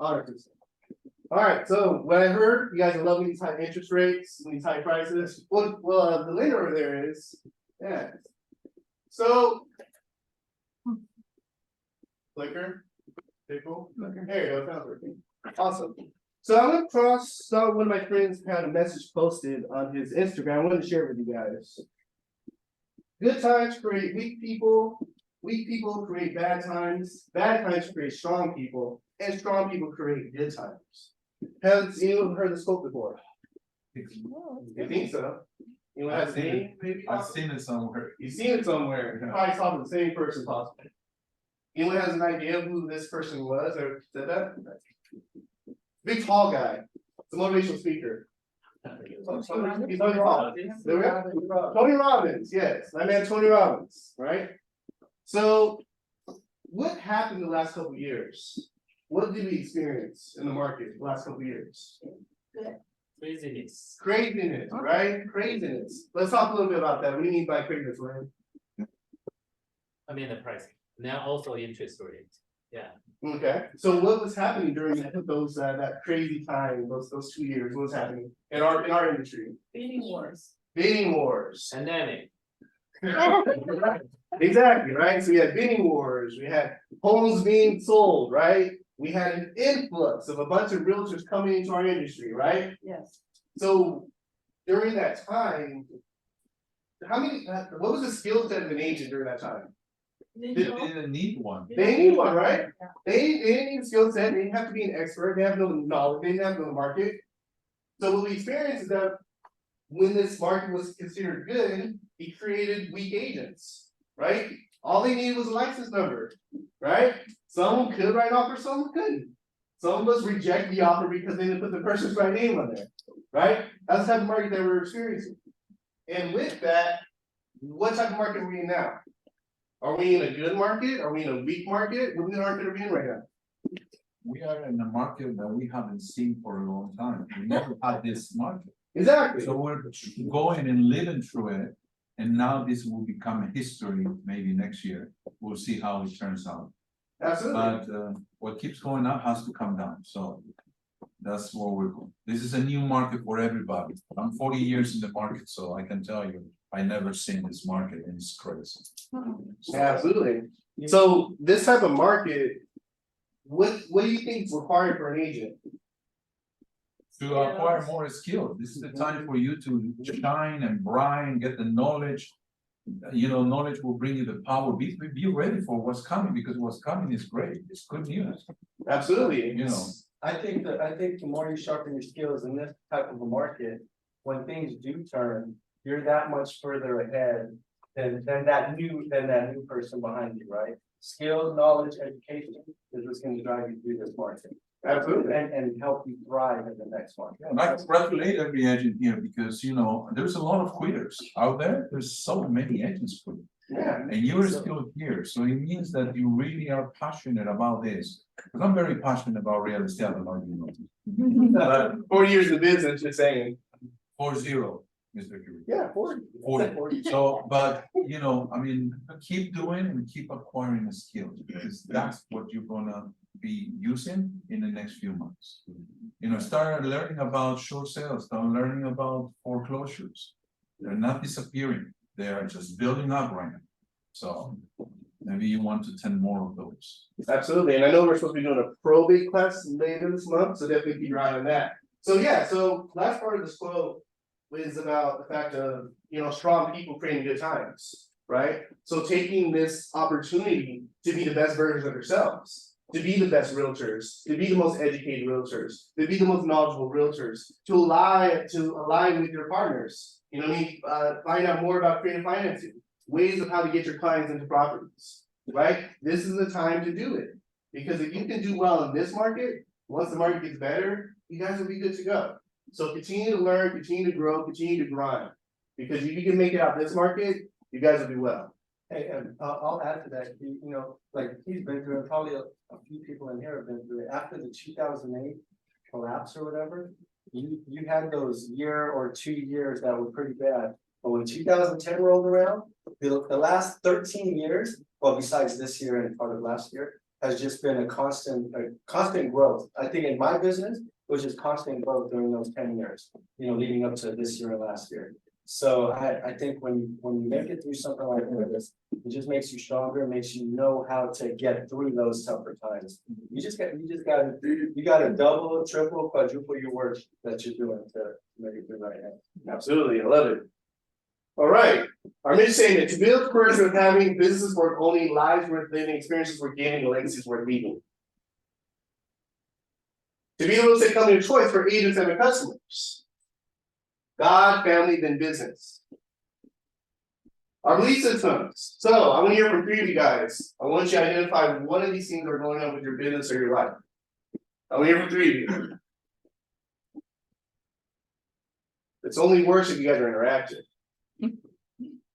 100%. All right, so what I heard, you guys are loving these high interest rates, these high prices. Well, the lender over there is, yeah. So, clicker, cool. There you go, it's not working. Awesome. So I went across, saw one of my friends had a message posted on his Instagram. I wanted to share it with you guys. Good times create weak people create bad times create strong people, and strong people create good times. Has anyone heard this quote before? You think so? Anyone has seen maybe? I've seen it somewhere. You've seen it somewhere. You probably saw the same person possibly. Anyone has an idea of who this person was or said that? Big tall guy. It's a motivational speaker. He's Tony Robbins. Tony Robbins, yes. My man Tony Robbins, right? So what happened the last couple of years? What did we experience in the market the last couple of years? Craziness. Craziness, right? Craziness. Let's talk a little bit about that. What do you mean by craziness, Ryan? I mean the pricing. Now also interest rate. Yeah. Okay. So what was happening during those that crazy time, those 2 years? What was happening in our industry? Bidding wars. Bidding wars. Pandemic. Exactly, right? So we had bidding wars, we had homes being sold, right? We had an influx of a bunch of realtors coming into our industry, right? Yes. So during that time, what was the skill set of an agent during that time? They didn't need one. They need one, right? They didn't need a skill set, they didn't have to be an expert, they have no knowledge, they didn't have no market. So what we experienced is that when this market was considered good, it created weak agents, right? All they needed was a license number, right? Some could write an offer, some couldn't. Some of us reject the offer because they didn't put the person's right name on there, right? That's the type of market that we're experiencing. And with that, what type of market are we in now? Are we in a good market? Are we in a weak market? What market are we in right now? We are in a market that we haven't seen for a long time. We never had this market. Exactly. So we're going and living through it. And now this will become a history, maybe next year. We'll see how it turns out. Absolutely. But what keeps going up has to come down. So that's where we're going. This is a new market for everybody. I'm 40 years in the market, so I can tell you, I never seen this market and it's crazy. Absolutely. So this type of market, what do you think is required for an agent? To acquire more skills. This is the time for you to shine and brine, get the knowledge. You know, knowledge will bring you the power. Be ready for what's coming, because what's coming is great. It's good news. Absolutely. You know, I think the more you sharpen your skills in this type of a market, when things do turn, you're that much further ahead than that new person behind you, right? Skills, knowledge, education is what's going to drive you through this market. Absolutely. And help you thrive in the next one. and I congratulate every agent here, because you know there's a lot of quitters out there. There's so many agents quitting. Yeah. And you're still here, so it means that you really are passionate about this. Because I'm very passionate about real estate, I don't know if you know. 40 years of business, just saying. 40, Mr. Curie. Yeah, 40. 40. So, but you know, I mean, keep doing and keep acquiring the skills, because that's what you're gonna be using in the next few months. You know, start learning about short sales, start learning about foreclosures. They're not disappearing, they are just building up right now. So maybe you want to attend more of those. Absolutely. And I know we're supposed to be doing a probate class later this month, so definitely keep your eye on that. So yeah, so last part of this quote is about the fact of, you know, strong people creating good times, right? So taking this opportunity to be the best versions of yourselves, to be the best realtors, to be the most educated realtors, to be the most knowledgeable realtors, to align with your partners. You know what I mean? Find out more about creative financing, ways of how to get your clients into properties, right? This is the time to do it. Because if you can do well in this market, once the market gets better, you guys will be good to go. So continue to learn, continue to grow, continue to grind. Because if you can make it out this market, you guys will do well. Hey, and I'll add to that, you know, like he's been through it, probably a few people in here have been through it. After the 2008 collapse or whatever, you had those year or 2 years that were pretty bad. But when 2010 rolled around, the last 13 years, well, besides this year and part of last year, has just been a constant growth. I think in my business, it was just constant growth during those 10 years, leading up to this year and last year. So I think when you make it through something like this, it just makes you stronger, makes you know how to get through those tougher times. You gotta double, triple, quadruple your work that you're doing to make it through right now. Absolutely, I love it. All right, our mission statement: to build courage with having businesses worth owning, lives worth living, experiences worth gaining, and legacies worth leaving. To be the real estate company of choice for agents and their customers. God, family, then business. Our belief systems. So I want to hear from 3 of you guys. I want you to identify one of these things that are going on with your business or your life. I want to hear from 3 of you. It's only worse if you guys are interactive.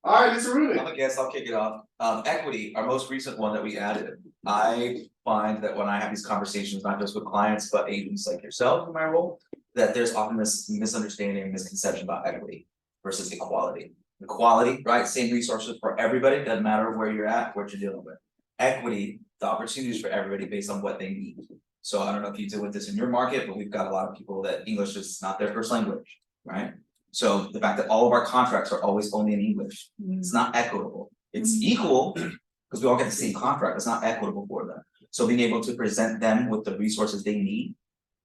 All right, Mr. Ruben. I'm a guest, I'll kick it off. Equity, our most recent one that we added. I find that when I have these conversations, not just with clients, but agents like yourself in my role, that there's often this misunderstanding, misconception about equity versus equality. Equality, right? Same resources for everybody, doesn't matter where you're at, what you're dealing with. Equity, the opportunities for everybody based on what they need. So I don't know if you deal with this in your market, but we've got a lot of people that English is not their first language, right? So the fact that all of our contracts are always only in English, it's not equitable. It's equal because we all get the same contract, it's not equitable for them. So being able to present them with the resources they need,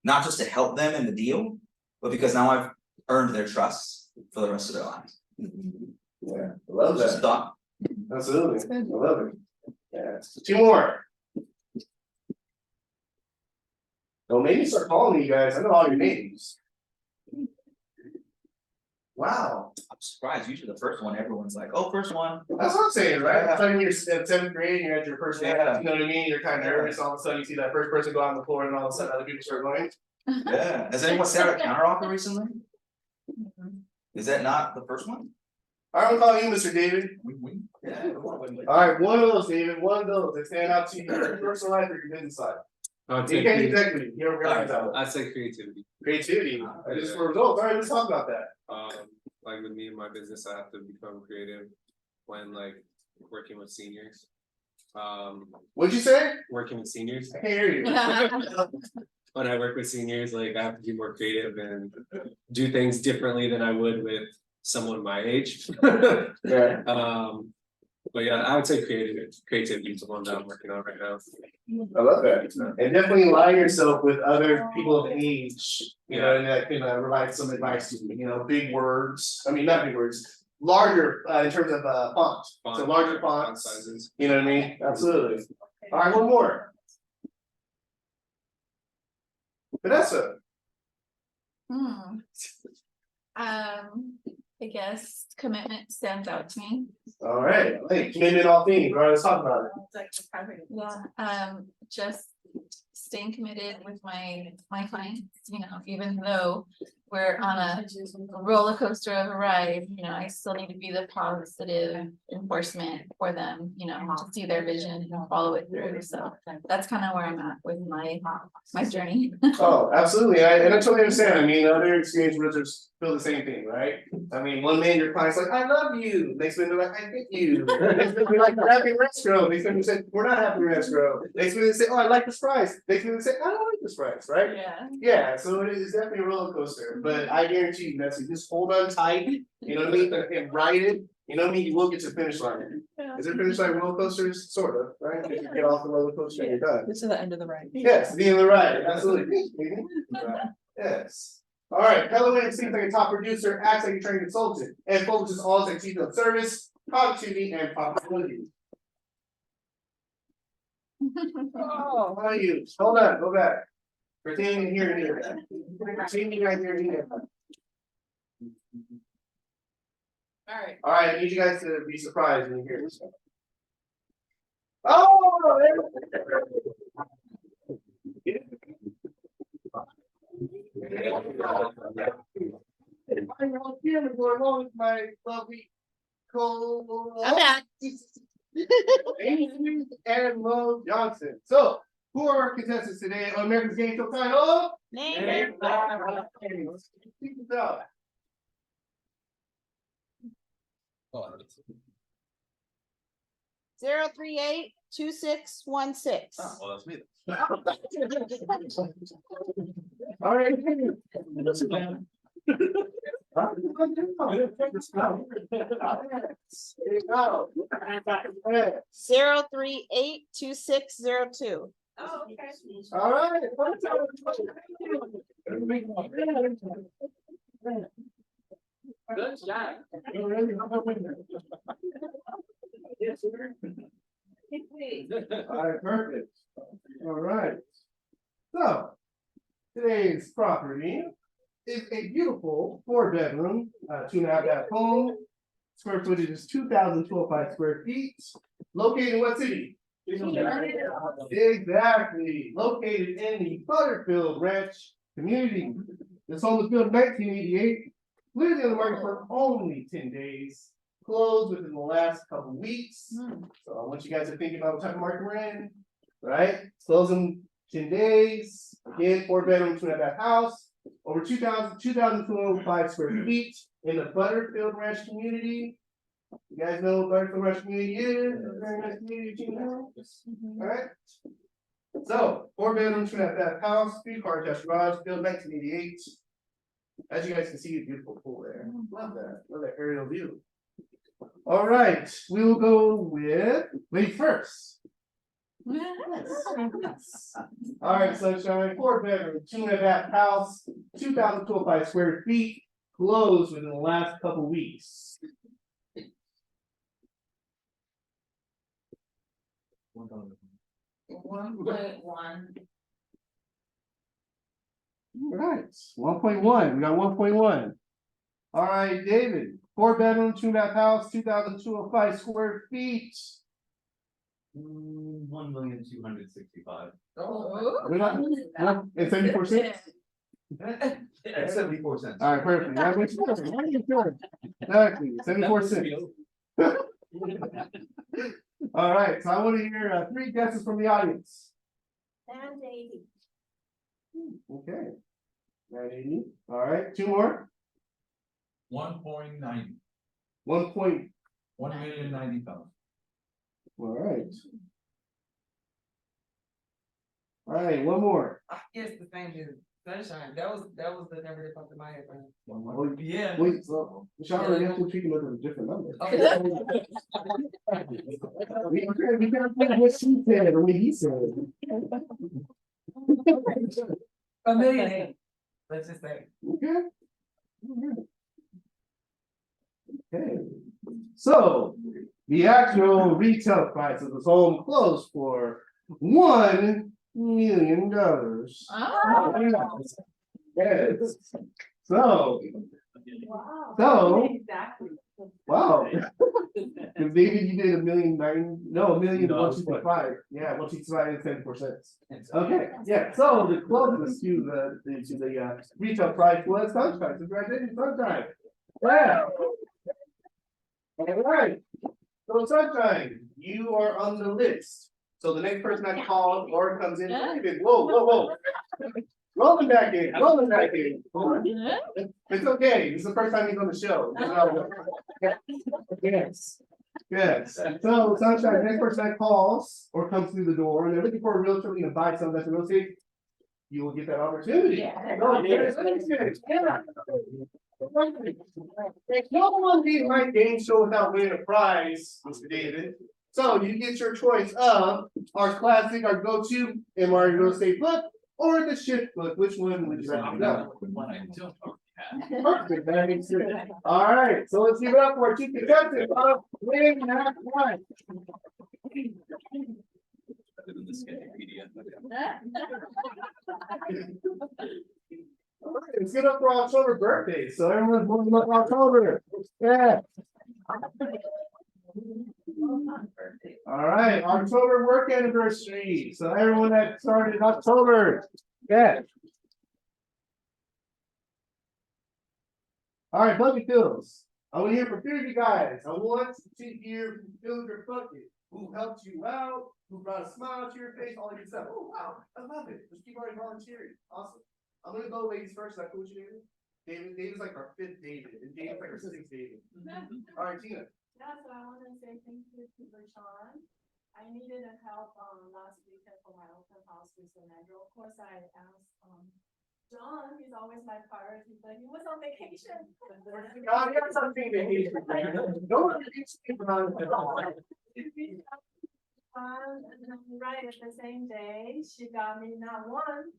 not just to help them in the deal, but because now I've earned their trust for the rest of their lives. Yeah, I love Just that. thought. Absolutely, I love it. Yeah, 2 more. Don't make me start calling you guys. I know all your names. Wow, I'm surprised, usually the first one, everyone's like, oh, first one. that's what I'm saying, right? Yeah. It's like when you're in 7th grade, you're at your first day, Yeah. you know what I mean? You're kind of nervous, all of a sudden you see that first person go out on the floor and all of a sudden other people start going. Yeah, has anyone sat at a counter offer recently? Is that not the first one? All right, I'm calling you Mr. David. Yeah. All right, one of those, David, one of those, they stand out to you, your personal life or your business life. You can't use equity, you don't realize that. I'd say creativity. Creativity, I just for results, all right, let's talk about that. Like with me and my business, I have to become creative when like working with seniors. What'd you say? Working with seniors. I can't hear you. When I work with seniors, like I have to be more creative and do things differently than I would with someone my age. Yeah. But yeah, I would say creativity is the one that I'm working on right now. I love that. And definitely align yourself with other people of age, and that can provide some advice to you, big words, I mean, not big words, larger, in terms of, font, so larger font fonts, sizes. you know what I mean? Absolutely. All right, one more. Vanessa. I guess commitment stands out to me. All right, hey, commitment all things, right, let's talk about it. Yeah, just staying committed with my clients, even though we're on a roller coaster of a ride, I still need to be the positive enforcement for them, to see their vision and follow it through. So that's kind of where I'm at with my journey. Oh, absolutely, and I totally understand, I mean, other experienced realtors feel the same thing, right? I mean, one minute your client's like, I love you, next minute they're like, I hate you. Next minute they're like, we're happy in escrow, next minute they say, we're not happy in escrow. Next minute they say, oh, I like this price, next minute they say, I don't like this price, right? Yeah. Yeah, so it is definitely a roller coaster, but I guarantee you, Nancy, just hold on tight, you know what I mean, and ride it, you know what I mean, you will get to the finish line. Is it finish line roller coasters? Sort of, right? If you get off the roller coaster, you're done. This is the end of the ride. Yes, the end of the ride, absolutely. Yes. All right, Keller Williams seems like a top producer, acts like a trained consultant, and focuses all his execution on service, productivity, and profitability. Oh, how are you? Hold on, go back. Pretending here and here. Pretending right here and here. All right, I need you guys to be surprised when you hear this. Oh! My lovely I'm back. Amy and Mo Johnson. So, who are our contestants today on America's Game Show title? Name. Let's keep this out. 038 2616. Well, that's me. All right. Zero 382602. Oh, okay. All right. Good job. All right, perfect. All right. So, today's property is a beautiful 4-bedroom, 2.5 bath home. Square footage is 2,205 square feet, located in what city? Exactly, located in the Butterfield Ranch community. This home was built in 1988, literally on the market for only 10 days, closed within the last couple weeks. So I want you guys to think about what type of market we're in, right? It's closing 10 days, again, 4-bedroom, 2.5 bath house, over 2,205 square feet in the Butterfield Ranch community. You guys know what Butterfield Ranch community is? It's a very nice community, you know? Alright? So, 4-bedroom, 2.5 bath house, 3-car attached garage, built 1988. As you guys can see, a beautiful pool there. Love that aerial view. All right, we will go with ladies first. All right, Sunshine, 4-bedroom, 2.5 bath house, 2,205 square feet, closed within the last couple weeks. 1.1. All right, 1.1, we got 1.1. All right, David, 4-bedroom, 2.5 bath house, 2,205 square feet. 1,265,000. We're not, and 74 cents? At 74 cents. All right, perfect. That makes sense. Exactly, 74 cents. All right, so I want to hear 3 guesses from the audience. And 80. Okay. 980. All right, 2 more. 1.90, 1 point. 1,090,000. All right. All right, 1 more. Yes, the same as Sunshine. That was the number that popped in my head. Right? Oh, Yeah. wait, so Michelle, you have to treat him with a different number. We can't think what she said or what he said. $1 million. Let's just say. Okay. Okay. So the actual retail price of this home closed for $1 million. Oh. Yes. So, Wow. So- Exactly. wow. Cause David, you did $1,165,000. Yeah, 165 and 10%. Okay, yeah, so the closest to the retail price was Sunshine. Congratulations, Sunshine. Yeah. All right. So Sunshine, you are on the list. So the next person I call, Laura comes in. Whoa. Rolling back in. It's okay. It's the first time he's on the show. Yes. So Sunshine, next person that calls or comes through the door and they're looking for a realtor to buy something that's real estate, you will get that opportunity. Yeah. No, yes. No one leaves my game show without winning a prize, Mr. David. So you get your choice of our classic, our go-to MRE real estate book, or the shift book. Which one would you like to go? Perfect, that makes sense. All right, so let's give it up for our chief contestant. Win that one. All right, let's get up for October birthday. So everyone's moving up October. Yeah. All right, October work anniversary. So everyone that started in October. Yeah. All right, bucket fills. I want to hear from 3 of you guys. I want to hear who filled your bucket, who helped you out, who brought a smile to your face, all that good stuff. Oh, wow, I love it. Just keep already volunteering. Awesome. I'm gonna go ladies first. Is that cool with you, David? David's like our 5th David, and David's like our 6th David. All right, Tina. Yeah, so I want to say thank you to Rashawn I needed a help last weekend for my open house with the neighbor. Of course, I asked John, he's always my priority, but he was on vacation. God, you got something to hate. No one needs to be around. And then right at the same day, she got me not one,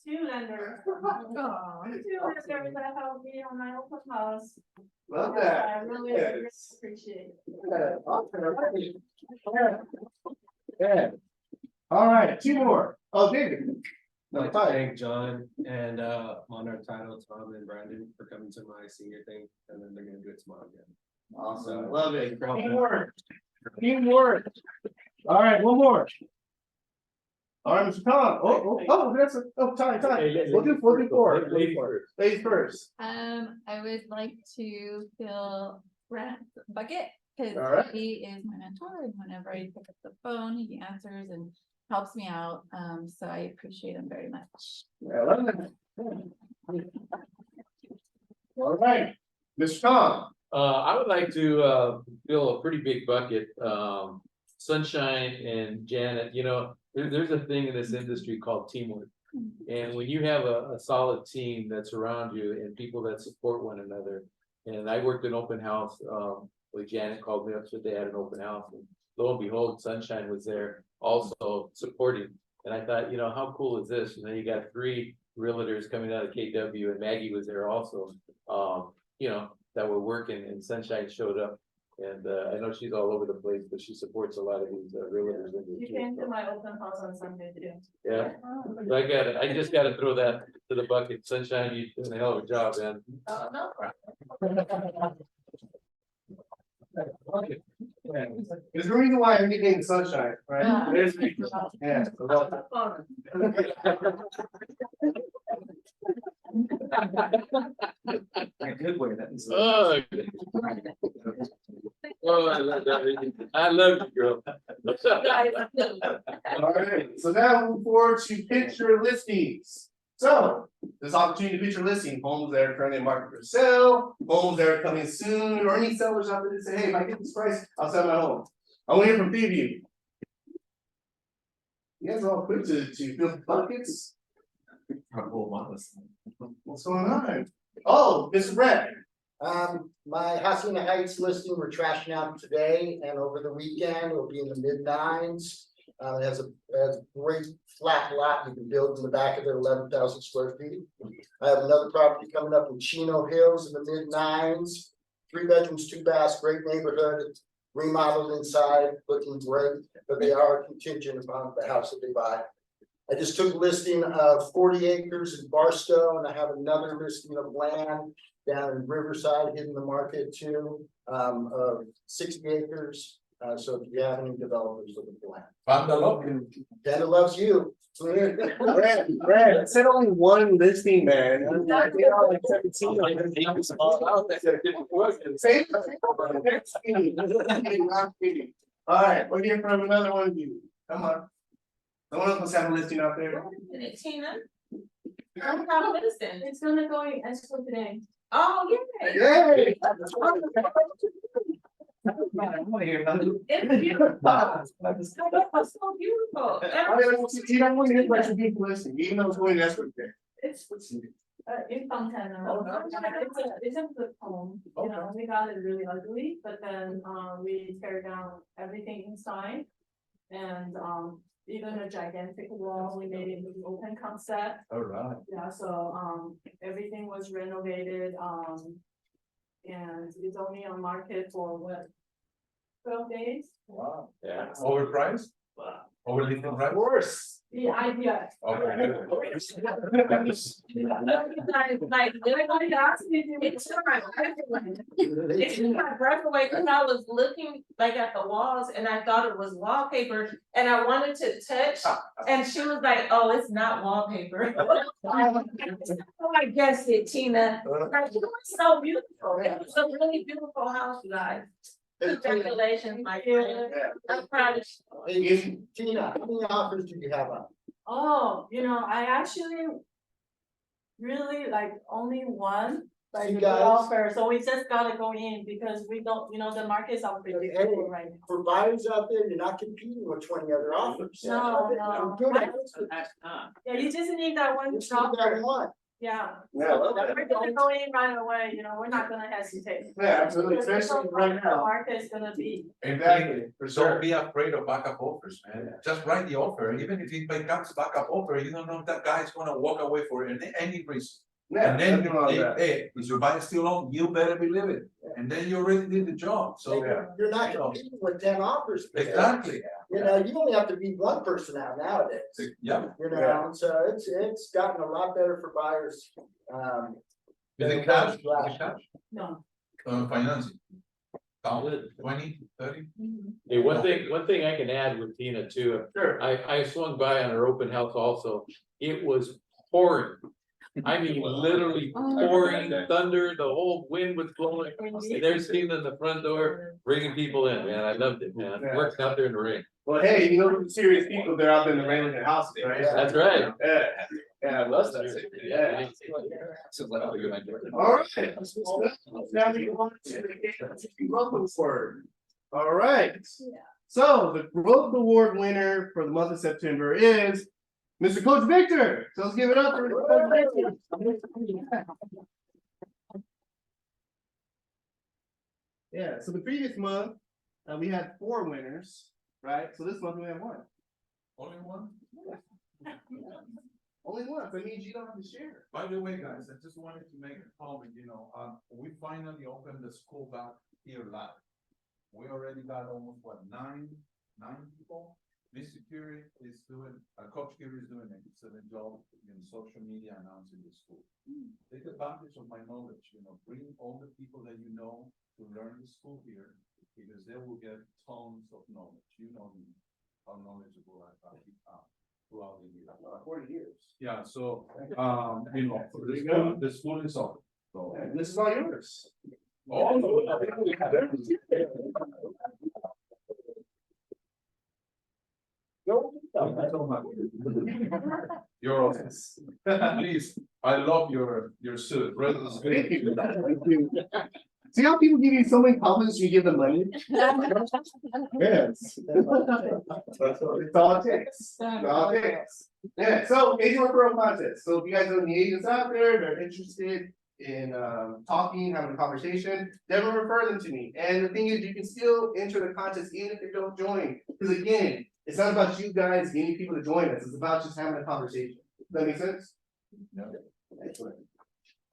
two lenders. Two lenders that helped me on my open house. Love I that. really appreciate it. Yeah. All right, two more. Oh, David. I'd like to thank John and Monarch Title, Tom and Brandon for coming to my senior thing, and then they're gonna do it tomorrow again. Awesome, love it. For helping out. Teamwork. Teamwork. All right, one more. All right, Mr. Tom. That's time. We'll do four. Ladies first. I would like to fill Brent's bucket, cause All right. he is my mentor, and whenever I pick up the phone, he answers and helps me out, so I appreciate him very much. Yeah, I love that. All right, Mr. Tom. I would like to fill a pretty big bucket. Sunshine and Janet, there's a thing in this industry called teamwork. And when you have a solid team that's around you and people that support one another. And I worked in open house, when Janet called me up, so they had an open house, and lo and behold, Sunshine was there also supporting. And I thought, how cool is this? You got 3 realtors coming out of KW, and Maggie was there also, that were working, and Sunshine showed up. And I know she's all over the place, but she supports a lot of these realtors. You came to my open house on Sunday too. Yeah, so I just gotta throw that to the bucket. Sunshine, you doing a hell of a job, man. Oh, no problem. There's a reason why I'm nicknamed Sunshine, right? Yeah. There's, yeah. In a good way, that is. Oh, I love that. I love you, girl. All right, so now move forward to picture listings. So, this opportunity to picture listing, homes that are currently in market for sale, homes that are coming soon, or any sellers out there that say, hey, if I get this price, I'll sell my home. I want to hear from three of you. You guys are all quick to fill buckets. What's going on? Oh, Mr. Brett. My Hacienda Heights listing, we're trashing out today and over the weekend, it'll be in the mid-9s. It has a great flat lot, you can build in the back of it, 11,000 square feet. I have another property coming up in Chino Hills in the mid-9s. 3 bedrooms, 2 baths, great neighborhood, remodeled inside, looking great, but they are contingent upon the house that they buy. I just took a listing of 40 acres in Barstow, and I have another listing of land down in Riverside, hitting the market too, of 60 acres. So if you have any developers looking for land. Dana loves you. Brad, said only one listing, man. They are like 17. All right, we're here from another one of you. Come on. Someone else must have a listing out there. Tina? I'm not listening. It's gonna go in Expo today. Oh, yeah. Yay! It's beautiful. It's so beautiful. You don't want to hear some people listening, even though it's going that's what they're. It's in Fontana. Oh, no. It's a good home, we got it really ugly, but then we tear down everything inside. And even a gigantic wall, we made it into the open concept. All right. Yeah, so everything was renovated, and it's only on market for what? 12 days? Wow. Yeah. Overpriced? Overly priced? Worse. The idea. Okay. Like, literally, it took my breath away. It took my breath away because I was looking like at the walls and I thought it was wallpaper and I wanted to touch. And she was like, oh, it's not wallpaper. Oh, I guess it, Tina. Like, it was so beautiful. It was a really beautiful house, you guys. Congratulations, my friend. I'm proud of you. Hey, Tina, how many offers do you have on? Oh, I actually really like only one, Like You the guys- offer, so we just gotta go in because we don't, the market's unpredictable right now. For buyers out there, you're not competing with 20 other offers. No, You're no. good at it. Yeah, you just need that one It's not offer, that one. yeah. Yeah, I love that. We're gonna go in right away, we're not gonna hesitate. Yeah, absolutely, Because we especially don't know right what the now. market's gonna be. Exactly, for Don't be afraid of backup offers, man. Just write the offer, even if it becomes backup offer, you don't know if that guy's gonna walk away for any reason. Yeah, And then, nothing wrong with that. hey, is your buyer still on? You better believe it. And then you already did the job, so. You're not competing with 10 offers. Exactly, You know, you only have to beat one person out nowadays. yeah. You know, so it's gotten a lot better for buyers. Is it cash? Is it cash? No. Financing. Down 20, 30? Hey, one thing I can add with Tina too, Sure. I swung by on her open house also, it was pouring. I mean, literally pouring thunder, the whole wind was blowing, and there's Tina in the front door, bringing people in, man, I loved it, man, working out there in the rain. Well, hey, some serious people, they're out there in the rain looking at houses, right? That's right. Yeah, yeah, I love that, yeah. All right. Now we go on to the growth award. All right. So the growth award winner for the month of September is Mr. Coach Victor. So let's give it up for Coach Victor. Yeah, so the previous month, we had 4 winners, right? So this month we have 1. Only one? Only one, so that means you don't have to share. By the way, guys, I just wanted to make a comment, we finally opened the school back here live. We already got almost, what, nine people? Mr. Curie is doing, Coach Curie is doing an excellent job in social media announcing the school. Take advantage of my knowledge, bring all the people that you know to learn the school here, because they will get tons of knowledge, how knowledgeable I am throughout the year. 40 years. Yeah, so, There you go. the school is open. So. And this is all yours. Oh, Your office. Please, I love your suit. Red is Thank great. you. Thank you. See how people give you so many compliments, you give them money? Yes. It's all it takes. It's all it takes. Yeah, so agent referral contest. So if you guys know any agents out there that are interested in talking, having a conversation, definitely refer them to me. And the thing is, you can still enter the contest even if they don't join. Because again, it's not about you guys getting people to join us. It's about just having a conversation. Does that make sense? No. Excellent.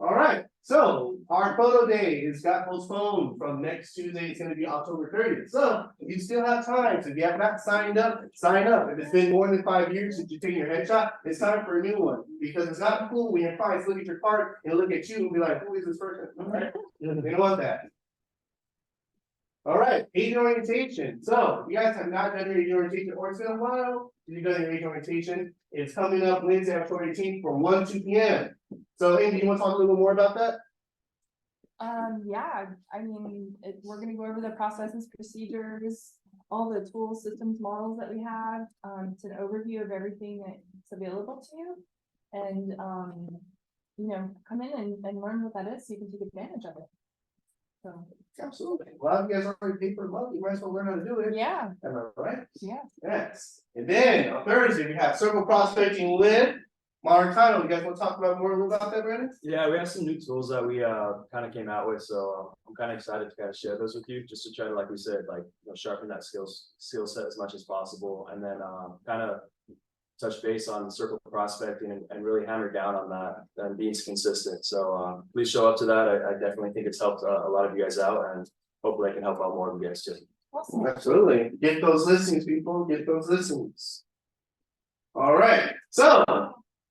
All right, so our photo day got postponed from next Tuesday. It's gonna be October 30th. So if you still have time, so if you have not signed up, sign up. If it's been more than 5 years since you've taken your headshot, it's time for a new one. Because it's not cool when your clients look at your card and look at you and be like, who is this person? Right? You don't want that. All right, agent orientation. So if you guys have not done your agent orientation, or it's been a while, you've done your agent orientation. It's coming up Wednesday, October 18th from 1 to 2 p.m. So Amy, you want to talk a little more about that? Yeah, I mean, we're gonna go over the processes, procedures, all the tools, systems, models that we have. It's an overview of everything that's available to you. And, come in and learn what that is so you can take advantage of it. So, Absolutely. Well, you guys already paid for the month, you might as well learn how to do it. yeah, Am I right? yeah. Yes. And then on Thursday, we have circle prospecting with Modern Title. You guys want to talk about more about that, Brandon? Yeah, we have some new tools that we kind of came out with, so I'm kind of excited to kind of share those with you, just to try to, like we said, sharpen that skill set as much as possible, and then kind of touch base on circle prospecting and really hammer down on that and being consistent. So please show up to that. I definitely think it's helped a lot of you guys out, and hopefully I can help out more of you guys too. Awesome. Absolutely. Get those listings, people. Get those listings. All right. So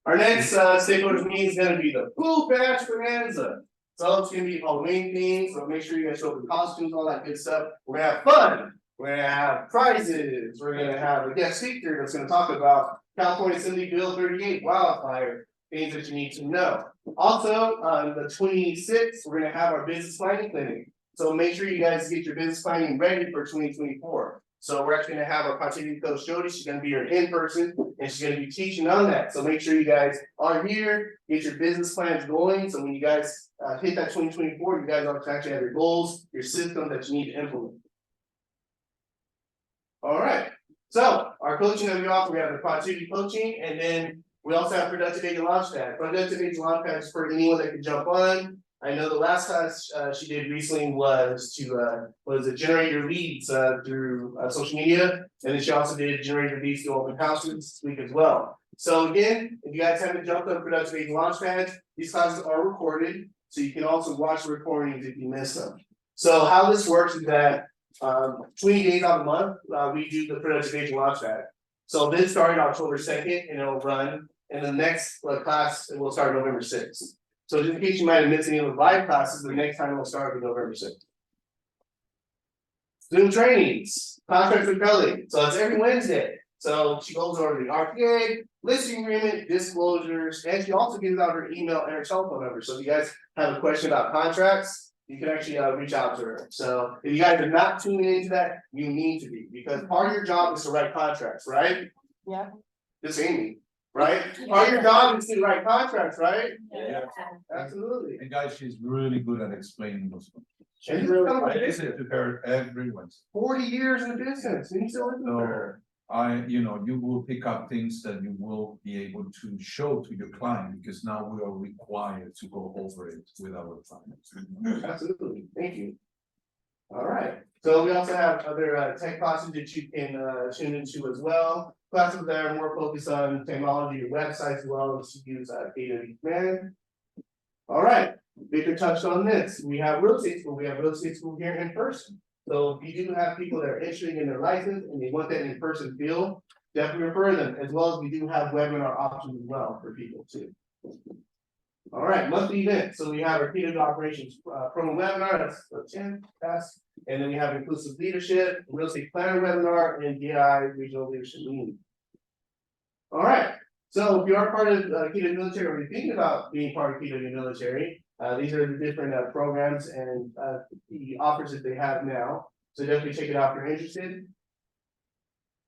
our next stakeholders meeting is going to be the Food Batch Bonanza. So it's going to be Halloween themed. So make sure you guys show up in costumes, all that good stuff. We're going to have fun. We're going to have prizes. We're going to have a guest speaker that's going to talk about California Assembly Bill 38 wildfire, things that you need to know. Also, on the 26th, we're going to have our business planning clinic. So make sure you guys get your business planning ready for 2024. So we're actually gonna have our continuity coach Jody, she's gonna be here in person, and she's gonna be teaching on that, so make sure you guys are here, get your business plans going, so when you guys hit that 2024, you guys actually have your goals, your system that you need to implement. All right, so our coaching that we offer, we have the productivity coaching, and then we also have productive agent launchpad. Productive agent launchpad is for anyone that can jump on. I know the last class she did recently was to generate your leads through social media, and then she also did generate your leads through open houses this week as well. So again, if you guys haven't jumped on productive agent launchpad, these classes are recorded, so you can also watch the recordings if you miss them. So how this works is that 20 days out of the month, we do the productive agent launchpad. So this started October 2nd and it'll run, and the next class will start November 6th. So just in case you might have missed any of the live classes, the next time will start with November 6th. Zoom trainings, contracts with Kelly, so it's every Wednesday. So she goes over the RPA, listing agreement, disclosures, and she also gives out her email and her telephone number. So if you guys have a question about contracts, you can actually reach out to her. So if you guys are not tuning into that, you need to be, because part of your job is to write contracts, right? Yeah. This Amy, right? Part of your job is to write contracts, right? Yeah. Absolutely. And guys, she's really good at explaining those things. She's really I good. listen to her every Wednesday. 40 years in the business, and you still listen to her. You will pick up things that you will be able to show to your client, because now we are required to go over it with our clients. Absolutely, thank you. All right, so we also have other tech classes that you can tune into as well. Classes that are more focused on technology or websites as well as to use KW Command. All right, Victor touched on this. We have real estate school. We have real estate school here in person. So if you do have people that are interested in their license and they want that in person feel, definitely refer them, as well as we do have webinar options as well for people too. All right, monthly events. So we have our KW Operations promo webinar, that's the 10th task. And then we have inclusive leadership, real estate planner webinar, and DI regional leadership meeting. All right, so if you are part of KW military, or you're thinking about being part of KW military, these are the different programs and the offers that they have now. So definitely check it out if you're interested.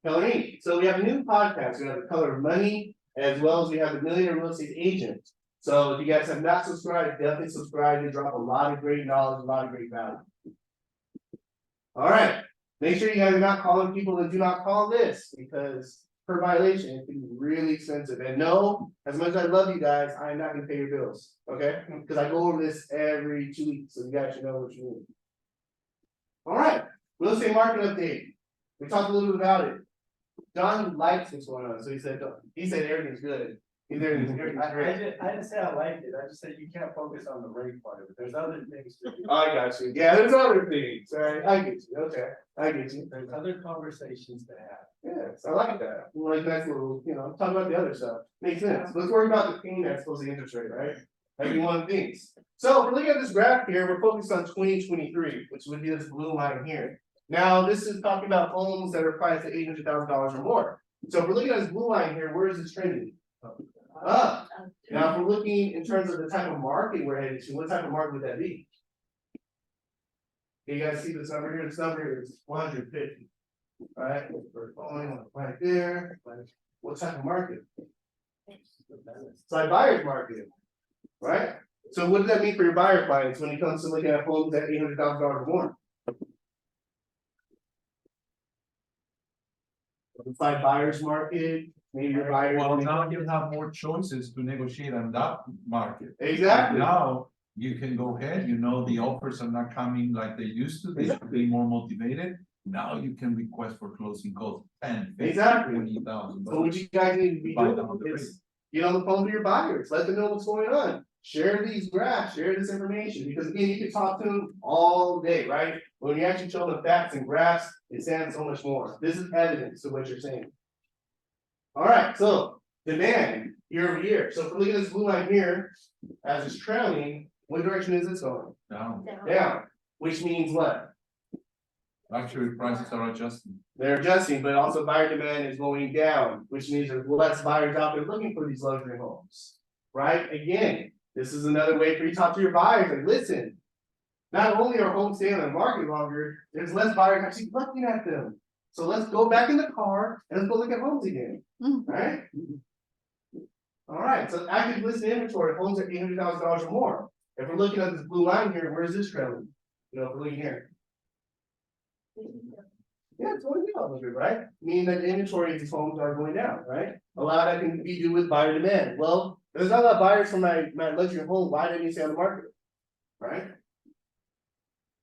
Color. So we have a new podcast. We have the Color of Money, as well as we have the Millionaire Real Estate Agent. So if you guys have not subscribed, definitely subscribe. They drop a lot of great knowledge, a lot of great value. All right, make sure you guys are not calling people that do not call this, because per violation, it can be really expensive. And no, as much as I love you guys, I am not gonna pay your bills, okay? Because I go over this every 2 weeks, so you guys should know what you need. All right, real estate market update. We talked a little bit about it. John likes what's going on, so he said everything's good. Everything's great. I didn't say I liked it, I just said you can't focus on the rate part of it, there's other things to do. I got you. Yeah, there's other things. All right, I get you. Okay, I get you. There's other conversations to have. Yes, I like that. Like nice little, talk about the other stuff. Makes sense. Let's worry about the thing that's supposed to be interest rate, right? Like one of the things. So if we're looking at this graph here, we're focused on 2023, which would be this blue line here. Now, this is talking about homes that are priced at $800,000 or more. So if we're looking at this blue line here, where is this trending? Up. Now, if we're looking in terms of the type of market we're headed to, what type of market would that be? You guys see this number here? This number here is 150. Right, we're going right there. What type of market? It's like buyer's market, right? So what does that mean for your buyer clients when it comes to looking at homes at $800,000 or more? It's like buyer's market, maybe your buyers. Well, now you have more choices to negotiate on that market. Exactly. Now you can go ahead, the offers are not coming like they used to, they should be more motivated. Now you can request for closing costs 10, 15, Exactly. 20,000. So what you guys need to be doing is get on the phone with your buyers, let them know what's going on. Share these graphs, share this information, because again, you can talk to them all day, right? When you actually show them facts and graphs, it stands so much more. This is evidence to what you're saying. All right, so demand year over year. So if we're looking at this blue line here, as it's trailing, what direction is this going? Down. Down, which means what? Luxury prices are adjusting. They're adjusting, but also buyer demand is going down, which means there's less buyers out there looking for these luxury homes, right? Again, this is another way for you to talk to your buyers and listen. Not only are homes staying on the market longer, there's less buyers actually looking at them. So let's go back in the car and let's go look at homes again, alright? Alright, so active listed inventory, homes are $800,000 or more. If we're looking at this blue line here, where's this trailing? You know, if we're looking here. Yeah, it's going down a little bit, right? Meaning that the inventory of these homes are going down, right? A lot of that can be due with buyer demand. Well, there's not a lot of buyers for my luxury home, why didn't you stay on the market? Right?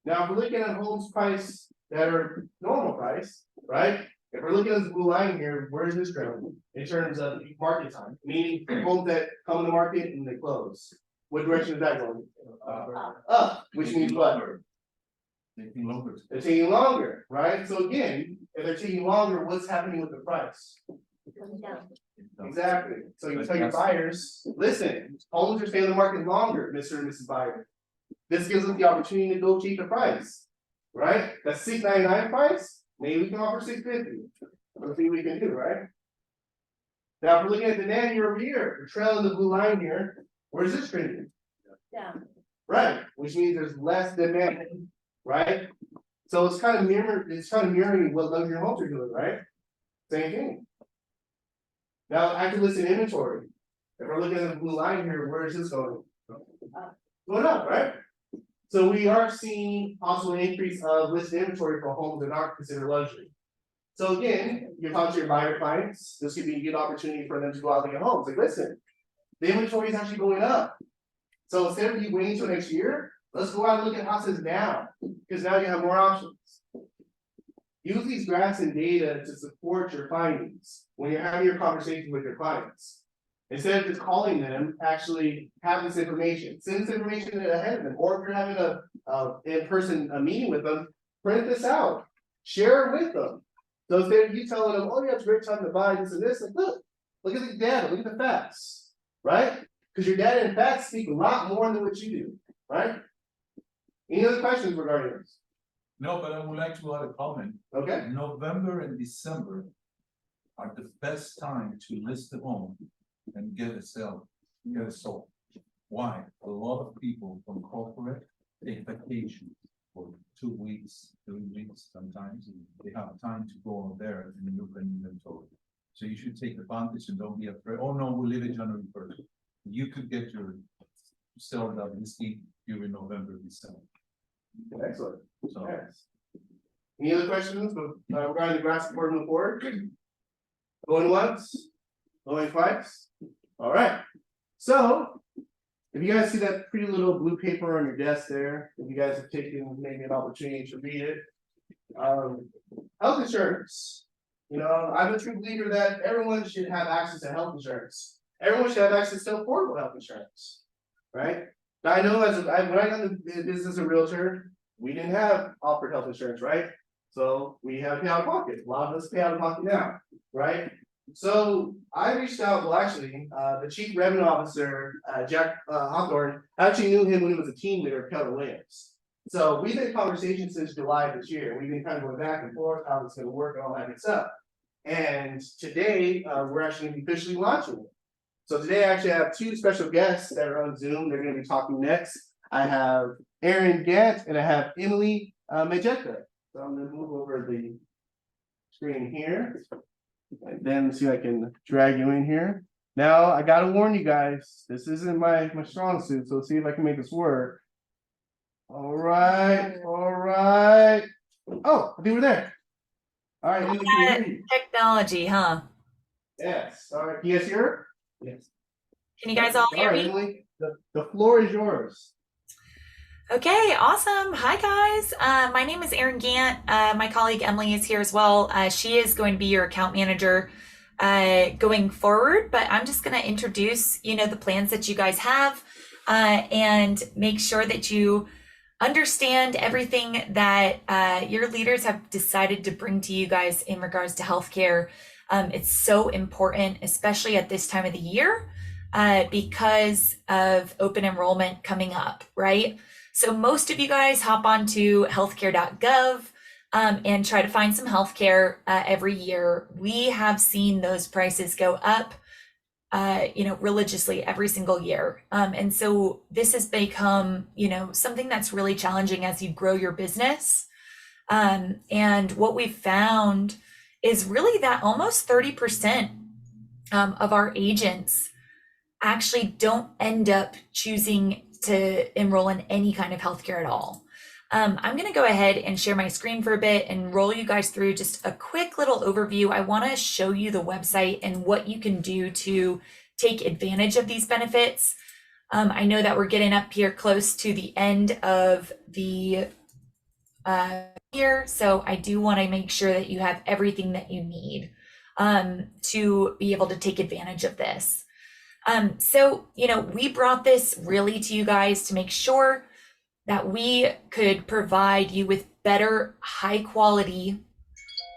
Now, if we're looking at homes priced that are normal price, right? If we're looking at this blue line here, where is this trailing? In terms of market time, meaning homes that come to the market and they close. What direction is that going? Up, which means what? Taking longer. They're taking longer, right? So again, if they're taking longer, what's happening with the price? Exactly. So you tell your buyers, listen, homes are staying on the market longer, Mr. and Mrs. Buyer. This gives us the opportunity to negotiate the price, right? That $699 price, maybe we can offer $650. Let's see what we can do, right? Now, if we're looking at demand year over year, we're trailing the blue line here. Where's this trending? Down. Right, which means there's less demand, right? So it's kind of mirroring what luxury homes are doing, right? Same thing. Now, active listed inventory. If we're looking at the blue line here, where is this going? Going up, right? So we are seeing also an increase of listed inventory for homes that aren't considered luxury. So again, you talk to your buyer clients, this could be a good opportunity for them to go out and look at homes. Like, listen, the inventory is actually going up. So instead of you waiting till next year, let's go out and look at houses now, because now you have more options. Use these graphs and data to support your findings when you're having your conversation with your clients. Instead of just calling them, actually have this information. Send this information ahead of them, or if you're having a in-person meeting with them, print this out, share it with them. So instead of you telling them, oh yeah, it's a great time to buy this and this, like look at the data, look at the facts, right? Because your data and facts speak a lot more than what you do, right? Any other questions regarding this? No, but I would like to add a comment. Okay. November and December are the best time to list the home and get it sold. Why? A lot of people from corporate take vacation for 2 weeks, 3 weeks, sometimes. They have time to go on there and look at inventory. So you should take advantage and don't be afraid. Oh no, we live in January 1st. You could get your sell that listing during November, December. Excellent. So Yes. Any other questions regarding the grass board moving forward? Going once, going twice? All right. So, if you guys see that pretty little blue paper on your desk there, if you guys have taken maybe an opportunity to read it. Health insurance. You know, I'm a true believer that everyone should have access to health insurance. Everyone should have access to affordable health insurance, right? Now I know when I got into business as a realtor, we didn't have offered health insurance, right? So we have to pay out of pocket. A lot of us pay out of pocket now, right? So I reached out, well, actually, the chief revenue officer, Jack Hawthorne, I actually knew him when he was a team leader at Keller Williams. So we've been in conversation since July this year. We've been kind of going back and forth, how it's gonna work and all that good stuff. And today, we're actually gonna be officially launching it. So today I actually have two special guests that are on Zoom. They're gonna be talking next. I have Aaron Gant and I have Emily Majeka. So I'm gonna move over the screen here. And then see if I can drag you in here. Now I gotta warn you guys, this isn't my strong suit, so see if I can make this work. All right. Oh, I think we're there. All right, Emily, can you hear me? Technology, huh? Yes. All right, can you guys hear her? Yes. Can you guys all hear me? Emily, the floor is yours. Okay, awesome. Hi, guys. My name is Erin Gant. My colleague Emily is here as well. She is going to be your account manager going forward, but I'm just going to introduce, the plans that you guys have and make sure that you understand everything that your leaders have decided to bring to you guys in regards to healthcare. It's so important, especially at this time of the year, because of open enrollment coming up, right? So most of you guys hop onto healthcare.gov and try to find some healthcare every year. We have seen those prices go up, religiously every single year. And so this has become, something that's really challenging as you grow your business. And what we've found is really that almost 30% of our agents actually don't end up choosing to enroll in any kind of healthcare at all. I'm going to go ahead and share my screen for a bit and roll you guys through just a quick little overview. I want to show you the website and what you can do to take advantage of these benefits. I know that we're getting up here close to the end of the year, so I do want to make sure that you have everything that you need to be able to take advantage of this. So, we brought this really to you guys to make sure that we could provide you with better, high quality,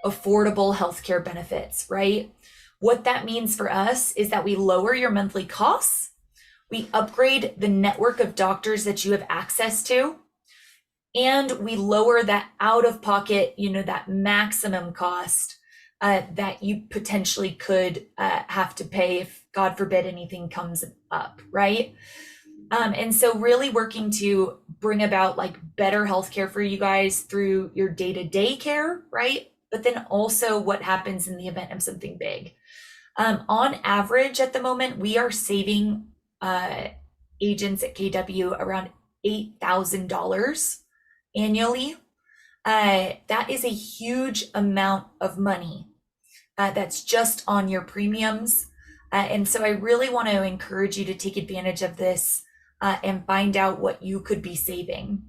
affordable healthcare benefits, right? What that means for us is that we lower your monthly costs, we upgrade the network of doctors that you have access to, and we lower that out of pocket, that maximum cost that you potentially could have to pay if, God forbid, anything comes up, right? And so really working to bring about like better healthcare for you guys through your day-to-day care, right? But then also what happens in the event of something big. On average at the moment, we are saving agents at KW around $8,000 annually. That is a huge amount of money. That's just on your premiums. And so I really want to encourage you to take advantage of this and find out what you could be saving.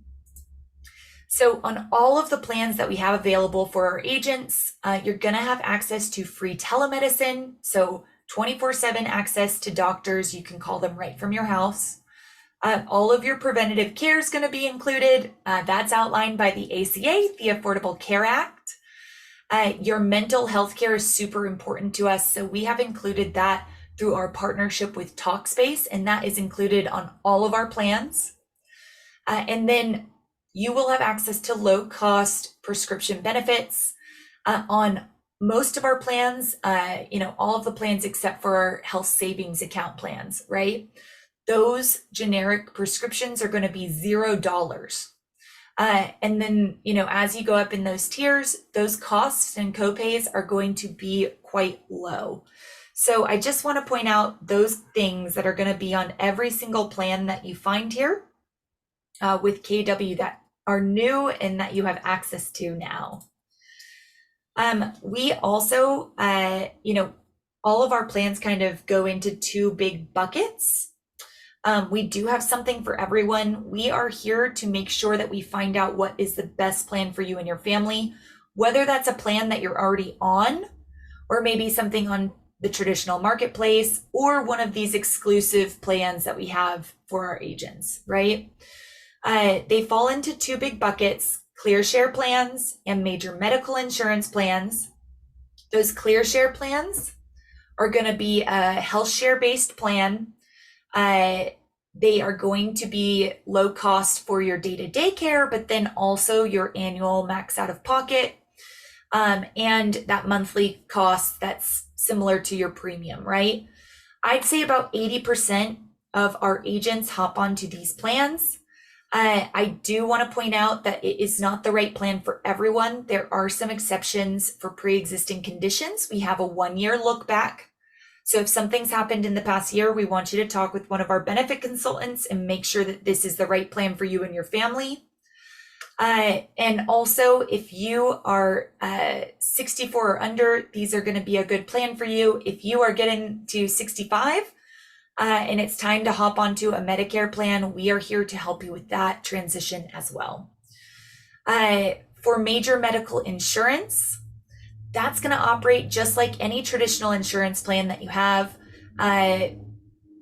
So on all of the plans that we have available for our agents, you're going to have access to free telemedicine. So 24/7 access to doctors. You can call them right from your house. All of your preventative care is going to be included. That's outlined by the ACA, the Affordable Care Act. Your mental health care is super important to us. So we have included that through our partnership with Talkspace, and that is included on all of our plans. And then you will have access to low cost prescription benefits on most of our plans, all of the plans except for our health savings account plans, right? Those generic prescriptions are going to be $0. And then, as you go up in those tiers, those costs and copays are going to be quite low. So I just want to point out those things that are going to be on every single plan that you find here with KW that are new and that you have access to now. We also, all of our plans kind of go into two big buckets. We do have something for everyone. We are here to make sure that we find out what is the best plan for you and your family, whether that's a plan that you're already on, or maybe something on the traditional marketplace, or one of these exclusive plans that we have for our agents, right? They fall into two big buckets: clear share plans and major medical insurance plans. Those clear share plans are going to be a health share based plan. They are going to be low cost for your day-to-day care, but then also your annual max out of pocket, and that monthly cost that's similar to your premium, right? I'd say about 80% of our agents hop onto these plans. I do want to point out that it is not the right plan for everyone. There are some exceptions for pre-existing conditions. We have a 1-year look back. So if something's happened in the past year, we want you to talk with one of our benefit consultants and make sure that this is the right plan for you and your family. And also, if you are 64 or under, these are going to be a good plan for you. If you are getting to 65 and it's time to hop onto a Medicare plan, we are here to help you with that transition as well. For major medical insurance, that's going to operate just like any traditional insurance plan that you have.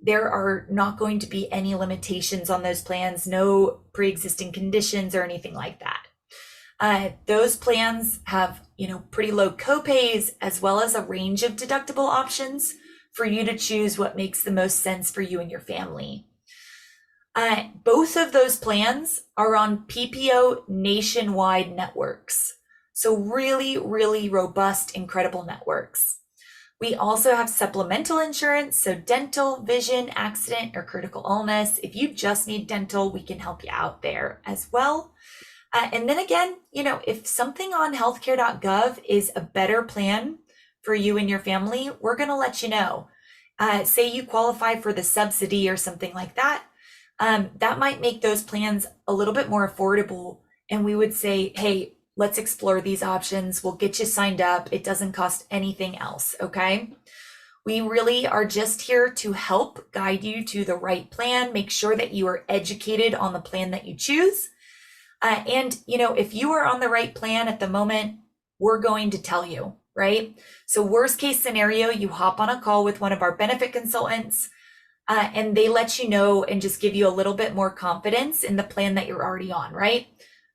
There are not going to be any limitations on those plans, no pre-existing conditions or anything like that. Those plans have, pretty low copays, as well as a range of deductible options for you to choose what makes the most sense for you and your family. Both of those plans are on PPO nationwide networks. So really, really robust, incredible networks. We also have supplemental insurance, so dental, vision, accident, or critical illness. If you just need dental, we can help you out there as well. And then again, if something on healthcare.gov is a better plan for you and your family, we're going to let you know. Say you qualify for the subsidy or something like that. That might make those plans a little bit more affordable. And we would say, hey, let's explore these options. We'll get you signed up. It doesn't cost anything else. Okay. We really are just here to help guide you to the right plan, make sure that you are educated on the plan that you choose. And if you are on the right plan at the moment, we're going to tell you, right? So worst case scenario, you hop on a call with one of our benefit consultants, and they let you know and just give you a little bit more confidence in the plan that you're already on, right?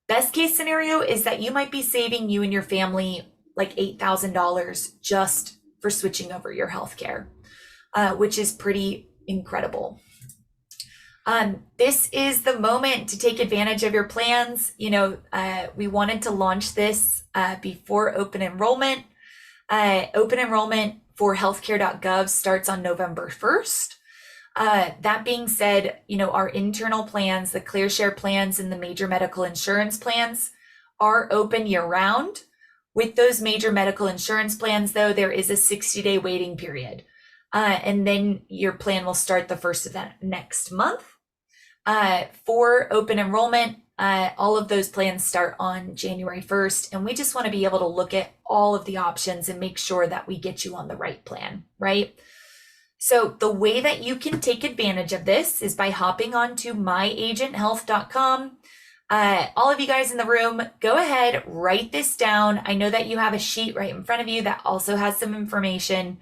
Best case scenario is that you might be saving you and your family like $8,000 just for switching over your healthcare, which is pretty incredible. This is the moment to take advantage of your plans. We wanted to launch this before open enrollment. Open enrollment for healthcare.gov starts on November 1st. That being said, our internal plans, the ClearShare plans and the major medical insurance plans are open year round. With those major medical insurance plans, though, there is a 60-day waiting period. And then your plan will start the first of that next month. For open enrollment, all of those plans start on January 1st. And we just want to be able to look at all of the options and make sure that we get you on the right plan, right? So the way that you can take advantage of this is by hopping on to myagenthealth.com. All of you guys in the room, go ahead, write this down. I know that you have a sheet right in front of you that also has some information.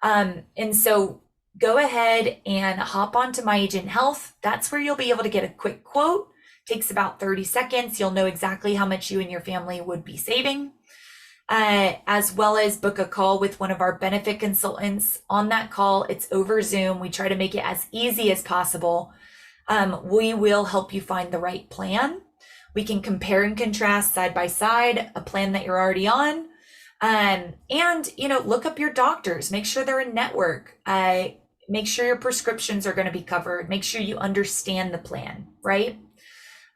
And so go ahead and hop onto My Agent Health. That's where you'll be able to get a quick quote. Takes about 30 seconds. You'll know exactly how much you and your family would be saving. As well as book a call with one of our benefit consultants. On that call, it's over Zoom. We try to make it as easy as possible. We will help you find the right plan. We can compare and contrast side by side a plan that you're already on. And look up your doctors, make sure they're in network. Make sure your prescriptions are going to be covered. Make sure you understand the plan, right?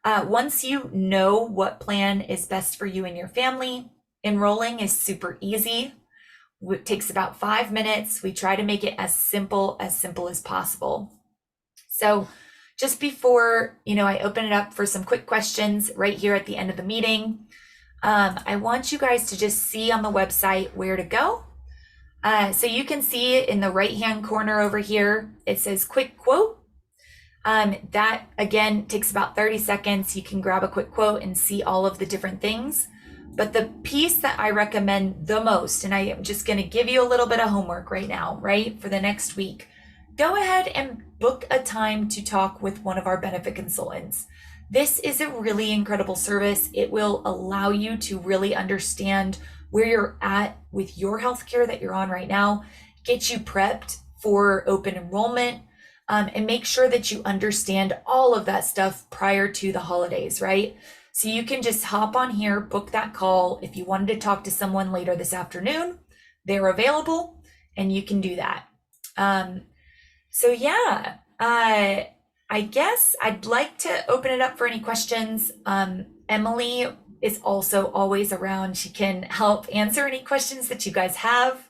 Once you know what plan is best for you and your family, enrolling is super easy. It takes about 5 minutes. We try to make it as simple as possible. So just before, I open it up for some quick questions right here at the end of the meeting, I want you guys to just see on the website where to go. So you can see it in the right-hand corner over here. It says quick quote. That again takes about 30 seconds. You can grab a quick quote and see all of the different things. But the piece that I recommend the most, and I am just going to give you a little bit of homework right now, right, for the next week. Go ahead and book a time to talk with one of our benefit consultants. This is a really incredible service. It will allow you to really understand where you're at with your healthcare that you're on right now, get you prepped for open enrollment, and make sure that you understand all of that stuff prior to the holidays, right? So you can just hop on here, book that call. If you wanted to talk to someone later this afternoon, they're available and you can do that. So yeah, I guess I'd like to open it up for any questions. Emily is also always around. She can help answer any questions that you guys have.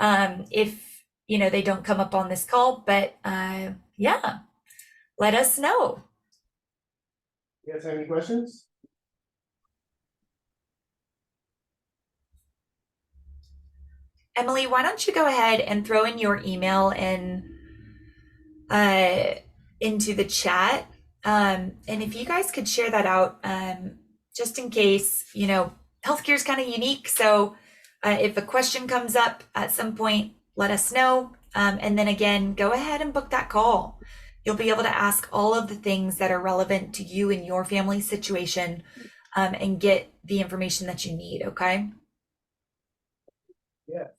If they don't come up on this call, but yeah, let us know. You guys have any questions? Emily, why don't you go ahead and throw in your email and into the chat. And if you guys could share that out, just in case, healthcare is kind of unique. So if a question comes up at some point, let us know. And then again, go ahead and book that call. You'll be able to ask all of the things that are relevant to you and your family situation, and get the information that you need. Okay. Yes.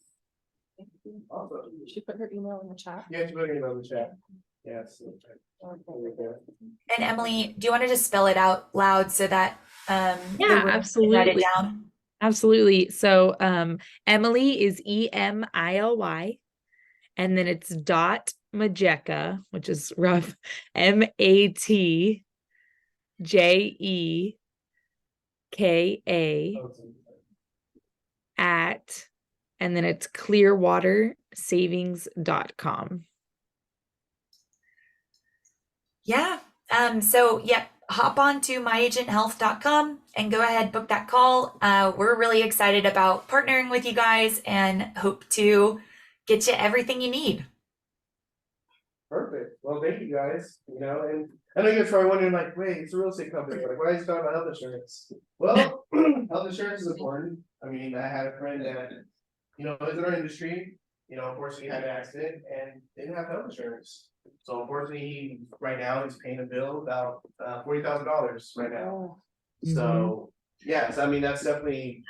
Awesome. She put her email in the chat. Yeah, she put her email in the chat. Yes. And Emily, do you want to just spell it out loud so that yeah, absolutely write it down? Absolutely. So Emily is EMILY, and then it's .Majeka, which is rough, MATJEKA KA at, and then it's clearwatersavings.com. Yeah. So yep, hop on to myagenthealth.com and go ahead, book that call. We're really excited about partnering with you guys and hope to get you everything you need. Perfect. Well, thank you guys, you know, and I know you're probably wondering like, wait, it's a real estate company, like, why are you talking about health insurance? Well, health insurance is important. I mean, I had a friend that, you know, is in our industry, you know, unfortunately had an accident and didn't have health insurance. So unfortunately, right now he's paying a bill about $40,000 right now. So, yes, I mean, that's definitely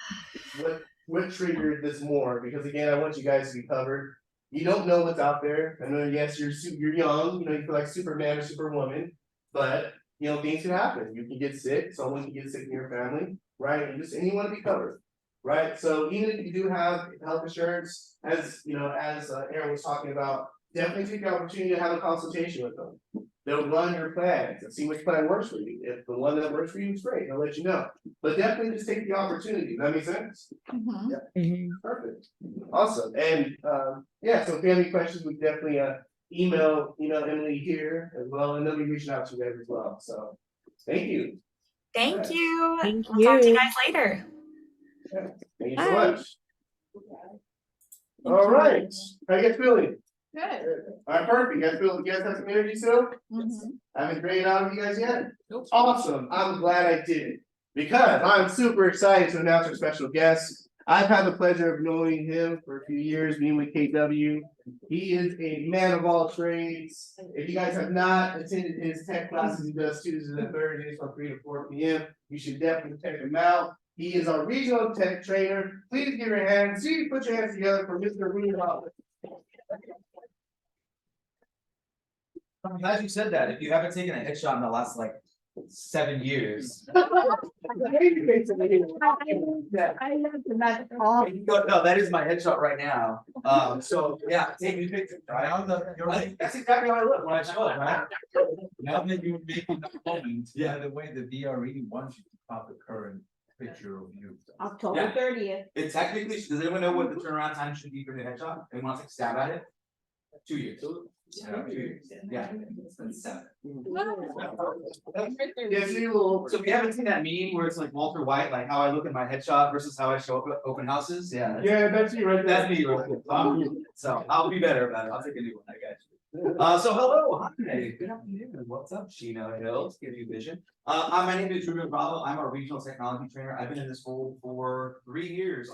what triggered this more, because again, I want you guys to be covered. You don't know what's out there. I know, yes, you're young, you know, you feel like Superman or Superwoman, but you know, things can happen. You can get sick, someone can get sick in your family, right? And you want to be covered, right? So even if you do have health insurance, as you know, as Aaron was talking about, definitely take the opportunity to have a consultation with them. They'll run your plans and see which plan works for you. If the one that works for you is great, they'll let you know. But definitely just take the opportunity. Does that make sense? Yeah. Perfect. Awesome. And yeah, so if you have any questions, we definitely email Emily here as well, and they'll be reaching out to you guys as well. So thank you. Thank you. Thank We'll talk to you you. guys later. Yeah. Thank you so much. All right. How you guys feeling? Good. All right, perfect. You guys have some energy still? I haven't drained out of you guys yet? Awesome. I'm glad I did it, because I'm super excited to announce our special guest. I've had the pleasure of knowing him for a few years, being with KW. He is a man of all trades. If you guys have not attended his tech classes, he does Tuesdays and Thursdays from 3 to 4 p.m. You should definitely check him out. He is our regional tech trainer. Please give your hands. See, put your hands together for Mr. Ruben. I'm glad you said that. If you haven't taken a headshot in the last like 7 years. I love the magic. No, that is my headshot right now. So yeah, take me pictures. Now that you're That's exactly how I look when I show up, right? now that you're making the comment, by the way, the DRE wants you to pop the current picture of you. October Yeah. 30th. It technically, does anyone know what the turnaround time should be for the headshot? Anyone want to take a stab at it? 2 years. Yeah, 2 years. Yeah, it's been 7. Yes, you will. So if you haven't seen that meme where it's like Walter White, like how I look in my headshot versus how I show up at open houses, yeah. That's you right there. That's me. So I'll be better about it. I'll take a new one. I got you. So hello, hi, good afternoon. What's up, Sheena Hills? Give you vision. My name is Ruben. I'm a regional technology trainer. I've been in this role for 3 years.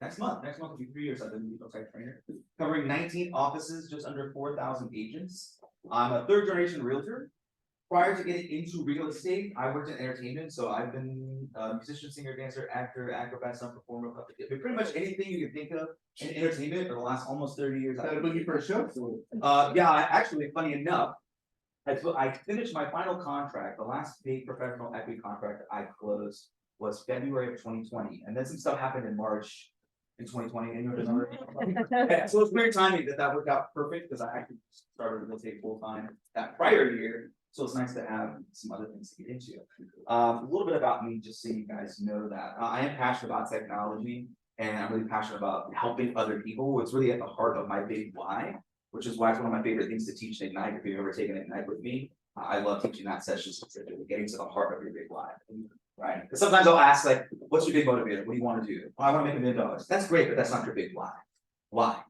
Next month will be 3 years. I've been a regional tech trainer, covering 19 offices, just under 4,000 agents. I'm a 3rd generation realtor. Prior to getting into real estate, I worked in entertainment, so I've been a musician, singer, dancer, actor, acrobat, stunt performer, pretty much anything you can think of in entertainment for the last almost 30 years. Got a boogie for a show? Yeah, actually, funny enough, I finished my final contract. The last big professional equity contract I closed was February of 2020, and then some stuff happened in March in 2020. Yeah, so it's weird timing that worked out perfect, because I actually started real estate full time that prior year. So it's nice to have some other things to get into. A little bit about me, just so you guys know that I am passionate about technology, and I'm really passionate about helping other people. It's really at the heart of my big why, which is why it's one of my favorite things to teach at Ignite. If you've ever taken Ignite with me, I love teaching that session specifically, getting to the heart of your big why. Right? Because sometimes I'll ask, like, what's your big motivator? What do you want to do? Well, I want to make $1 million. That's great, but that's not your big why. Why?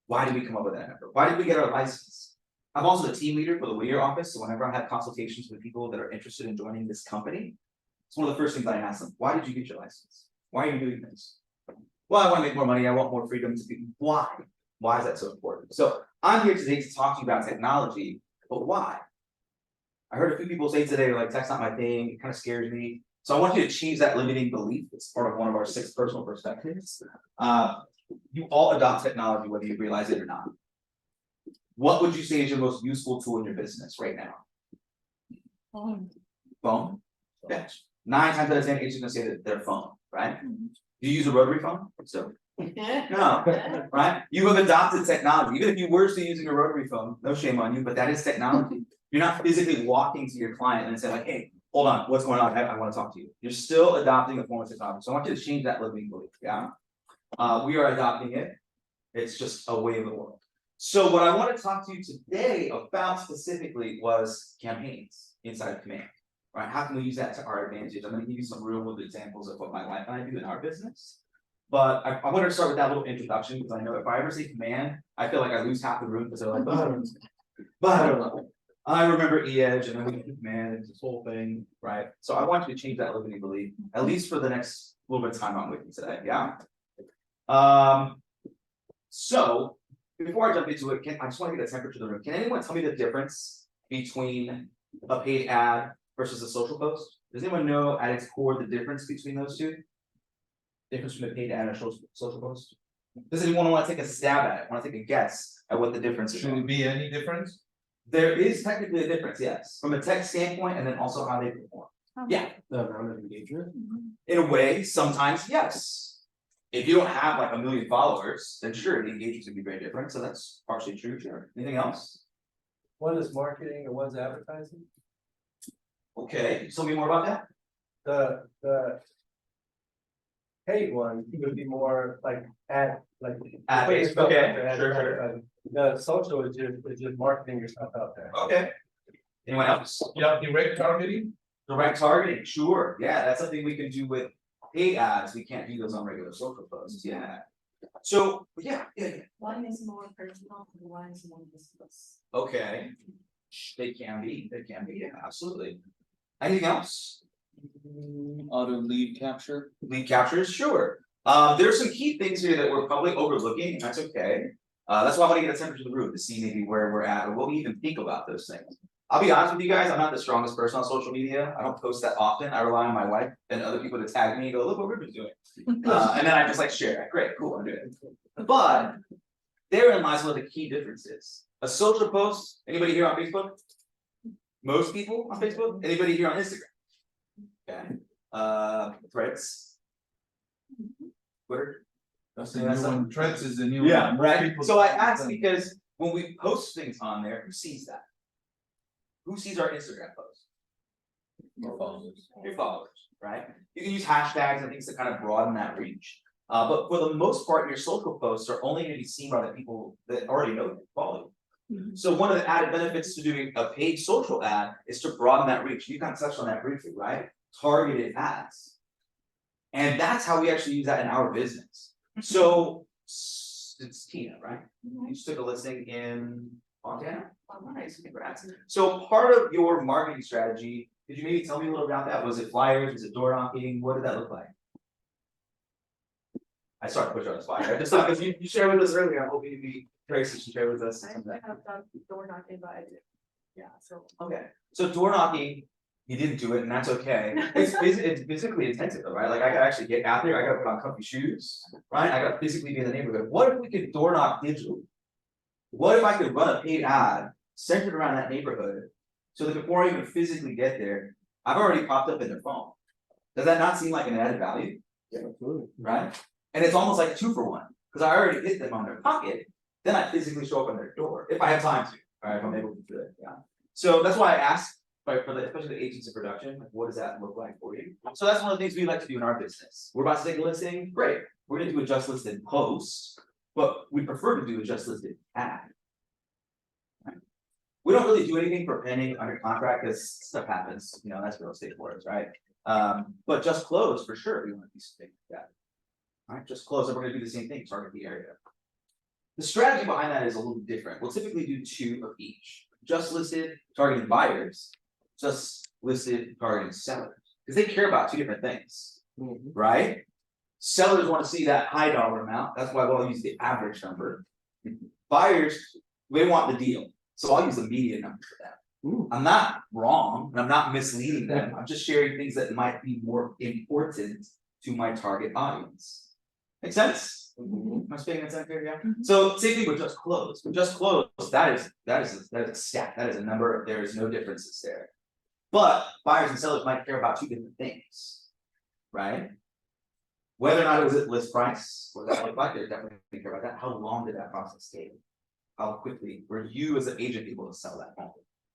Why did we come up with that number? Why did we get our license? I'm also the team leader for the Whittier office, so whenever I have consultations with people that are interested in joining this company, it's one of the first things I ask them. Why did you get your license? Why are you doing this? Well, I want to make more money. I want more freedom to be. Why? Why is that so important? So I'm here today to talk to you about technology, but why? I heard a few people say today, like, tech's not my thing. It kind of scares me. So I want you to change that limiting belief. It's part of one of our 6 personal perspectives. You all adopt technology, whether you realize it or not. What would you say is your most useful tool in your business right now? Phone? Yeah. 9 times out of 10, agents are gonna say that their phone, right? Do you use a rotary phone? So no, right? You have adopted technology. Even if you were still using a rotary phone, no shame on you, but that is technology. You're not physically walking to your client and saying like, hey, hold on, what's going on? I wanna talk to you. You're still adopting a form of technology, so I want you to change that living belief, yeah? We are adopting it. It's just a way of the world. So what I want to talk to you today about specifically was campaigns inside of Command. Right? How can we use that to our advantage? I'm gonna give you some real world examples of what my wife and I do in our business. But I wanted to start with that little introduction because I know if I ever say Command, I feel like I lose half the room because they're like, but I don't know. I remember E-Edge and then we do Command and this whole thing, right? So I want you to change that limiting belief, at least for the next little bit of time I'm with you today, yeah? So before I jump into it, I just want to get a temperature of the room. Can anyone tell me the difference between a paid ad versus a social post? Does anyone know at its core the difference between those two? Difference between a paid ad and a social post? Does anyone want to take a stab at it? Want to take a guess at what the difference is? Should it be any difference? There is technically a difference, yes, from a tech standpoint and then also how they perform. Yeah, The amount of engagement. in a way, sometimes yes. If you don't have like 1 million followers, then sure, the engagement's gonna be very different, so that's partially true, sure. Anything else? One is marketing and one's advertising. Okay, tell me more about that. The paid one would be more like ad, like. Ad put based, yourself okay, out there, sure, sure. advertising. The social is just marketing yourself out there. Okay. Anyone else? Yeah, direct targeting? Direct targeting, sure, yeah, that's something we can do with paid ads, we can't do those on regular social posts, yeah. So, yeah. One is more personal and one is more business. Okay. They can be, yeah, absolutely. Anything else? Auto lead capture. Lead captures, sure. There's some key things here that we're probably overlooking, and that's okay. That's why I want to get a temperature of the room to see maybe where we're at or what we even think about those things. I'll be honest with you guys, I'm not the strongest person on social media. I don't post that often. I rely on my wife and other people to tag me and go, look what Ruben's doing. And then I just like share it. Great, cool, I'm doing it. But therein lies one of the key differences. A social post, anybody here on Facebook? Most people on Facebook? Anybody here on Instagram? Okay. Threads? Twitter? That's the new one. Threads is the new one. Yeah, right. People- So I asked because when we post things on there, who sees that? Who sees our Instagram post? Your followers. Your followers, right? You can use hashtags and things to kind of broaden that reach. But for the most part, your social posts are only going to be seen by the people that already know you, follow you. So one of the added benefits to doing a paid social ad is to broaden that reach. You kind of touched on that briefly, right? Targeted ads. And that's how we actually use that in our business. So it's Tina, right? You just took a listing in Montana? Oh, nice, congrats. So part of your marketing strategy, could you maybe tell me a little about that? Was it flyers? Was it door knocking? What did that look like? I started to push on the spot. I just thought, because you shared with us earlier, I'm hoping you'd be gracious to share with us. I have done door knocking, but I did. Yeah, so. Okay, so door knocking, you didn't do it, and that's okay. It's physically intensive, though, right? Like I gotta actually get out there, I gotta put on comfy shoes, right? I gotta physically be in the neighborhood. What if we could door knock digitally? What if I could run a paid ad centered around that neighborhood so that before I even physically get there, I've already popped up in their phone? Does that not seem like an added value? Yeah, absolutely. Right? And it's almost like 2 for 1, because I already hit them on their pocket, then I physically show up on their door, if I have time to, right, if I'm able to do it, yeah. So that's why I asked, especially the agents in production, like, what does that look like for you? So that's one of the things we like to do in our business. We're about to take a listing, great, we're gonna do a just listed post, but we prefer to do a just listed ad. Right? We don't really do anything for pending under contract, because stuff happens, you know, that's real estate for us, right? But just close, for sure, we want to do something like that. Alright, just close, and we're gonna do the same thing, target the area. The strategy behind that is a little different. We'll typically do 2 of each. Just listed, targeting buyers, just listed, targeting sellers. Because they care about 2 different things, right? Sellers want to see that high dollar amount, that's why we'll use the average number. Buyers, they want the deal, so I'll use the median number for that. I'm not wrong, and I'm not misleading them, I'm just sharing things that might be more important to my target audience. Make sense? Am I speaking in sense here? Yeah. So same thing with just close. With just close, that is a stat. That is a number. There is no differences there. But buyers and sellers might care about 2 different things, right? Whether or not it was at list price, what that looked like, they're definitely care about that. How long did that process take? How quickly were you as an agent able to sell that home?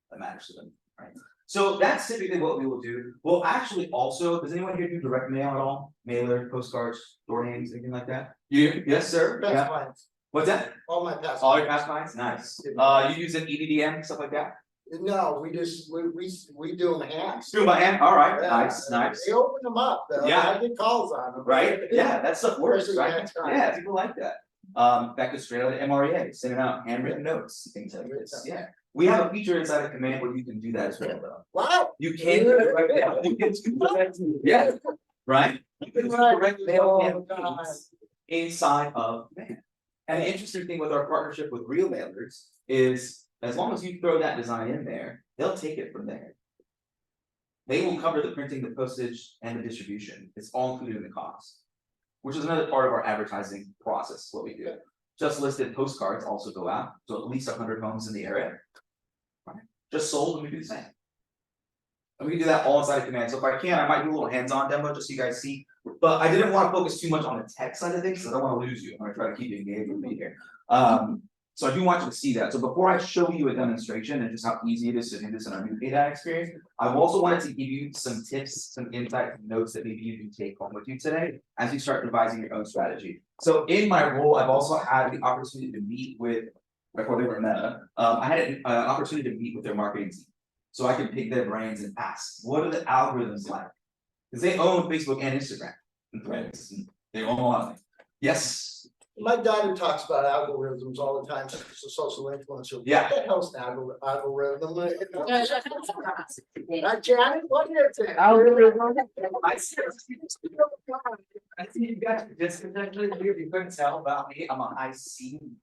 That matters to them, right? So that's typically what we will do. We'll actually also, does anyone here do direct mail at all? Mailer, postcards, door names, anything like that? You, yes, sir? Past Yeah. clients, What's that? all my past. All your past clients? Nice. You use an EDDM, stuff like that? No, we just, we do them hands. Do my hand, all right, Yeah, nice, nice. They open them up, though. Yeah. I get calls on them. Right, yeah, that stuff works, Especially right? next time. Yeah, people like that. Back to straight out of MREA, sending out handwritten notes, things like this, yeah. We have a feature inside of Command where you can do that as well, though. Wow. You can direct mail, you can do direct, yeah, right? You can do direct mail campaigns inside of Command. And the interesting thing with our partnership with Real Mailers is, as long as you throw that design in there, they'll take it from there. They will cover the printing, the postage, and the distribution. It's all included in the cost. Which is another part of our advertising process, what we do. Just listed postcards also go out to at least 100 homes in the area. Right. Just sold, and we do the same. And we can do that all inside of Command. So if I can, I might do a little hands-on demo just so you guys see. But I didn't want to focus too much on the tech side of things, because I don't want to lose you. I'm gonna try to keep you engaged with me here. So I do want you to see that. So before I show you a demonstration and just how easy it is to do this in our new paid ad experience, I've also wanted to give you some tips, some insights, and notes that maybe you can take home with you today as you start devising your own strategy. So in my role, I've also had the opportunity to meet with, before they were Meta, I had an opportunity to meet with their marketing team. So I can pick their brains and ask, what are the algorithms like? Because they own Facebook and Instagram and Threads, and they own a lot of things. Yes. My daughter talks about algorithms all the time. She's a social influencer. Yeah. What the hell's an algorithm? Janet, what is it? Algorithm. I think you guys are disconnected here. You couldn't tell about me. I'm a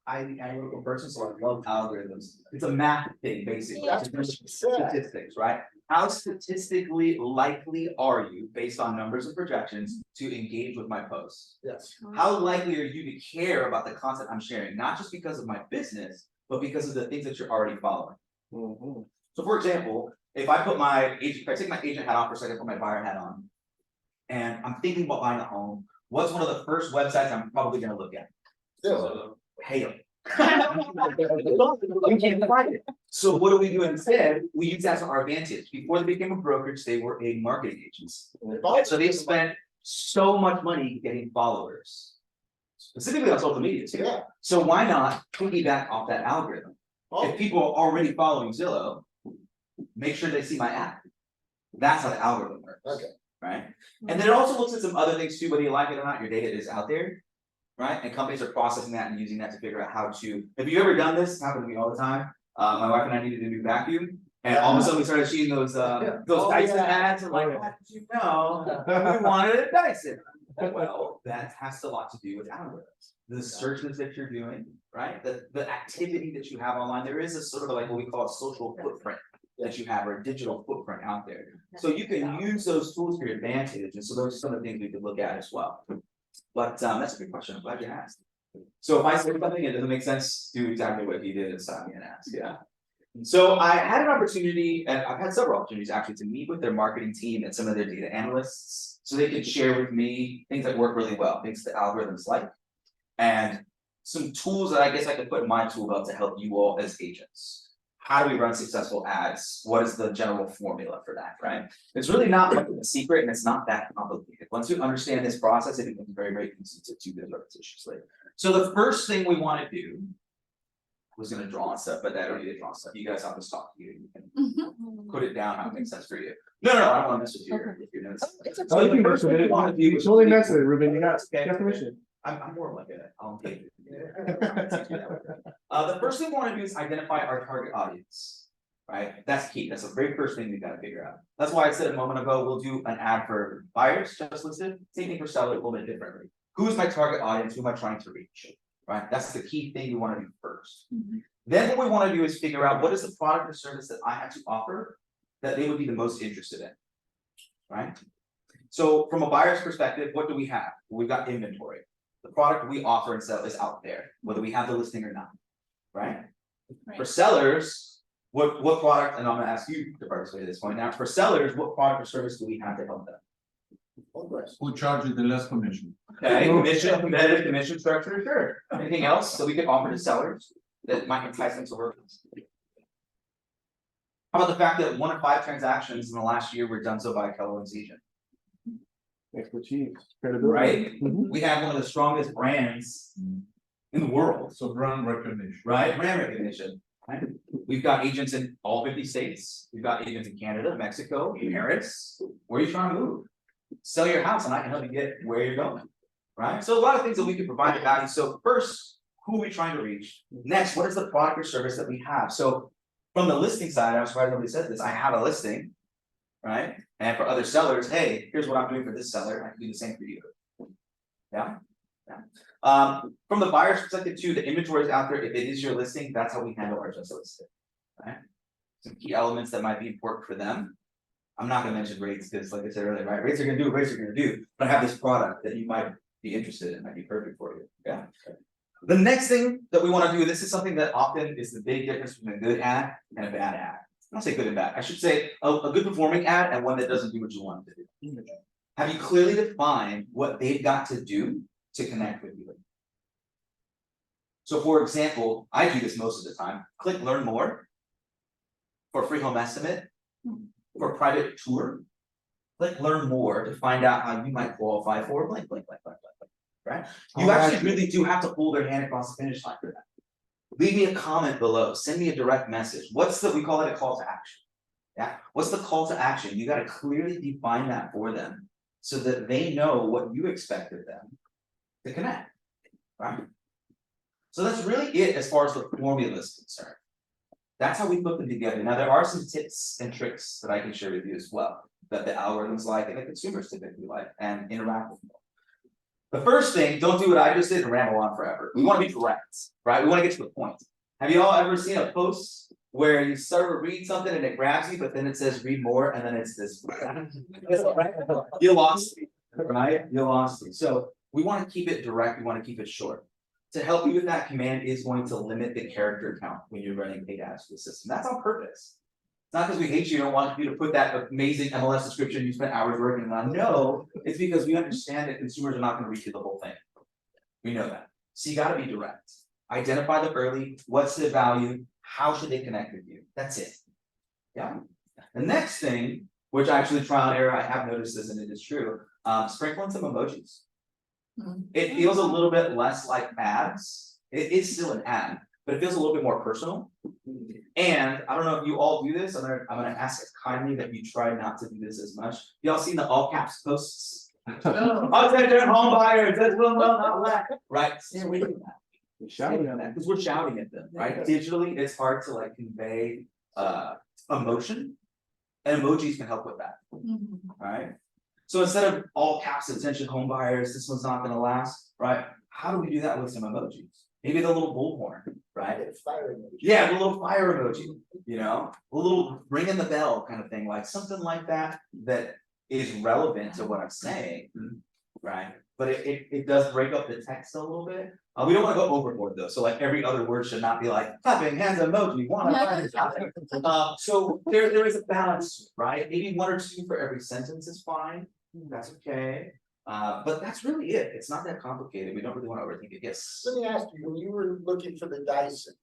highly analytical person, so I love algorithms. It's a math thing, basically. That's what she said. Statistics, right? How statistically likely are you, based on numbers and projections, to engage with my posts? Yes. How likely are you to care about the content I'm sharing, not just because of my business, but because of the things that you're already following? So for example, if I put my agent, if I take my agent hat off for a second, put my buyer hat on, and I'm thinking about buying a home, what's one of the first websites I'm probably gonna look at? Hail. You can't find it. So what do we do instead? We use that to our advantage. Before they became a brokerage, they were a marketing agency. So they spent so much money getting followers. Specifically on social media too. Yeah. So why not piggyback off that algorithm? If people are already following Zillow, make sure they see my ad. That's how the algorithm works. Okay. Right? And then it also looks at some other things too, whether you like it or not, your data is out there. Right? And companies are processing that and using that to figure out how to, have you ever done this? It's happened to me all the time. My wife and I needed a new vacuum. And all of a sudden we started seeing those Dyson ads and like, how did you know? We wanted a Dyson. Well, that has a lot to do with algorithms. The searches that you're doing, right? The activity that you have online, there is a sort of like what we call a social footprint that you have, or a digital footprint out there. So you can use those tools for your advantage. And so those are some of the things we could look at as well. But that's a good question. I'm glad you asked. So if I say something and it doesn't make sense, do exactly what he did and stop me and ask. Yeah. So I had an opportunity, and I've had several opportunities actually, to meet with their marketing team and some of their data analysts, so they could share with me things that work really well, things the algorithms like, and some tools that I guess I could put in my tool belt to help you all as agents. How do we run successful ads? What is the general formula for that, right? It's really not much of a secret, and it's not that complicated. Once you understand this process, it becomes very, very easy to do this repetitiously. So the first thing we want to do, I was gonna draw on stuff, but I don't need to draw stuff. You guys have to talk to you. You can put it down how it makes sense for you. No, I don't want to mess with your notes. Oh, you can mess with it. You totally mess with it, Ruben. You got definition. I'm more like a, the first thing we want to do is identify our target audience, right? That's key. That's the very first thing we got to figure out. That's why I said a moment ago, we'll do an ad for buyers just listed. Same thing for sellers, a little bit differently. Who is my target audience? Who am I trying to reach? Right? That's the key thing we want to do first. Then what we want to do is figure out what is the product or service that I have to offer that they would be the most interested in, right? So from a buyer's perspective, what do we have? Well, we've got inventory. The product we offer and sell is out there, whether we have the listing or not, right? For sellers, what product, and I'm gonna ask you to participate at this point now, for sellers, what product or service do we have to help them? Who charges the less commission? Okay, commission, competitive commission structure, sure. Anything else that we could offer to sellers that might entice them to work? How about the fact that 1 in 5 transactions in the last year were done so by a Keller Williams agent, Expertise, credibility. right? Mhm. We have one of the strongest brands in the world, So brand recognition. right? Brand recognition. Right? We've got agents in all 50 states. We've got agents in Canada, Mexico, Paris. Where are you trying to move? Sell your house and I can help you get where you're going. Right? So a lot of things that we can provide value. So first, who are we trying to reach? Next, what is the product or service that we have? So from the listing side, I was surprised nobody said this. I have a listing, right? And for other sellers, hey, here's what I'm doing for this seller. I can do the same for you. Yeah. Yeah. From the buyer's perspective too, the inventory is out there. If it is your listing, that's how we handle our just listing. Right? Some key elements that might be important for them. I'm not gonna mention rates because like I said earlier, right? Rates are gonna do what rates are gonna do, but I have this product that you might be interested in, might be perfect for you. Yeah. The next thing that we want to do, this is something that often is the big difference between a good ad and a bad ad. I don't say good and bad. I should say a good performing ad and one that doesn't do what you want it to do. Have you clearly defined what they've got to do to connect with you? So for example, I do this most of the time. Click learn more for free home estimate, for private tour. Click learn more to find out how you might qualify for blank, blank, blank, blank, blank. Right? You actually really do have to hold their hand across the finish line for that. Leave me a comment below, send me a direct message. We call it a call to action. Yeah, what's the call to action? You got to clearly define that for them so that they know what you expect of them to connect, right? So that's really it as far as the formula is concerned. That's how we put them together. Now there are some tips and tricks that I can share with you as well, that the algorithms like and the consumers typically like and interact with them. The first thing, don't do what I just did and ramble on forever. We want to be direct, right? We want to get to the point. Have you all ever seen a post where you start to read something and it grabs you, but then it says read more and then it's this. You lost me, right? You lost me. So we want to keep it direct. We want to keep it short. To help you with that, command is going to limit the character count when you're running paid ads to the system. That's on purpose. It's not because we hate you, don't want you to put that amazing MLS description you spent hours working on. No, it's because we understand that consumers are not going to read you the whole thing. We know that. So you got to be direct. Identify them early. What's the value? How should they connect with you? That's it. Yeah. The next thing, which actually trial and error, I have noticed this and it is true, sprinkle in some emojis. It feels a little bit less like ads. It is still an ad, but it feels a little bit more personal. And I don't know if you all do this. I'm gonna ask kindly that you try not to do this as much. Y'all seen the all caps posts? Attention home buyers, that's well not lack. Right? Stay away from that. We're shouting at that because we're shouting at them, right? Digitally, it's hard to like convey emotion, and emojis can help with that. Right? So instead of all caps, attention home buyers, this one's not gonna last, right? How do we do that with some emojis? Maybe the little bullhorn, right? Fire emoji. Yeah, the little fire emoji, you know, a little ringing the bell kind of thing, like something like that, that is relevant to what I'm saying, right? But it does break up the text a little bit. We don't want to go overboard though, so like every other word should not be like clapping hands emoji, so there is a balance, right? Maybe 1 or 2 for every sentence is fine, that's okay. But that's really it. It's not that complicated. We don't really want to overthink it. Yes. Let me ask you, when you were looking for the Dyson,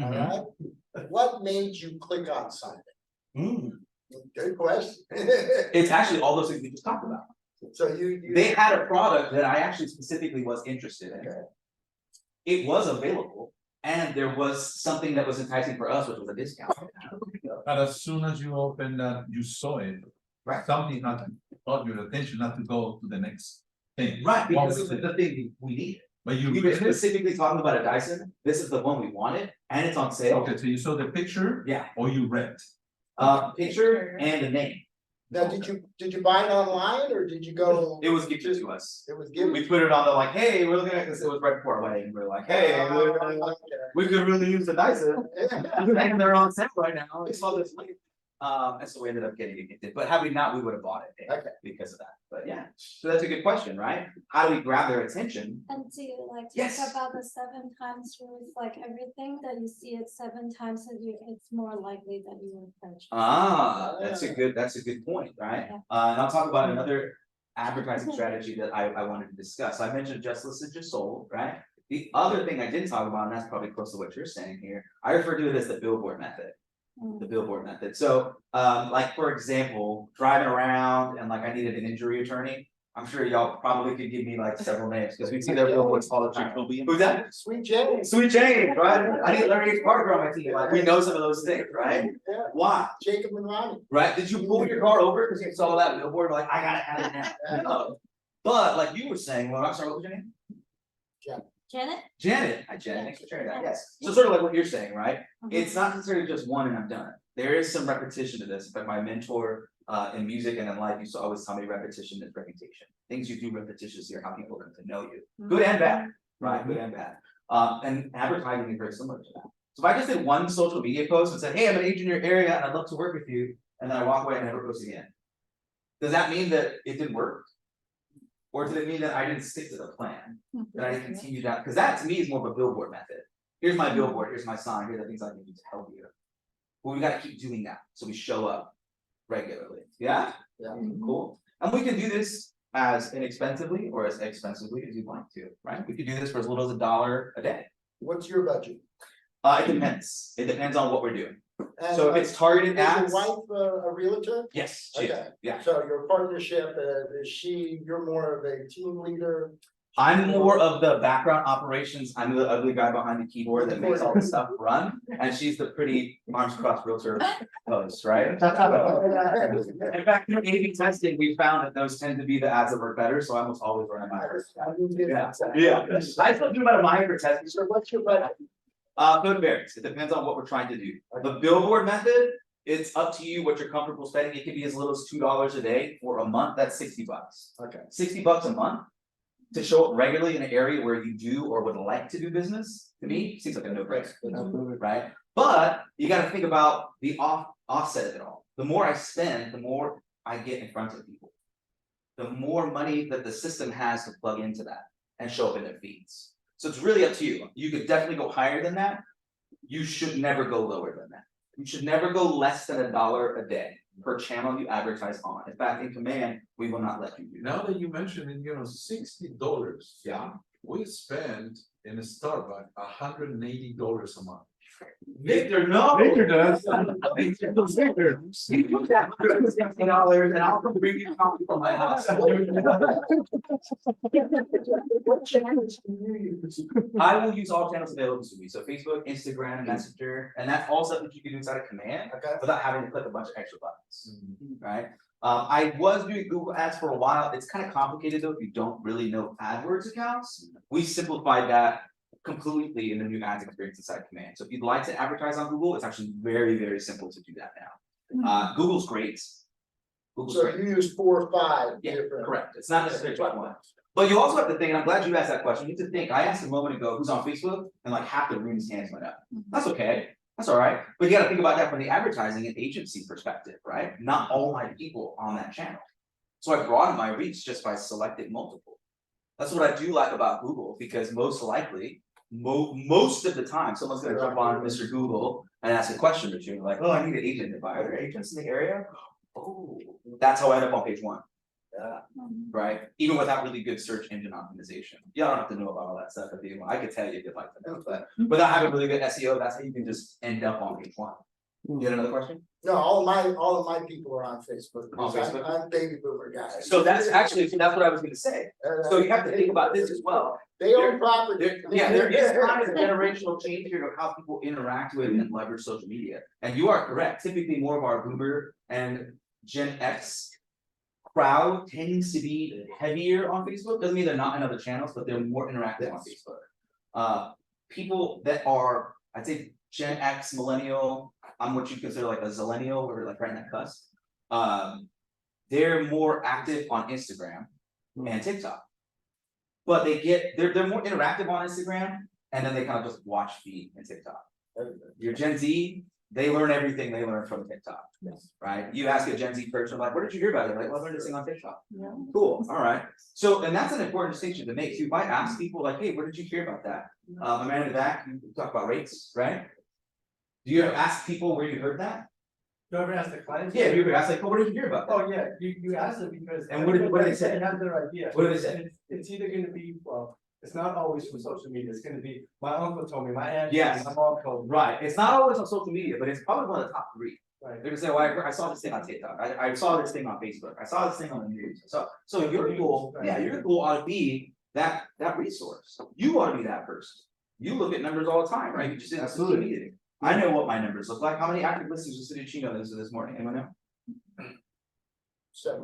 all Mhm. right, what made you click on something? Good question. It's actually all those things we just talked about. So you They had a product that I actually specifically was interested in. It was available, and there was something that was enticing for us, which was a discount. But as soon as you opened that, you saw it. Right. Something had caught your attention not to go to the next thing. Right, What because was it's it? the thing we needed. But you We were read it? specifically talking about a Dyson. This is the one we wanted, and it's on sale. Okay, so you saw the picture? Yeah. Or you read? Picture and a name. now did you buy it online or did you go? It was gifted to us. It was given. We put it on the like, hey, we're looking at this. It was right before our wedding. We're like, hey, we could really use the Dyson. And they're on sale right now. We saw this link. And so we ended up getting it gifted. But had we not, we would have bought it because of that. But yeah, so that's a good question, right? How do we grab their attention? And do you like Yes. talk about the 7 times rule? It's like everything that you see it 7 times, and it's more likely that you will purchase. That's a good point, right? And I'll talk about another advertising strategy that I wanted to discuss. I mentioned just listed, just sold, right? The other thing I didn't talk about, and that's probably close to what you're saying here, I refer to it as the billboard method. the billboard method. So, like, for example, driving around and like I needed an injury attorney. I'm sure y'all probably could give me like several names, because we see their billboards all the time. Who's that? Sweet James. Sweet James, right? I need Larry H. Parker on my team, like, we know some of those things, right? Yeah. Why? Jacob and Ronnie. Right? Did you pull your car over because you saw that billboard, like, I gotta have it now? No. But like you were saying, well, I'm sorry, what was your name? Janet? Janet, hi Janet, thanks for sharing that, yes. So sort of like what you're saying, right? It's not necessarily just one and I'm done. There is some repetition to this. In fact, my mentor in music and in life used to always tell me repetition is reputation. Things you do repetitiously are how people come to know you, good and bad, right? Good and bad. And advertising is very similar to that. So if I just did one social media post and said, hey, I'm an agent in your area and I'd love to work with you, and then I walk away and never post again, does that mean that it didn't work? Or did it mean that I didn't stick to the plan? That I didn't continue down? Because that to me is more of a billboard method. Here's my billboard, here's my sign, here are the things I can do to help you. Well, we gotta keep doing that, so we show up regularly. Yeah? Yeah. Cool. And we can do this as inexpensively or as expensively as you'd like to, right? We could do this for as little as $1 a day. What's your budget? It depends. It depends on what we're doing. And, So if it's targeted is ads. your wife a realtor? Yes, she is. Okay. Yeah. So your partnership, you're more of a team leader? I'm more of the background operations. I'm the ugly guy behind the keyboard that makes all the stuff run, and she's the pretty arms crossed realtor host, right? In fact, through A/B testing, we found that those tend to be the ads that work better, so I almost always run a micro. Yeah, I still do about a micro testing. So what's your budget? So it varies. It depends on what we're trying to do. The billboard method, it's up to you what you're comfortable spending. It could be as little as $2 a day for a month. That's $60. Okay. $60 a month to show up regularly in an area where you do or would like to do business. To me, seems like a no-brainer, right? But you got to think about the offset of it all. The more I spend, the more I get in front of people. The more money that the system has to plug into that and show up in their feeds. So it's really up to you. You could definitely go higher than that. You should never go lower than that. You should never go less than $1 a day per channel you advertise on. In fact, in command, we will not let you do that. Now that you mentioned it, $60. Yeah. We spend in a Starbucks $180 a month. Victor, no. Victor does. Victor. You do that $160 and I'll come bring you coffee from my house. What channels do you use? I will use all channels available to me. So Facebook, Instagram, Messenger, and that's all stuff that you can do inside of command without having to click a bunch of extra buttons. Right? I was doing Google Ads for a while. It's kind of complicated though if you don't really know AdWords accounts. We simplified that completely in the new ads experience inside command. So if you'd like to advertise on Google, it's actually very, very simple to do that now. Google's great. So you use 4 or 5 Yeah, different. correct. It's not necessarily just one. But you also have to think, and I'm glad you asked that question. You have to think, I asked a moment ago who's on Facebook, and like half the room's hands went up. That's okay. That's all right. But you got to think about that from the advertising and agency perspective, right? Not all my people on that channel. So I broadened my reach just by selecting multiple. That's what I do like about Google, because most likely, most of the time, someone's gonna jump on Mr. Google and ask a question or two, like, oh, I need an agent. If I are there agents in the area? Oh, that's how I end up on page 1. Yeah. Right? Even without really good search engine optimization. You don't have to know about all that stuff at the end. I could tell you if you'd like to know, but without having really good SEO, that's how you can just end up on page 1. You had another question? No, all of my people are on Facebook. On Facebook? I'm baby boomer guy. So that's what I was gonna say. So you have to think about this as well. They own property. There is kind of a generational change here of how people interact with and leverage social media. And you are correct. Typically more of our boomer and Gen X crowd tends to be heavier on Facebook. Doesn't mean they're not in other channels, but they're more interactive on Facebook. People that are, I'd say Gen X, millennial, I'm what you consider like a zillennial, or like right in that cusp. They're more active on Instagram and TikTok. But they're more interactive on Instagram, and then they kind of just watch feed and TikTok. Your Gen Z, they learn everything they learn from TikTok. Right? You ask a Gen Z person, like, where did you hear about it? Like, well, I learned this thing on TikTok. Cool. All right. So, and that's an important distinction to make too. If I ask people like, hey, where did you hear about that? A man in the back, you talk about rates, right? Do you ever ask people where you heard that? You ever ask the clients? Yeah, you ever ask like, oh, where did you hear about that? Oh, yeah, you ask them because. And what did they say? They have their idea. What do they say? It's either gonna be, well, It's not always from social media, it's gonna be, my uncle told me, my aunt. Yes. My mom told me. Right, it's not always on social media, but it's probably one of the top three. Right. They're gonna say, well, I saw this thing on TikTok, I saw this thing on Facebook, I saw this thing on the news, so your goal, yeah, your goal ought to be that resource. You ought to be that person. You look at numbers all the time, right? You just did a social meeting. I know what my numbers look like. How many active listings in City of Chino this morning? Anyone know?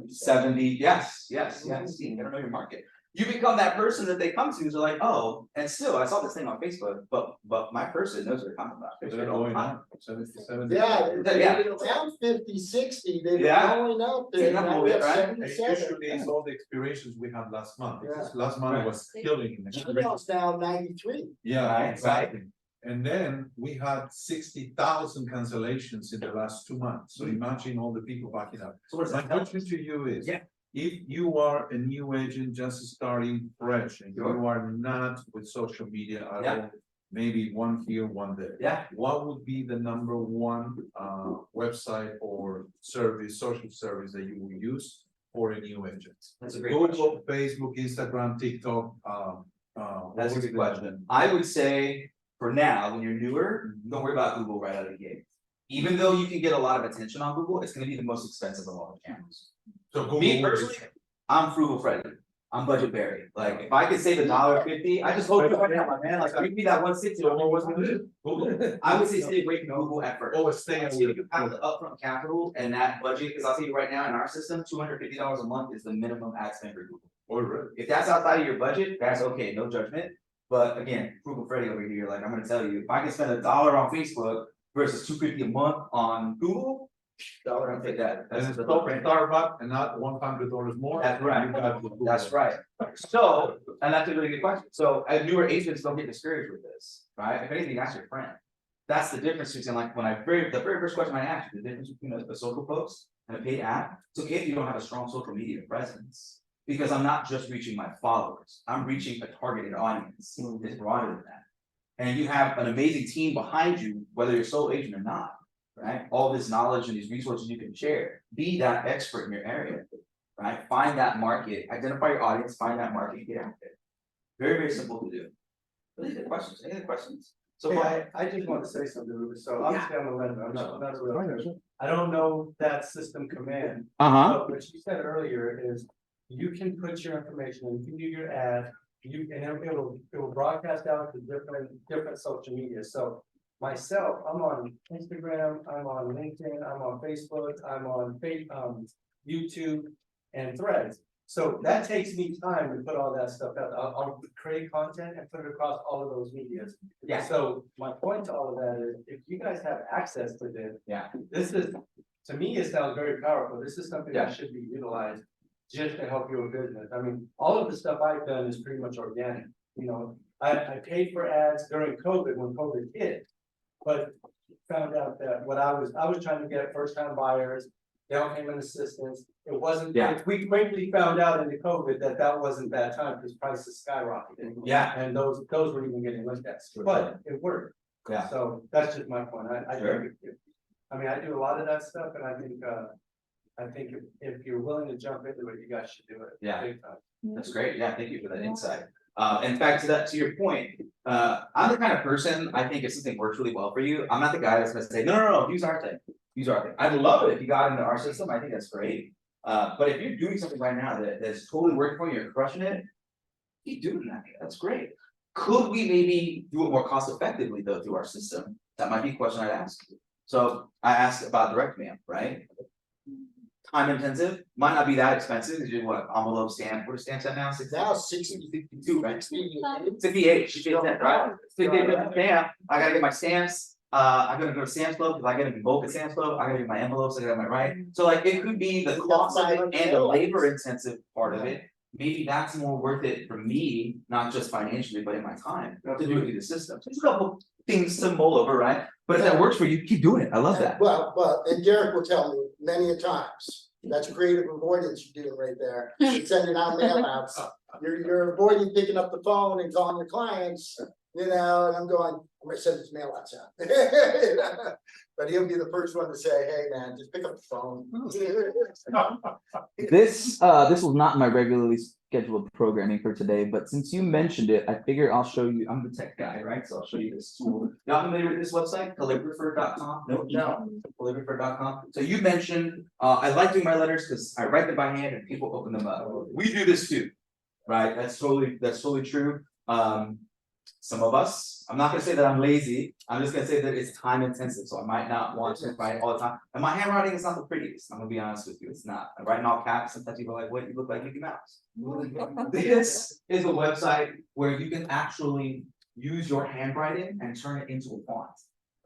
70, yes, you gotta know your market. You become that person that they come to, they're like, oh, and still, I saw this thing on Facebook, but my person knows what they're talking about. They're going up, 70. Yeah, Yeah. they're around 50, 60, they're Yeah. going up Yeah, there, now a we bit, have right? And 77. usually it's all the expirations we had last month, because Yeah. last month was killing in Chino's now 93. Yeah, Right, exactly. And then we had 60,000 cancellations in the last 2 months, so imagine all the people backing up. So what does My that tell question to you is. Yeah. If you are a new agent just starting fresh and you Sure. are not with social media at Yeah. all, maybe one here, one there. Yeah. What would be the number one website or service, social service that you will use for a new agent? That's a great Google, Facebook, Instagram, TikTok, That's a what good was question. I would say, for now, when you're newer, don't worry about Google right out of the gate. Even though you can get a lot of attention on Google, it's gonna be the most expensive of all the channels. So Google Me will be- personally, I'm frugal Freddy. I'm budget Barry. Like, if I could save $1.50, I just hope you right now, my man, like, give me that 160, or more, what's gonna do? Google. I would say stay away from Google at first. Oh, stay Until away. you have the upfront capital and that budget, because I'll tell you right now, in our system, $250 a month is the minimum ad spend for Google. Oh, really? If that's outside of your budget, that's okay, no judgment. But again, frugal Freddy over here, like I'm gonna tell you, if I can spend $1 on Facebook versus $250 a month on Google, dollar, I'll take that. And That's it's the top brain. Starbucks and not $100 more. That's right. You got the Google. That's right. So, and that's a really good question. So, newer agents don't get discouraged with this, right? If anything, ask your friend. That's the difference between like when the very first question I asked you, the difference between a social post and a paid ad. It's okay if you don't have a strong social media presence. Because I'm not just reaching my followers, I'm reaching a targeted audience that's broader than that. And you have an amazing team behind you, whether you're a sole agent or not, right? All this knowledge and these resources you can share, be that expert in your area, right? Find that market, identify your audience, find that market, get out there. Very, very simple to do. Really good questions, any other questions? So Hey, far, I just want to say something, Ruben, so obviously I'm a lender, I'm not a realtor. I don't know that system command. But what you said earlier is, you can put your information, and you can do your ad, and it will broadcast out to different social media, so. Myself, I'm on Instagram, I'm on LinkedIn, I'm on Facebook, I'm on YouTube and Threads. So that takes me time to put all that stuff out. I'll create content and put it across all of those medias. Yeah. So my point to all of that is, if you guys have access to this. Yeah. This is, to me, it sounds very powerful. This is something Yeah. that should be utilized just to help your business. I mean, all of the stuff I've done is pretty much organic, you know. I paid for ads during COVID when COVID hit. But found out that what I was trying to get first time buyers, down payment assistance. It wasn't, Yeah. we quickly found out in the COVID that wasn't that time because prices skyrocketed. Yeah. And those were even getting looked at, but it worked. Yeah. So that's just my point. I Sure. think, I mean, I do a lot of that stuff and I think if you're willing to jump into it, you guys should do it. Yeah. Big time. That's great, yeah, thank you for that insight. In fact, to your point, I'm the kind of person, I think if something works really well for you, I'm not the guy that's gonna say, no, use our thing. Use our thing. I'd love it if you got into our system, I think that's great. But if you're doing something right now that's totally working for you, you're crushing it, keep doing that, that's great. Could we maybe do it more cost effectively though through our system? That might be a question I'd ask. So I asked about direct mail, right? Time intensive, might not be that expensive, because you what, envelope stamp, what are stamps at now? Now 62, right? 58, she paid that, right? 58 stamp, I gotta get my stamps, I gotta go to Sam's Club, because I gotta be bulk at Sam's Club, I gotta get my envelopes, I gotta have my right. So like, it could be the cost of it and the labor intensive part of it. Maybe that's more worth it for me, not just financially, but in my time, to do it through the system. So there's a couple things to mull over, right? But if that works for you, keep doing it, I love that. Well, and Derek will tell me many a times, that's creative avoidance you're doing right there, you're sending out mail outs. You're avoiding picking up the phone and calling your clients, you know, and I'm going, I'm gonna send this mail outside. But he'll be the first one to say, hey, man, just pick up the phone. This was not my regularly scheduled programming for today, but since you mentioned it, I figure I'll show you. I'm the tech guy, right? So I'll show you this tool. Y'all familiar with this website, calligrapher.com? No, calligrapher.com. So you mentioned, I like doing my letters because I write them by hand and people open them up. We do this too, right? That's totally true. Some of us, I'm not gonna say that I'm lazy, I'm just gonna say that it's time intensive, so I might not want to write all the time. And my handwriting is not the prettiest, I'm gonna be honest with you, it's not. I write in all caps, sometimes people are like, what, you look like Mickey Mouse. This is a website where you can actually use your handwriting and turn it into a font.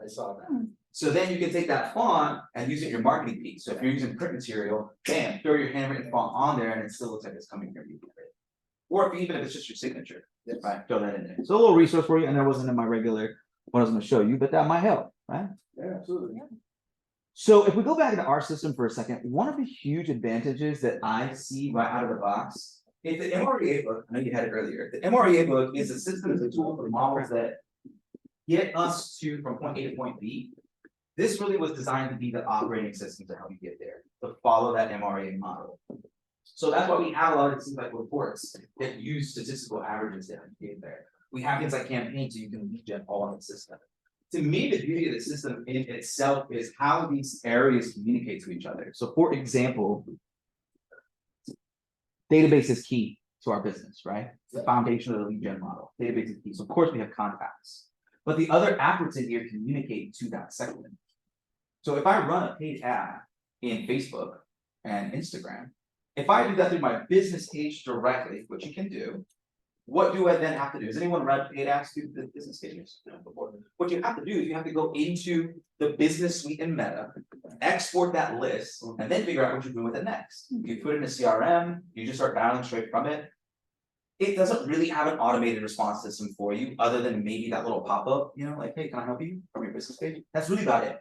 I saw that. So then you can take that font and use it in your marketing piece. So if you're using print material, bam, throw your handwritten font on there and it still looks like it's coming from you. Or even if it's just your signature, right, throw that in there. So a little resource for you, and that wasn't in my regular what I was going to show you, but that might help, right? Yeah, absolutely. So if we go back into our system for a second, one of the huge advantages that I see right out of the box is the MREA book. I know you had it earlier. The MREA book is a system, is a tool for models that get us from point A to point B. This really was designed to be the operating system to help you get there, to follow that MREA model. So that's why we have a lot of things like reports that use statistical averages to help you get there. We have things like campaigns, so you can lead gen all in the system. To me, the beauty of the system in itself is how these areas communicate to each other. So for example, database is key to our business, right? It's the foundation of the lead gen model. Database is key. So of course we have contacts, but the other efforts in here communicate to that segment. So if I run a paid ad in Facebook and Instagram, if I do that through my business page directly, which you can do, what do I then have to do? Does anyone run paid ads through the business pages? Before? What you have to do is you have to go into the business suite in Meta, export that list, and then figure out what you're doing with it next. You put it in a CRM, you just start dialing straight from it. It doesn't really have an automated response system for you, other than maybe that little pop-up, you know, like, hey, can I help you from your business page? That's really about it.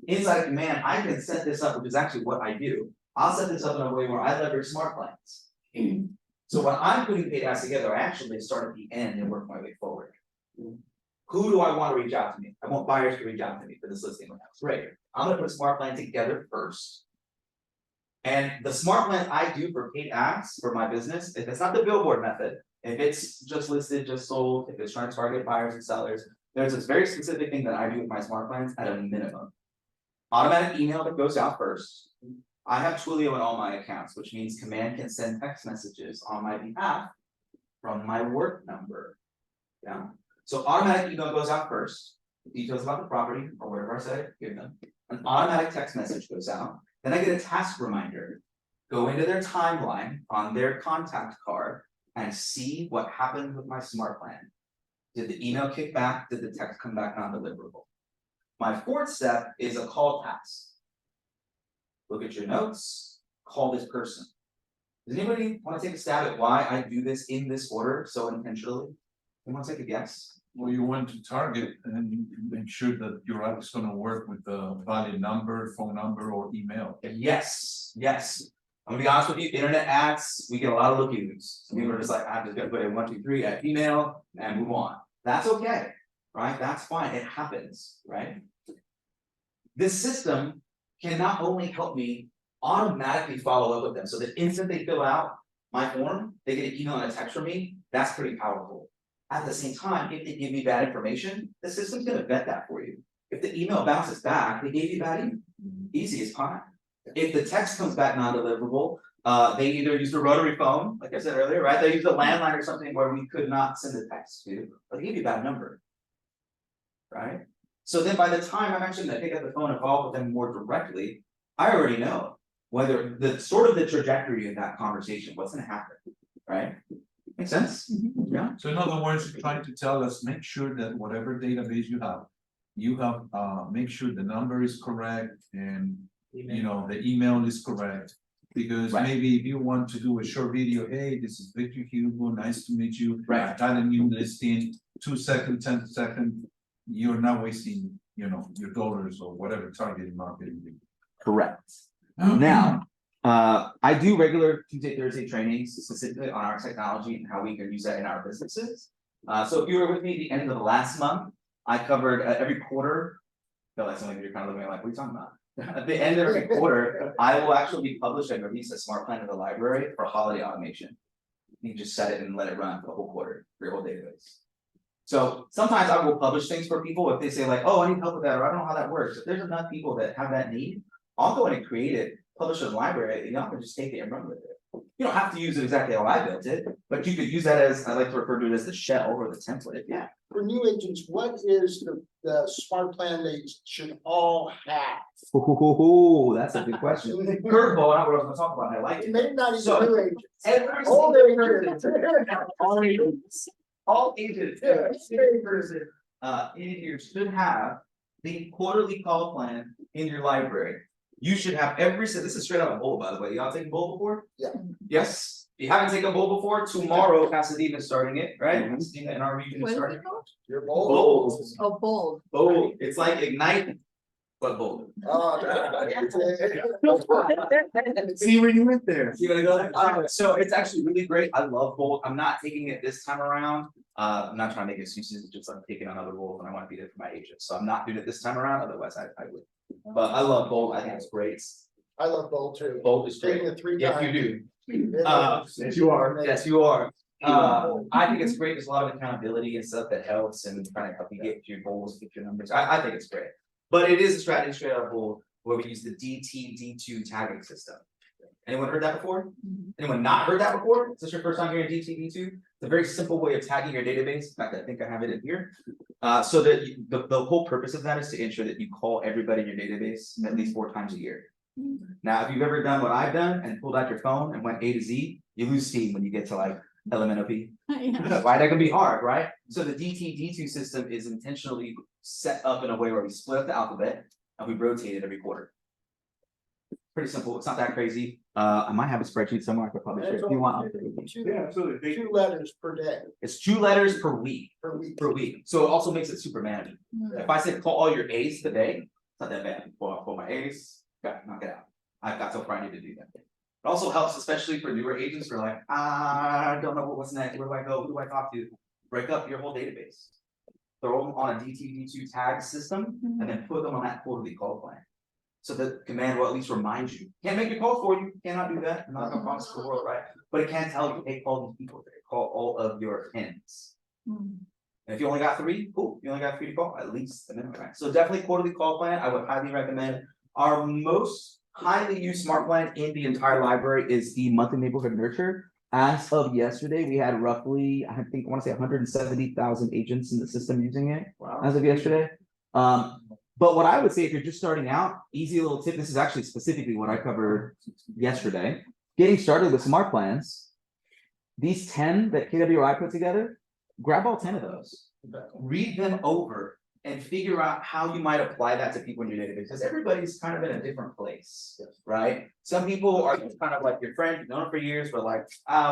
Inside Command, I can set this up, which is actually what I do. I'll set this up in a way where I leverage smart plans. So when I'm putting paid ads together, I actually start at the end and work my way forward. Who do I want to reach out to me? I want buyers to reach out to me for this listing. Great. I'm gonna put a smart plan together first. And the smart plan I do for paid ads for my business, if it's not the billboard method, if it's just listed, just sold, if it's trying to target buyers and sellers, there's this very specific thing that I do with my smart plans at a minimum. Automatic email that goes out first. I have Twilio in all my accounts, which means Command can send text messages on my behalf from my work number. Yeah. So automatic email goes out first, details about the property or whatever I say, give them. An automatic text message goes out. Then I get a task reminder. Go into their timeline on their contact card and see what happened with my smart plan. Did the email kick back? Did the text come back non-deliverable? My fourth step is a call task. Look at your notes, call this person. Does anybody want to take a stab at why I do this in this order so intentionally? You want to take a guess? Well, you want to target and you make sure that your app is going to work with the valid number, phone number, or email. Yes. I'm gonna be honest with you, internet ads, we get a lot of looky-loos. Some people are just like, I'm just gonna put in 1, 2, 3 at email and move on. That's okay, right? That's fine, it happens, right? This system can not only help me automatically follow up with them. So the instant they fill out my form, they get an email and a text from me, that's pretty powerful. At the same time, if they give me bad information, the system's gonna vet that for you. If the email bounces back, they gave you bad email, easy as pie. If the text comes back non-deliverable, they either use the rotary phone, like I said earlier, right? They use the landline or something where we could not send a text to, but they gave you a bad number, right? So then by the time I'm actually gonna pick up the phone and follow up with them more directly, I already know whether the sort of the trajectory of that conversation, what's gonna happen, right? Make sense? Yeah. So in other words, you're trying to tell us, make sure that whatever database you have, make sure the number is correct and you know, the email is correct. Because maybe if you want to do a short video, hey, this is Victor Hugo, nice to meet you. I got a new listing, 2 seconds, 10 seconds. You're not wasting, you know, your dollars or whatever targeted marketing. Correct. Now, I do regular Tuesday, Thursday trainings specifically on our technology and how we can use that in our businesses. So if you were with me at the end of the last month, I covered every quarter. I feel like some of you are kind of looking at like, what are you talking about? At the end of every quarter, I will actually be publishing and release a smart plan to the library for holiday automation. You just set it and let it run for the whole quarter for your whole database. So sometimes I will publish things for people if they say like, oh, I need help with that, or I don't know how that works. If there's enough people that have that need, I'll go in and create it, publish it in the library, and y'all can just take it and run with it. You don't have to use it exactly how I built it, but you could use that as, I like to refer to it as the shell or the template, yeah. For new agents, what is the smart plan they should all have? Ooh, that's a good question. Curveball, not what I was gonna talk about, I like it. Maybe not even So, new agents. every Old single agents. person, all agents, every single person, in here should have the quarterly call plan in your library. You should have this is straight out of Bold, by the way. Y'all taken Bold before? Yeah. Yes. If you haven't taken Bold before, tomorrow Pasadena is starting it, right? Pasadena in our region What is is starting. it called? You're bold. Bold. Oh, bold. Bold. It's like Ignite, but bold. See where you went there. See what I go? So it's actually really great. I love Bold. I'm not taking it this time around. I'm not trying to make excuses, it's just I'm taking another role and I want to be there for my agents. So I'm not doing it this time around, otherwise I would. But I love Bold. I think it's great. I love bold too. Bold is great. Taking it 3 Yes, times. you do. Yes, you are. Yes, you are. I think it's great. There's a lot of accountability and stuff that helps and trying to help you get your goals, get your numbers. I think it's great. But it is a strategy straight out of Bold where we use the DTD2 tagging system. Anyone heard that before? Anyone not heard that before? Is this your first time hearing DTD2? It's a very simple way of tagging your database. In fact, I think I have it in here. So that the whole purpose of that is to ensure that you call everybody in your database at least 4 times a year. Now, if you've ever done what I've done and pulled out your phone and went A to Z, you lose steam when you get to like LMNOP. Right, that can be hard, right? So the DTD2 system is intentionally set up in a way where we split up the alphabet and we rotate it every quarter. Pretty simple, it's not that crazy. I might have a spreadsheet somewhere I could probably share if you want. Yeah, absolutely. 2 letters per day. It's 2 letters per week. Per week. So it also makes it super manageable. If I said call all your A's today, it's not that bad. Pull my A's, knock it out. I've got till Friday to do that. It also helps, especially for newer agents who are like, I don't know what's next. Where do I go? Who do I talk to? Break up your whole database. Throw them on a DTD2 tag system and then put them on that quarterly call plan. So the command will at least remind you. Can't make your calls for you. Cannot do that. I'm not gonna promise the world, right? But it can tell you, hey, call these people. Call all of your pins. And if you only got 3, cool. You only got 3 to call, at least the minimum, right? So definitely quarterly call plan. I would highly recommend. Our most highly used smart plan in the entire library is the monthly neighborhood nurture. As of yesterday, we had roughly, I want to say 170,000 agents in the system using it. Wow. As of yesterday. But what I would say if you're just starting out, easy little tip, this is actually specifically what I covered yesterday. Getting started with smart plans, these 10 that KWI put together, grab all 10 of those, read them over and figure out how you might apply that to people in your database, because everybody's kind of in a different place, right? Some people are kind of like your friend, you've known them for years, but like,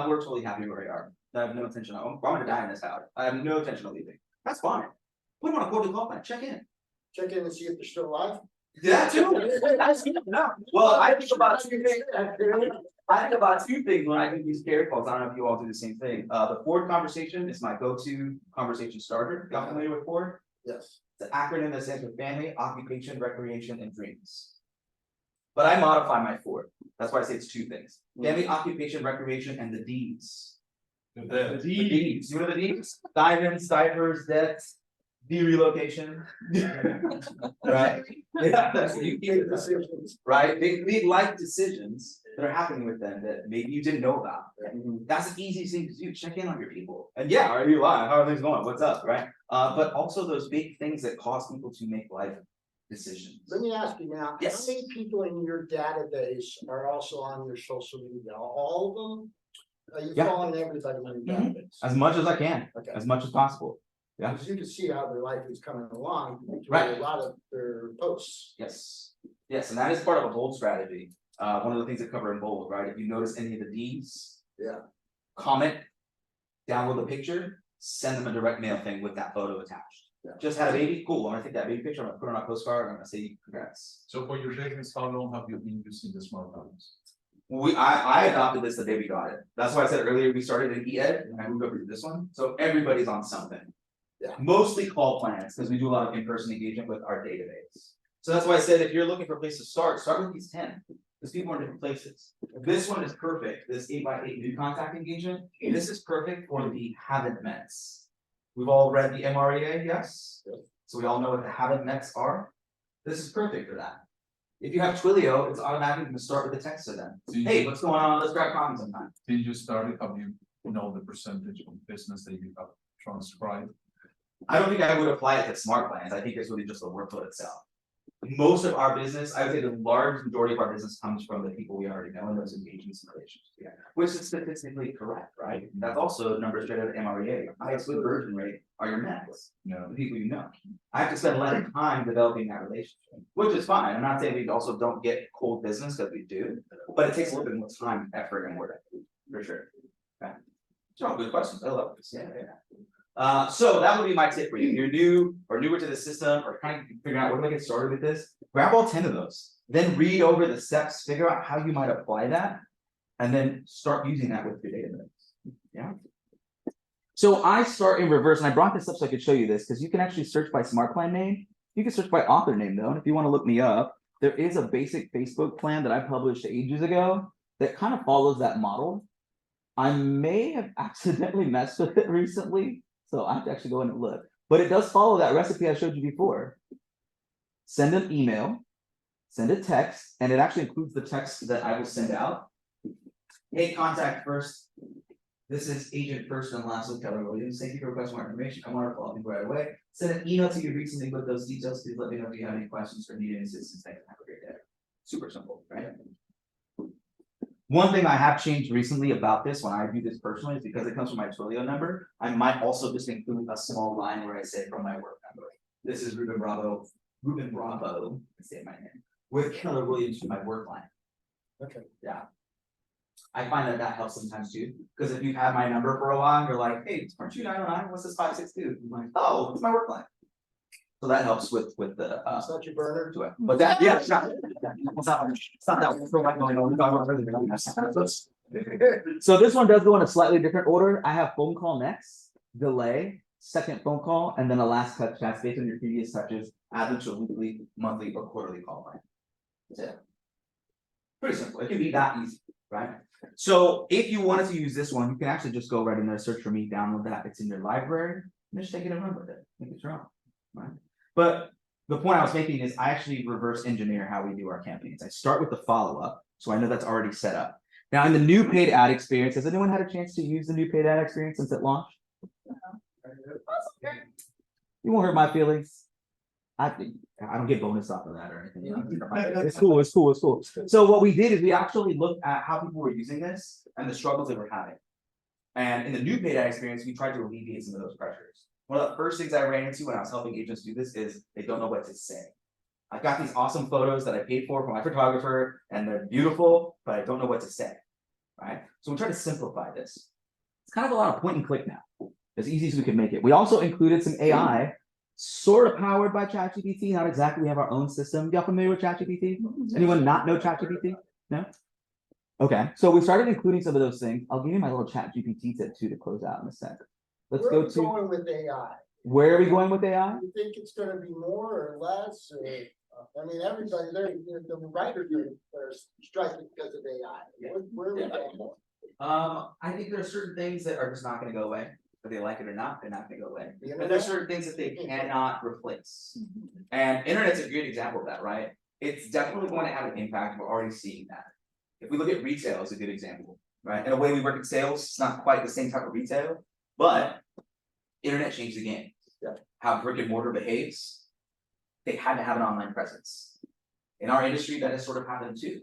we're totally happy where we are. I have no intention of, I'm gonna die in this house. I have no intention of leaving. That's fine. Put them on a quarterly call plan, check in. Check in and see if they're still alive. Yeah, too. Well, I think about 2 things. I think about 2 things when I do these care calls. I don't know if you all do the same thing. The Ford conversation is my go-to conversation starter. Y'all familiar with Ford? Yes. It's an acronym that stands for family, occupation, recreation, and dreams. But I modify my Ford. That's why I say it's 2 things. Family, occupation, recreation, and the D's. The D's. You know the D's? Diamonds, diapers, debts. Relocation, right? Yeah, that's big decisions, right? Big life decisions that are happening with them that maybe you didn't know about. That's the easiest thing to do. Check in on your people. And yeah, are you alive? How are things going? What's up, right? But also those big things that cause people to make life decisions. Let me ask you now, yes. How many people in your database are also on your social media? All of them? Are you following everybody in your database? As much as I can, okay. As much as possible. Yeah. Because you can see how their life is coming along through right. A lot of their posts. Yes. Yes, and that is part of a bold strategy. One of the things that cover in bold, right? If you notice any of the D's, comment, download the picture, send them a direct mail thing with that photo attached. Just had a baby, cool. I'm gonna take that baby picture, I'm gonna put it on a postcard, I'm gonna say congrats. So for your business, how long have you been using the smart plans? I adopted this the day we got it. That's why I said earlier, we started in E-Ed and I moved over to this one, so everybody's on something. Yeah. Mostly call plans, because we do a lot of in-person engagement with our database. So that's why I said, if you're looking for a place to start with these 10, because people are in different places. This one is perfect, this 8x8 new contact engagement, this is perfect for the haven't mets. We've all read the MREA, yes? So we all know what the haven't mets are. This is perfect for that. If you have Twilio, it's automatically going to start with a text to them. Hey, what's going on? Let's grab coffee sometime. Did you start it? Have you know the percentage of business that you have transcribed? I don't think I would apply it to smart plans. I think it's really just the workload itself. Most of our business, I would say the large majority of our business comes from the people we already know and those engagements and relationships we have, which is statistically correct, right? That's also numbers straight out of MREA. Your highest conversion rate are your nets, the people you know. I have to spend a lot of time developing that relationship, which is fine. I'm not saying we also don't get cold business, because we do, but it takes a little bit more time, effort, and work, for sure. Okay. So good questions. I love this. So that would be my tip for you. If you're new or newer to the system or trying to figure out where do I get started with this, grab all 10 of those, then read over the steps, figure out how you might apply that, and then start using that with your database. Yeah. So I start in reverse, and I brought this up so I could show you this, because you can actually search by smart plan name. You can search by author name though, and if you want to look me up, there is a basic Facebook plan that I published ages ago that kind of follows that model. I may have accidentally messed with it recently, so I have to actually go in and look. But it does follow that recipe I showed you before. Send an email, send a text, and it actually includes the text that I will send out. Hey, contact first. This is agent first and last with Keller Williams. Thank you for requesting more information. I want to follow up right away. Send an email to you recently with those details. Please let me know if you have any questions or need any assistance. Thanks. Have a great day. Super simple, right? One thing I have changed recently about this, when I view this personally, is because it comes from my Twilio number, I might also just include a small line where I say from my work number. This is Ruben Bravo, I say my name, with Keller Williams for my work line. Okay. Yeah. I find that helps sometimes too, because if you've had my number for a while, you're like, hey, aren't you 909? What's this 562? I'm like, oh, it's my work line. So that helps with the It's not your burner. to it. But that, yeah, it's not that one. So this one does go in a slightly different order. I have phone call next, delay, second phone call, and then a last touch. That's based on your previous touches, add them to a weekly, monthly, or quarterly call line. That's it. Pretty simple. It can be that easy, right? So if you wanted to use this one, you can actually just go right in there, search for me, download that. It's in your library, and just take it and run with it. Make it your own, right? But the point I was making is I actually reverse engineer how we do our campaigns. I start with the follow-up, so I know that's already set up. Now in the new paid ad experience, has anyone had a chance to use the new paid ad experience since it launched? You won't hurt my feelings. I don't get bonus off of that or anything. It's cool, it's cool, it's cool. So what we did is we actually looked at how people were using this and the struggles they were having. And in the new paid ad experience, we tried to alleviate some of those pressures. One of the first things I ran into when I was helping agents do this is they don't know what to say. I've got these awesome photos that I paid for from my photographer, and they're beautiful, but I don't know what to say, right? So we try to simplify this. It's kind of a lot of point and click now, as easy as we can make it. We also included some AI, sort of powered by ChatGPT, not exactly. We have our own system. Y'all familiar with ChatGPT? Anyone not know ChatGPT? No? Okay, so we started including some of those things. I'll give you my little ChatGPT tip too to close out in a second. Let's Where go are we to going with AI? where are we going with AI? You think it's gonna be more or less, or, I mean, everybody, the writers are striking because of AI. Where are we going? I think there are certain things that are just not gonna go away, whether they like it or not, they're not gonna go away. The But there's certain things that they cannot replace. And internet's a great example of that, right? It's definitely going to have an impact, we're already seeing that. If we look at retail as a good example, right? In a way we work in sales, it's not quite the same type of retail, but internet changed the game. Yeah. How brick and mortar behaves, they had to have an online presence. In our industry, that has sort of happened too,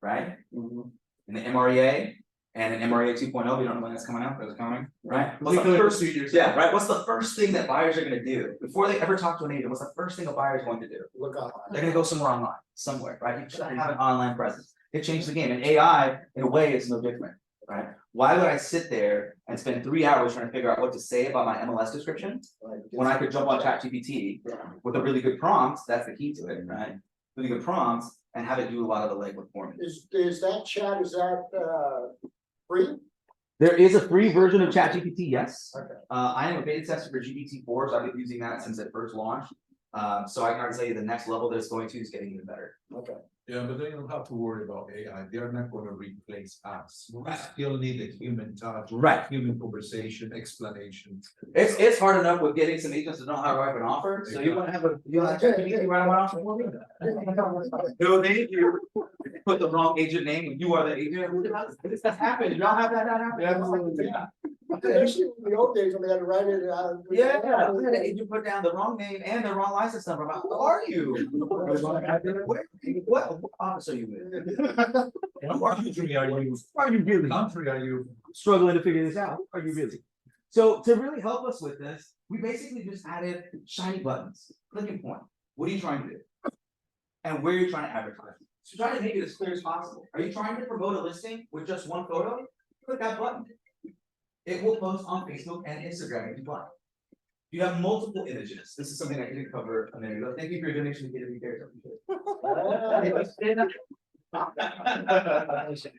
right? In the MREA and an MREA 2.0, we don't know when that's coming out, but it's coming, right? What's the first, yeah, right? What's the first thing that buyers are gonna do before they ever talk to an agent? What's the first thing a buyer is going to do? Look online. They're gonna go somewhere online, somewhere, right? You should have an online presence. It changed the game, and AI, in a way, is no different, right? Why would I sit there and spend 3 hours trying to figure out what to say about my MLS description when I could jump on ChatGPT with a really good prompt? That's the key to it, right? Really good prompts, and have it do a lot of the legwork for me. Is that chat, is that free? There is a free version of ChatGPT, yes. Okay. I am a beta tester for GPT-4, so I've been using that since it first launched. So I can already tell you the next level that it's going to is getting even better. Okay. Yeah, but then you don't have to worry about AI. They're not gonna replace us. We still need the human touch. Right. Human conversation, explanation. It's hard enough with getting some agents to know how to write an offer, so you wanna have ChatGPT write an offer for me? No, thank you. Put the wrong agent name, and you are the agent. This has happened, you don't have that happen? Absolutely. Actually, in the old days, when they had to write it out. Yeah, we had an agent put down the wrong name and the wrong license number. I'm like, who are you? What office are you in? What country are you? Are you really Country are you? struggling to figure this out? Are you really? So to really help us with this, we basically just added shiny buttons, clicking point. What are you trying to do? And where you're trying to advertise. So try to make it as clear as possible. Are you trying to promote a listing with just one photo? Click that button. It will post on Facebook and Instagram if you want. You have multiple images. This is something I didn't cover a minute ago. Thank you for your donation to KW Cares.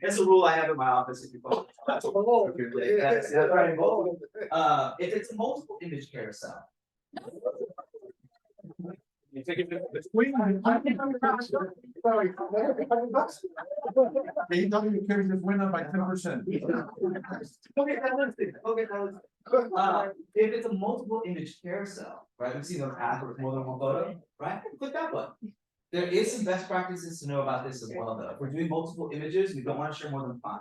It's a rule I have in my office if you follow. That's right. If it's a multiple image carousel. You take it. KW Cares is winner by 10%. If it's a multiple image carousel, right? We've seen those ads with more than one photo, right? Click that button. There is some best practices to know about this as well, though. If we're doing multiple images, we don't want to share more than 5.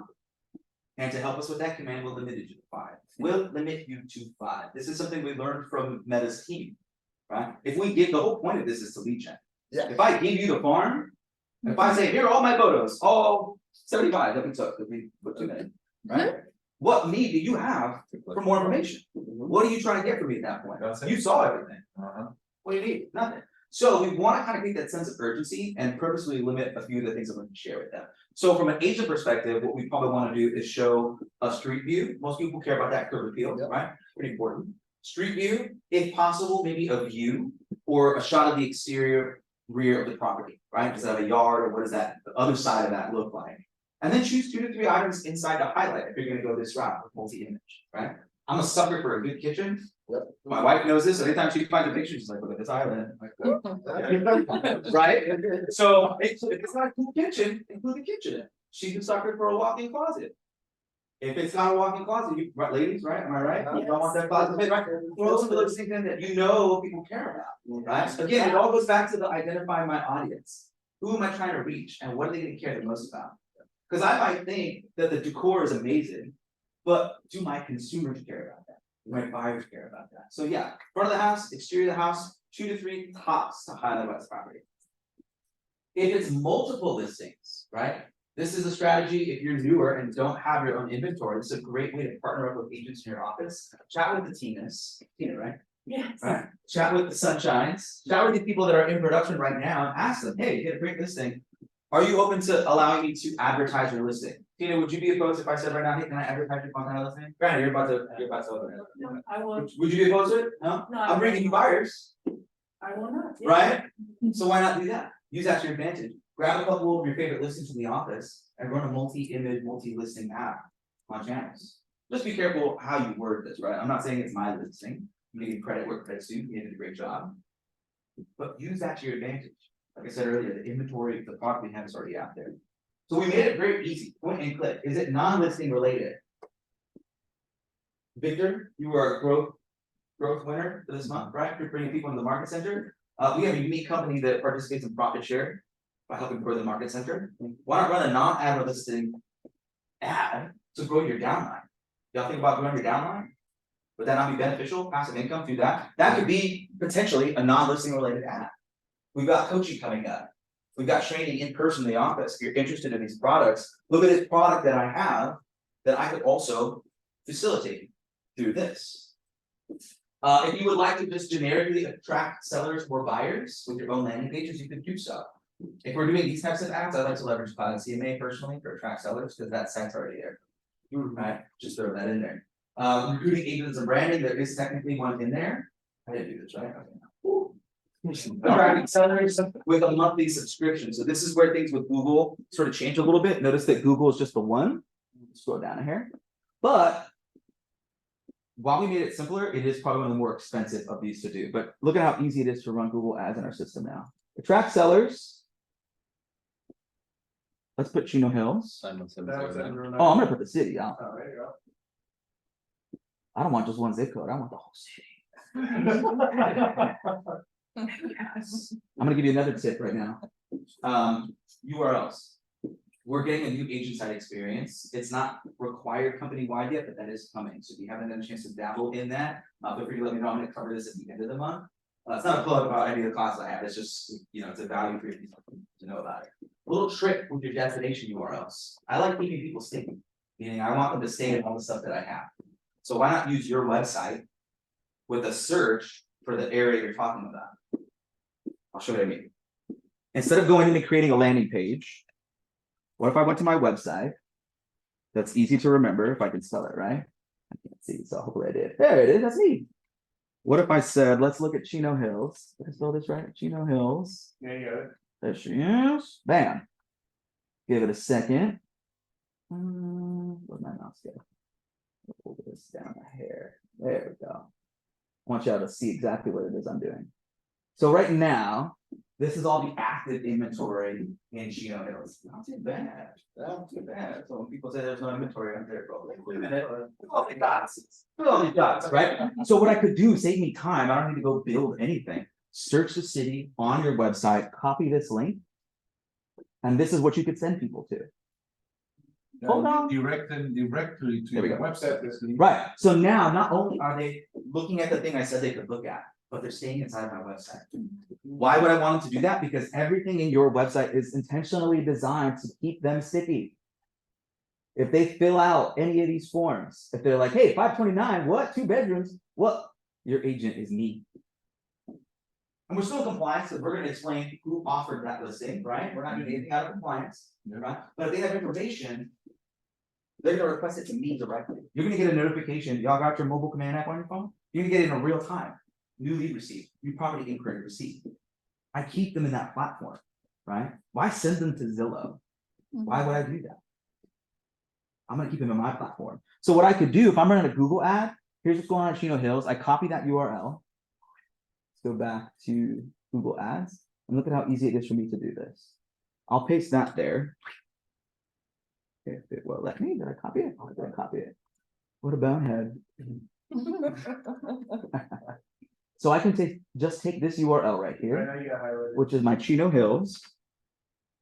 And to help us with that command, we'll limit you to 5. We'll limit you to 5. This is something we learned from Meta's team, right? If we give, the whole point of this is to lead gen. Yeah. If I give you the farm, if I say, here are all my photos, all 75 that we took, that we put 2 minutes, right? What need do you have for more information? What are you trying to get from me at that point? You saw everything. What do you need? Nothing. So we want to kind of create that sense of urgency and purposely limit a few of the things I'm going to share with them. So from an agent perspective, what we probably want to do is show a street view. Most people care about that curb appeal, right? Pretty important. Street view, if possible, maybe a view or a shot of the exterior rear of the property, right? Does it have a yard or what does that, the other side of that look like? And then choose 2 to 3 items inside to highlight if you're gonna go this route with multi-image, right? I'm a sucker for a good kitchen. Yep. My wife knows this, anytime she finds a picture, she's like, look at this island. Right? So if it's not a cool kitchen, include the kitchen. She's a sucker for a walk-in closet. If it's not a walk-in closet, you, right, ladies, right? Am I right? You don't want that closet, right? Throw some of those things in that you know people care about, right? Again, it all goes back to the identifying my audience. Who am I trying to reach and what are they gonna care the most about? Because I might think that the decor is amazing, but do my consumers care about that? Do my buyers care about that? So yeah, front of the house, exterior of the house, 2 to 3 tops to highlight what's property. If it's multiple listings, right? This is a strategy if you're newer and don't have your own inventory. This is a great way to partner up with agents in your office. Chat with the Tina, right? Yes. Right. Chat with the Sunshines. Chat with the people that are in production right now and ask them, hey, you get a great listing. Are you open to allowing me to advertise your listing? Tina, would you be opposed if I said right now, hey, can I advertise your content listing? Granted, you're about to open it. No, I will, Would you be opposed to it? No? No, I'm bringing you buyers, I will not. Yeah. right? So why not do that? Use that to your advantage. Grab a couple of your favorite listings from the office and run a multi-image, multi-listing app on channels. Just be careful how you word this, right? I'm not saying it's my listing. I'm giving credit where credit's due. You did a great job. But use that to your advantage. Like I said earlier, the inventory, the product we have is already out there. So we made it very easy. Point and click. Is it non-listing related? Victor, you are a growth winner for this month, right? You're bringing people into the market center. We have a unique company that participates in profit share by helping grow the market center. Why not run a non-ad listing ad to grow your downline? Y'all think about growing your downline? Would that not be beneficial? Passive income through that? That could be potentially a non-listing related ad. We've got coaching coming up. We've got training in person in the office. If you're interested in these products, look at this product that I have that I could also facilitate through this. If you would like to just generically attract sellers or buyers with your own landing pages, you could do so. If we're doing these types of ads, I like to leverage Cloud and CMA personally for attract sellers because that site's already there. Right, just throw that in there. Recruiting agents and branding, there is technically one in there. I didn't do this, right? Okay. Attracting sellers with a monthly subscription. So this is where things with Google sort of change a little bit. Notice that Google is just the one. Scroll down here. But while we made it simpler, it is probably one of the more expensive of these to do. But look at how easy it is to run Google ads in our system now. Attract sellers. Let's put Chino Hills. Oh, I'm gonna put the city out. Oh, there you go. I don't want just one zip code. I want the whole city. Yes. I'm gonna give you another tip right now. URLs. We're getting a new agent site experience. It's not required company-wide yet, but that is coming. So if you haven't had a chance to dabble in that, feel free to let me know. I'm gonna cover this at the end of the month. It's not a plug about any of the classes I have. It's just, it's a value for you to know about it. A little trick with your destination URLs. I like keeping people sticking, meaning I want them to stay in all the stuff that I have. So why not use your website with a search for the area you're talking about? I'll show you what I mean. Instead of going in and creating a landing page, what if I went to my website? That's easy to remember if I can spell it right. I can't see, so hopefully I did. There it is, that's me. What if I said, let's look at Chino Hills. Did I spell this right? Chino Hills. Yeah, you got it. There she is. Bam. Give it a second. Where'd my mouse go? Pull this down a hair. There we go. I want y'all to see exactly what it is I'm doing. So right now, this is all the active inventory in Chino Hills. Not too bad. Not too bad. So when people say there's no inventory on there, bro, like, wait a minute. Look at all these dots. Look at all these dots, right? So what I could do, save me time. I don't need to go build anything. Search the city on your website, copy this link, and this is what you could send people to. Hold on. Direct them directly to your website. Right. So now not only are they looking at the thing I said they could look at, but they're staying inside of my website. Why would I want them to do that? Because everything in your website is intentionally designed to keep them sticky. If they fill out any of these forms, if they're like, hey, 529, what? 2 bedrooms? What? Your agent is me. And we're still in compliance, so we're going to explain who offered that listing, right? We're not doing anything out of compliance, right? But if they have information, they're going to request it to me directly. You're going to get a notification. Y'all got your mobile command app on your phone? You're going to get it in real time. New lead received, new property inquiry received. I keep them in that platform, right? Why send them to Zillow? Why would I do that? I'm gonna keep them in my platform. So what I could do, if I'm running a Google ad, here's what's going on at Chino Hills. I copy that URL. Let's go back to Google Ads and look at how easy it is for me to do this. I'll paste that there. If it will let me, did I copy it? Oh, I didn't copy it. What a bonehead. So I can just take this URL right here, Right now you got highlighted. which is my Chino Hills.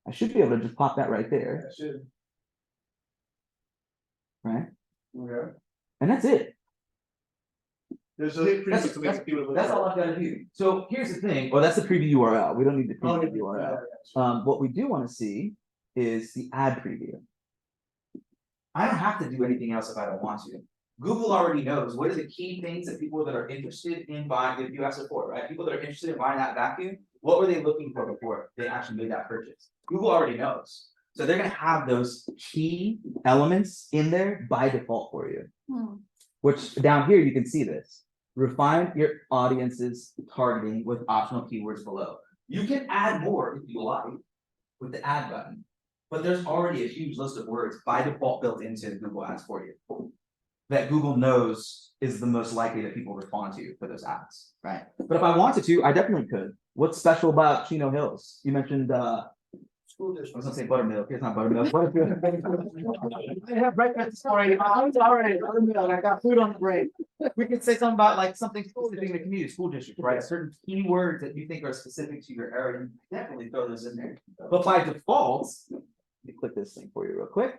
I should be able to just pop that right there, That should. right? Okay. And that's it. There's a link preview to make people look. That's all I've got to do. So here's the thing. Well, that's the preview URL. We don't need the Oh, preview yeah, URL. yeah. What we do want to see is the ad preview. I don't have to do anything else if I don't want to. Google already knows what are the key things that people that are interested in buying, if you ask for, right? People that are interested in buying that vacuum, what were they looking for before they actually made that purchase? Google already knows. So they're gonna have those key elements in there by default for you. Which down here you can see this. Refine your audience's targeting with optional keywords below. You can add more if you like with the add button, but there's already a huge list of words by default built into Google Ads for you that Google knows is the most likely that people respond to for those ads, right? But if I wanted to, I definitely could. What's special about Chino Hills? You mentioned School district. I was gonna say buttermilk. It's not buttermilk. I have breakfast this morning. I'm sorry, buttermilk. I got food on the brain. We could say something about like something specific in the community, school district, right? Certain keywords that you think are specific to your area, you definitely throw those in there. But by default, let me click this thing for you real quick.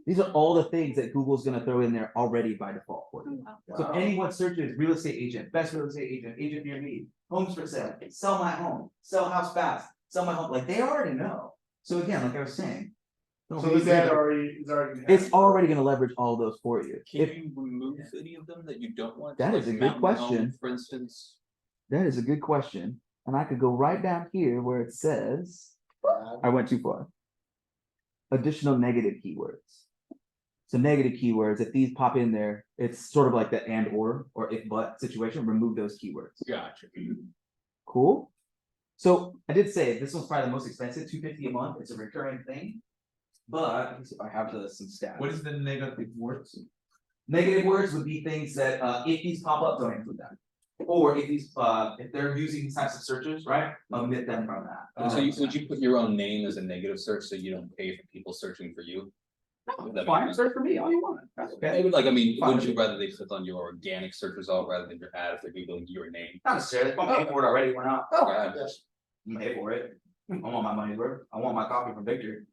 These are all the things that Google's gonna throw in there already by default for you. So if anyone searches real estate agent, best real estate agent, agent near me, homes for sale, sell my home, sell house fast, sell my home, like they already know. So again, like I was saying. So this ad is already. It's already gonna leverage all those for you. Can you remove any of them that you don't want? That Like is a good Mountain question. Home, for instance. That is a good question. And I could go right down here where it says, I went too far. Additional negative keywords. So negative keywords, if these pop in there, it's sort of like the and or if but situation, remove those keywords. Gotcha. Cool. So I did say this one's probably the most expensive, $250 a month. It's a recurring thing. But let me see if I have some stats. What is the negative words? Negative words would be things that if these pop up, don't include them. Or if these if they're using these types of searches, right? Omit them from that. So would you put your own name as a negative search so you don't pay for people searching for you? That's fine, search for me all you want. That's okay. Like, I mean, Fine. wouldn't you rather they click on your organic search result rather than your ad if they're googling your name? Not necessarily. If I'm paying for it already, why not? Oh, I'm paying for it. I want my money's worth. I want my coffee from Victor.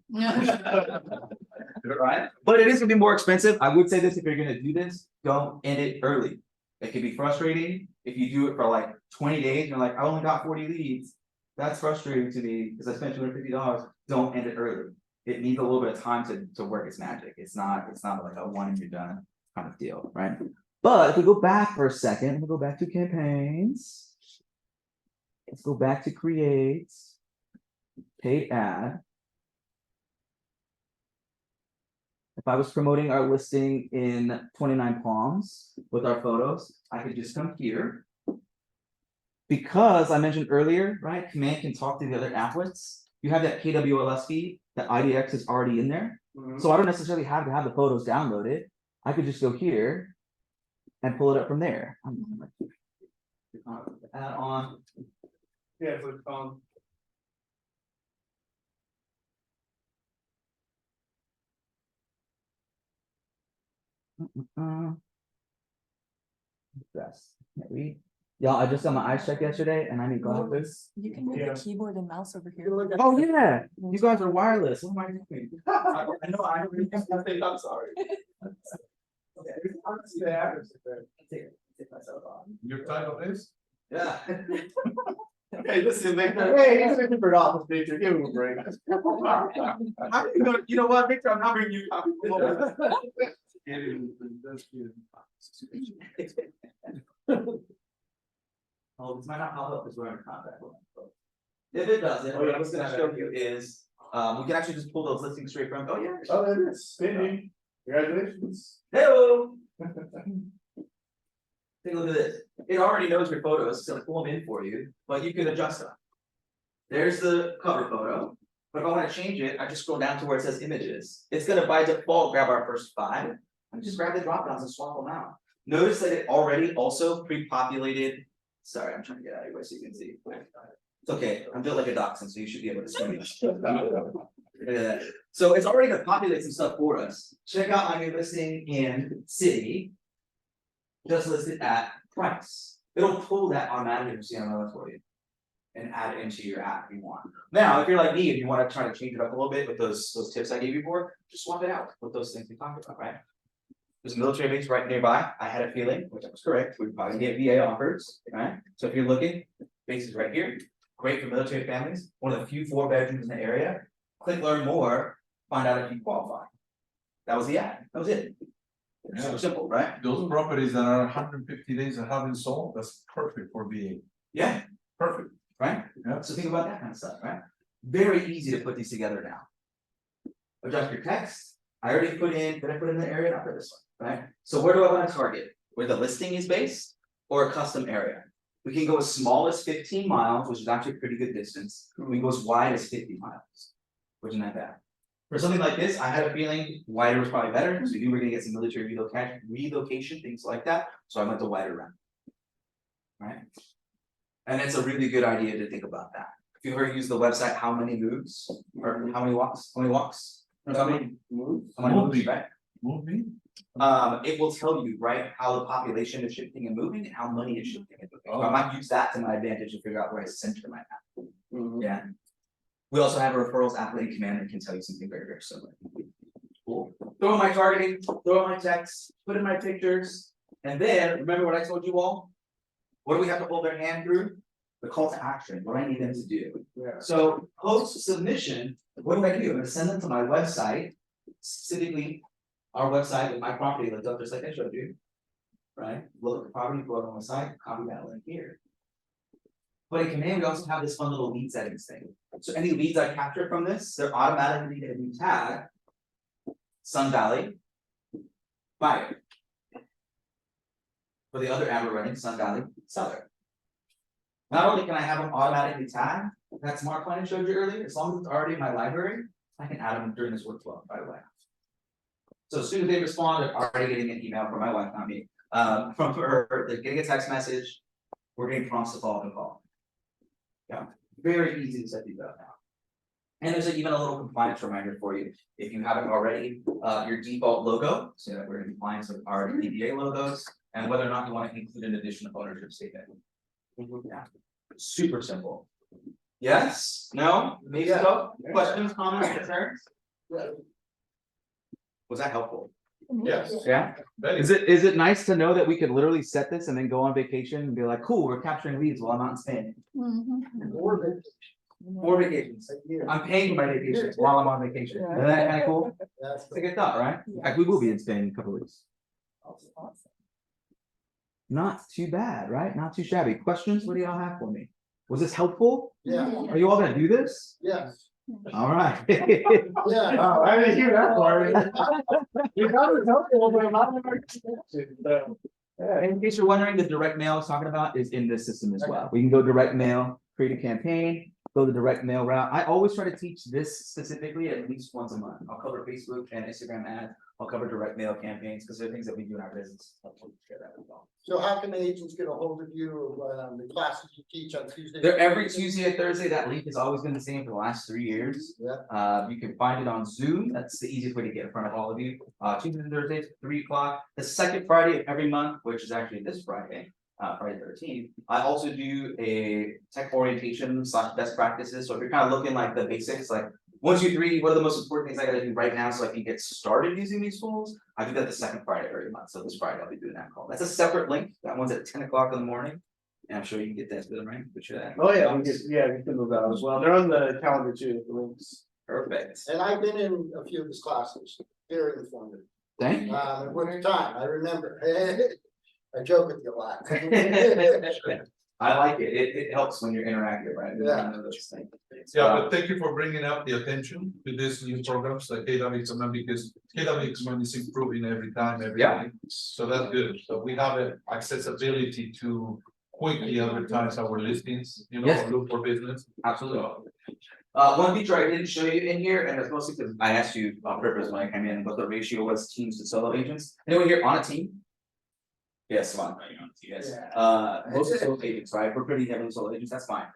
Right? But it is gonna be more expensive. I would say this, if you're gonna do this, don't end it early. It can be frustrating if you do it for like 20 days, you're like, I only got 40 leads. That's frustrating to me because I spent $250. Don't end it early. It needs a little bit of time to work its magic. It's not like a one and you're done kind of deal, right? But if we go back for a second, we'll go back to campaigns. Let's go back to create paid ad. If I was promoting our listing in 29 Palms with our photos, I could just come here. Because I mentioned earlier, right, Command can talk to the other applets. You have that KWLS feed, that IDX is already in there. So I don't necessarily have to have the photos downloaded. I could just go here and pull it up from there. Add on. Yeah, so Best. Can't read. Y'all, I just got my eyes checked yesterday and I need glasses. You can move Yeah. the keyboard and mouse over here. Oh yeah, you guys are wireless. What am I doing? I know I don't think I'm sorry. Take myself off. Your title is? Yeah. Hey, listen, Victor. Hey, he's looking for office, Victor. Give him a break. You know what, Victor? I'm not bringing you coffee. Oh, this might not pop up because we're in contact with them. If it doesn't, what I was gonna show you is, we can actually just pull those listings straight from, oh yeah. Oh, there it is. Spinning. Congratulations. Hello. Take a look at this. It already knows your photos, it's gonna pull them in for you, but you can adjust them. There's the cover photo, but if I wanna change it, I just scroll down to where it says images. It's gonna by default grab our first 5, and just grab the drop downs and swap them out. Notice that it already also pre-populated. Sorry, I'm trying to get out of your way so you can see. It's okay, I'm built like a dachshund, so you should be able to see me. Yeah. So it's already gonna populate some stuff for us. Check out my new listing in city. Just listed at price. It'll pull that automatically from CMLS for you. And add it into your app if you want. Now, if you're like me, if you want to try to change it up a little bit with those tips I gave you before, just swap it out with those things we talked about, right? There's a military base right nearby. I had a feeling, which I was correct, we'd probably get VA offers, right? So if you're looking, base is right here. Great for military families, one of the few 4-bedrooms in the area. Click learn more, find out if you qualify. That was the ad, that was it. Super simple, right? Those properties that are 150 days and haven't sold, that's perfect for VA. Yeah, Perfect. right? Yeah. So think about that kind of stuff, right? Very easy to put these together now. Adjust your text. I already put in, did I put in the area? Not for this one, right? So where do I want to target? Where the listing is based or a custom area? We can go as small as 15 miles, which is actually a pretty good distance. We can go as wide as 50 miles, which isn't that bad. For something like this, I had a feeling wider was probably better, because we knew we were gonna get some military relocation, things like that, so I went the wider route. Right? And it's a really good idea to think about that. If you ever use the website, how many moves, or how many walks, How many moves, right? Movie? It will tell you, right, how the population is shifting and moving and how money is shifting and moving. So I might use that to my advantage to figure out where I center my map. Yeah. We also have a referrals applet in Command that can tell you something very, very similar. Cool. Throw in my targeting, throw in my text, put in my pictures, and then remember what I told you all? What do we have to hold their hand through? The call to action, what I need them to do. Yeah. So post submission, what do? I'm gonna send them to my website, specifically our website with my property linked up just like I showed you. Right? Look at the property, go on the site, copy that link here. But in Command, we also have this fun little lead settings thing. So any leads I capture from this, they're automatically gonna be tagged Sun Valley buyer. For the other ad we're running, Sun Valley seller. Not only can I have them automatically tagged, that smart plan I showed you earlier, as long as it's already in my library, I can add them during this workflow right away. So as soon as they respond, they're already getting an email from my wife, not me, from her, they're getting a text message, we're getting prompts to follow up and call. Yeah, very easy to set these up now. And there's even a little compliance reminder for you, if you haven't already, your default logo, so that we're in compliance with our DBA logos, and whether or not you want to include an additional ownership statement. Yeah, super simple. Yes, no, maybe so, questions, comments, concerns? Was that helpful? Yes. Yeah, is it nice to know that we could literally set this and then go on vacation and be like, cool, we're capturing leads while I'm out in Spain? Or vacations, I'm paying for my vacations while I'm on vacation, isn't that kind of cool? That's It's a good thought, right? In fact, we will be in Spain in a couple of weeks. Not too bad, right? Not too shabby. Questions? What do y'all have for me? Was this helpful? Yeah. Are you all gonna do this? Yes. All right. Yeah. Oh, I didn't hear that part. You got it helpful, but I'm not. In case you're wondering, the direct mail I was talking about is in this system as well. We can go direct mail, create a campaign, go the direct mail route. I always try to teach this specifically at least once a month. I'll cover Facebook and Instagram ads. I'll cover direct mail campaigns because they're things that we do in our business. I'll share that as well. So how can the agents get a hold of you, the classes you teach on Tuesday? They're every Tuesday and Thursday. That link has always been the same for the last 3 years. Yeah. You can find it on Zoom. That's the easiest way to get in front of all of you. Tuesdays and Thursdays, 3 o'clock. The second Friday of every month, which is actually this Friday, Friday 13th. I also do a tech orientation / best practices. So if you're kind of looking like the basics, like 1, 2, 3, what are the most important things I gotta do right now so I can get started using these tools? I do that the second Friday of every month. So this Friday I'll be doing that call. That's a separate link. That one's at 10 o'clock in the morning. And I'm sure you can get that to them, right? Put that. Oh, yeah, we can move that as well. They're on the calendar too, the links. Perfect. And I've been in a few of his classes, very informative. Thank you. It was time, I remember. I joke with you a lot. I like it. It helps when you're interactive, right? Yeah. Yeah, but thank you for bringing up the attention to these new programs like KWXMN because KWXMN is improving every time, every Yeah. day. So that's good. So we have an accessibility to quickly advertise our listings, Yes. look for business. Absolutely. One feature I didn't show you in here, and it's mostly because I asked you on purpose when I came in, what the ratio was teams to solo agents. Anyone here on a team? Yes, fine. Yes. Most solo agents, right? We're pretty heavily solo agents, that's fine.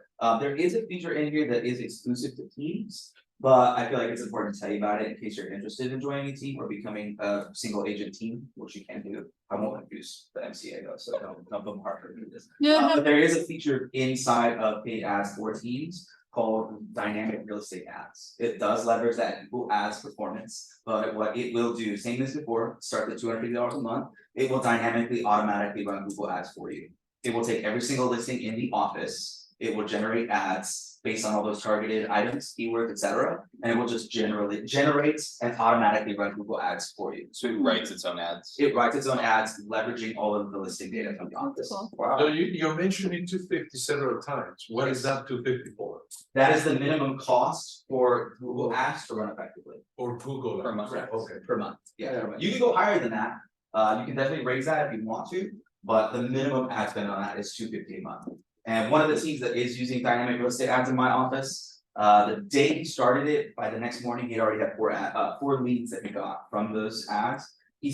There is a feature in here that is exclusive to teams, but I feel like it's important to tell you about it in case you're interested in joining a team or becoming a single agent team, which you can do. I won't introduce the MCA though, so don't bombard her with this. But there is a feature inside of paid ads for teams called dynamic real estate ads. It does leverage that Google Ads performance, but what it will do, same as before, start at $250 a month. It will dynamically, automatically run Google Ads for you. It will take every single listing in the office. It will generate ads based on all those targeted items, keywords, etc. And it will just generate and automatically run Google Ads for you. So it writes its own ads. It writes its own ads, leveraging all of the listing data from the office. Wow. So you're mentioning 250 several times. What is that 250 for? That is the minimum cost for Google Ads to run effectively. Or Google Per month. Right, okay. Per month, yeah, per month. You can go higher than that. You can definitely raise that if you want to, but the minimum ad spend on that is $250 a month. And one of the teams that is using dynamic real estate ads in my office, the day he started it, by the next morning, he already had 4 leads that he got from those ads. He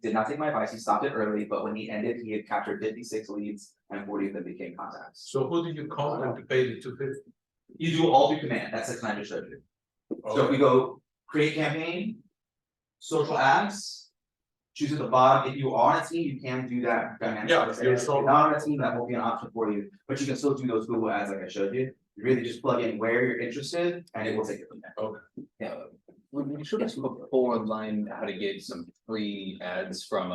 did not take my advice, he stopped it early, but when he ended, he had captured 56 leads and 40 of them became contacts. So who do you contact to pay the 250? You do all through command, that's the command I just showed you. So if we go create campaign, social ads, choose at the bottom. If you are on a team, you can do that. Yeah, if you're not on a team, that won't be an option for you, but you can still do those Google ads like I showed you. You really just plug in where you're interested and it will take it from there. Okay. Yeah. We should have before online how to get some free ads from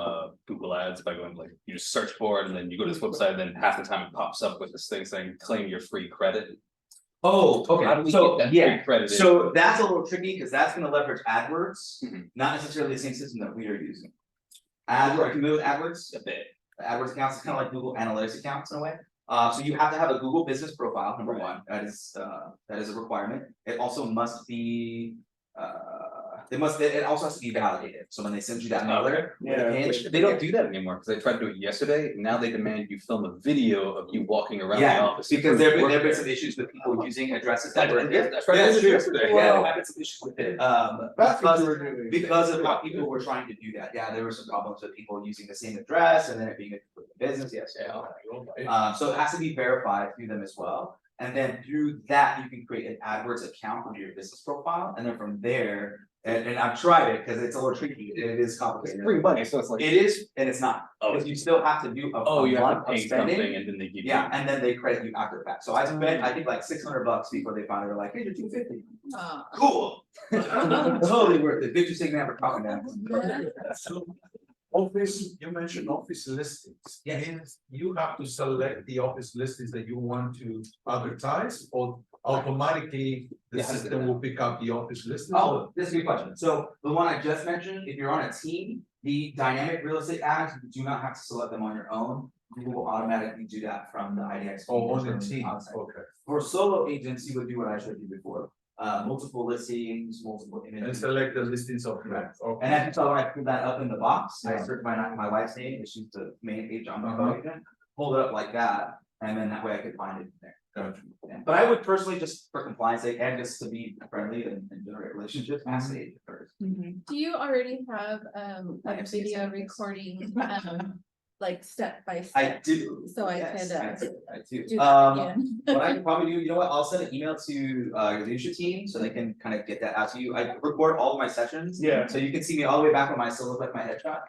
Google Ads by going like you just search for it and then you go to this website and then half the time it pops up with this thing saying claim your free credit. Oh, okay. How do we So get that yeah, free credit? so that's a little tricky because that's going to leverage AdWords, not necessarily the same system that we are using. AdWords, are you familiar with AdWords? A bit. The AdWords accounts is kind of like Google Analytics accounts in a way. So you have to have a Google business profile, number one. That is a requirement. It also must be it also has to be validated, so when they send you that mailer. Which they don't do that anymore, because I tried to do it yesterday, now they demand you film a video of you walking around the Yeah, office. because there've been some issues with people using addresses that were. That's right, that's true. Yeah, there have been some issues with it, That's what you were doing. because of how people were trying to do that, yeah, there were some problems with people using the same address and then it being a business, yes, yeah. So it has to be verified through them as well, and then through that, you can create an AdWords account under your business profile, and then from there. And I've tried it, cause it's a little tricky, it is complicated. It's free money, so it's like. It is, and it's not, because you still have to do a You have month to of pay something spending. and then they give you. Yeah, and then they credit you after the fact, so I spent, I think like $600 before they finally were like, hey, you're $250. Cool. Totally worth it, Victor's taking that for talking down. So, office, you mentioned office listings. Yes. Means you have to select the office listings that you want to advertise, or automatically the Yeah, how does it system do will pick up the office listings? Oh, this is a good question. So the one I just mentioned, if you're on a team, the dynamic real estate ads, you do not have to select them on your own. Google will automatically do that from the IDX. Oh, on the from team, outside. okay. For solo agents, you would do what I showed you before. Multiple listings, multiple And images. select the listings of. Correct. Okay. And as you saw when I put that up in the box, I Yeah. searched my wife's name, and she's the main page on my phone agent. Pulled it up like that, and then that way I could find it there. Gotcha. Yeah, but I would personally, just for compliance sake, and just to be friendly and generate relationships, ask the agent first. Do you already have I a have seen video some, yes. recording, like step by I step? do. So I Yes, could, I do. do that again. What I can probably do, you know what, I'll send an email to your leadership team, so they can kind of get that out to you. I record all of my sessions. Yeah. So you can see me all the way back when I still look like my headshot.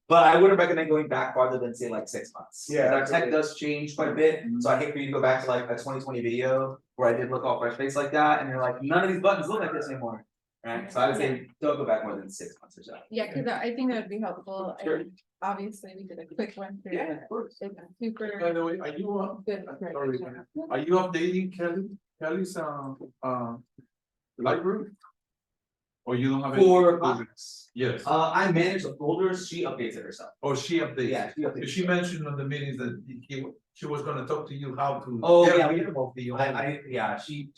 But I wouldn't recommend going back farther than say like 6 months. 'Cause Yeah, our tech does change quite a bit, so I hate for you to go back to like a 2020 video where I did look all fresh face like that, and you're like, none of these buttons look like this anymore. Right, so I would say don't go back more than 6 months or so. Yeah, cause I think that would be helpful. Sure. And obviously, we did a quick one through. Yeah, it. of course. It's super By the way, are you, good. sorry, are you updating Kelly's, library? Or you don't have any? For Yes, I manage the folders, she updates it herself. or she updates? Yeah, she updates. She mentioned on the meetings that she was gonna talk to you how to. Oh, get yeah, rid of the. yeah, she.